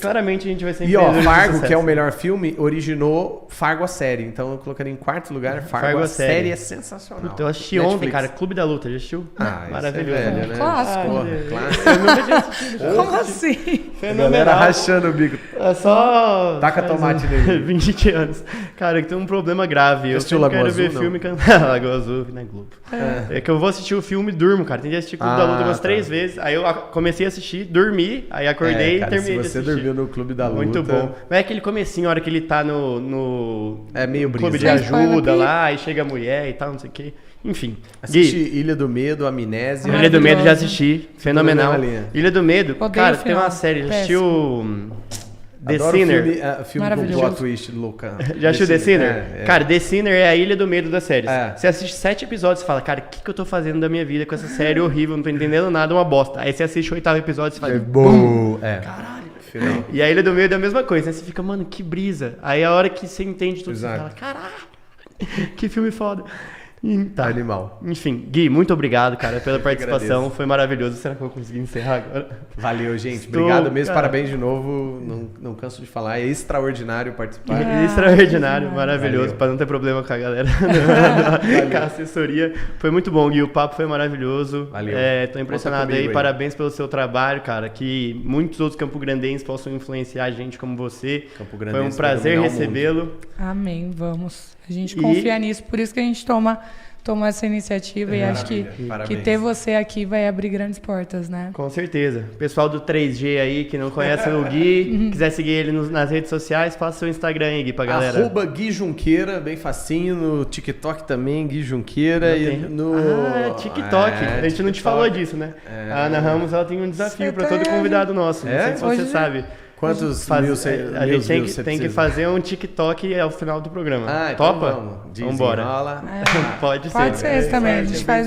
Claramente a gente vai ser... E Fargo, que é o melhor filme, originou Fargo a série. Então eu colocaria em quarto lugar Fargo a série. É sensacional. Puta, eu assisti ontem, cara. Clube da Luta, já assistiu? Maravilhoso. Isso é velho, né? Clássico. Como assim? Fenomenal. Galera rachando o bico. É só... Taca tomate nele. 20 anos. Cara, que tem um problema grave. Eu quero ver filme... Lagoa Azul, na Globo. É que eu vou assistir o filme e durmo, cara. Tentei assistir Clube da Luta umas 3 vezes. Aí eu comecei a assistir, dormi, aí acordei e terminei de assistir. Se você dormiu no Clube da Luta... Muito bom. Mas é aquele comecinho, a hora que ele tá no meio brisa. Clube de ajuda lá, aí chega a mulher e tal, não sei o quê. Enfim. Assisti Ilha do Medo, Amnésia. Ilha do Medo já assisti. Fenomenal. Ilha do Medo. Cara, tem uma série. Já assistiu... The Sinner. Filme com plot twist louca. Já assistiu The Sinner? Cara, The Sinner é a ilha do medo das séries. Você assiste 7 episódios e fala, cara, o que eu tô fazendo da minha vida com essa série horrível? Não tô entendendo nada, uma bosta. Aí você assiste o 8º episódio e fala, bum! Caralho. Final. E a ilha do medo é a mesma coisa. Aí você fica, mano, que brisa. Aí a hora que você entende tudo, você fala, caralho, que filme foda. Tá. Animal. Enfim, Gui, muito obrigado, cara, pela participação. Foi maravilhoso. Será que eu vou conseguir encerrar agora? Valeu, gente. Obrigado mesmo. Cara. Parabéns de novo. Não canso de falar. É extraordinário participar. Extraordinário, maravilhoso. Para não ter problema com a galera com a assessoria. Foi muito bom, Gui. O papo foi maravilhoso. Valeu. Tô impressionado aí. Parabéns pelo seu trabalho, cara. Que muitos outros campograndenses possam influenciar a gente como você. Foi um prazer recebê-lo. Amém. Vamos. A gente confia nisso, por isso que a gente toma essa iniciativa e acho que ter você aqui vai abrir grandes portas, né? Com certeza. Pessoal do 3G aí, que não conhece o Gui, quiser seguir ele nas redes sociais, faça seu Instagram aí, Gui, pra galera. @Gui Junqueira, bem facinho, no TikTok também, Gui Junqueira. TikTok. A gente não te falou disso, né? A Ana Ramos, ela tem um desafio pra todo convidado nosso, não sei se você sabe. Quantos a gente tem que fazer um TikTok ao final do programa. Topa? Então vamos embora. Pode ser. Pode ser também. A gente faz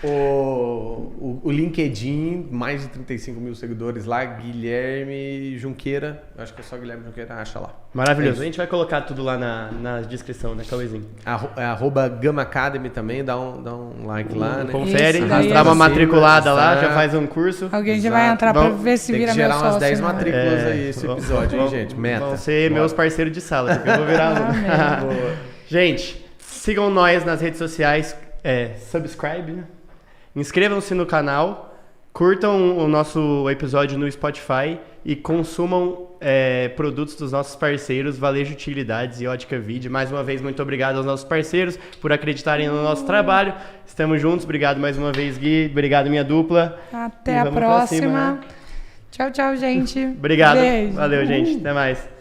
o LinkedIn, mais de 35 mil seguidores lá, Guilherme Junqueira. Acho que é só Guilherme Junqueira, acha lá. Maravilhoso. A gente vai colocar tudo lá na descrição, né, Cauêzinho? @Gama Academy também, dá um like lá, né? Confere, dá uma matriculada lá, já faz um curso. Alguém já vai entrar pra ver se vira meu sócio. Tem que gerar umas 10 matrículas aí esse episódio, hein, gente? Meta. Vão ser meus parceiros de sala, porque eu vou virar aluno. Gente, sigam nós nas redes sociais, subscribe, né? Inscrevam-se no canal Curtam o nosso episódio no Spotify e consumam produtos dos nossos parceiros, Valejo Utilidades e Ótica Vide. Mais uma vez, muito obrigado aos nossos parceiros por acreditarem no nosso trabalho. Estamos juntos. Obrigado mais uma vez, Gui. Obrigado, minha dupla. Até a próxima. Tchau, tchau, gente. Obrigado. Beijo. Valeu, gente. Até mais.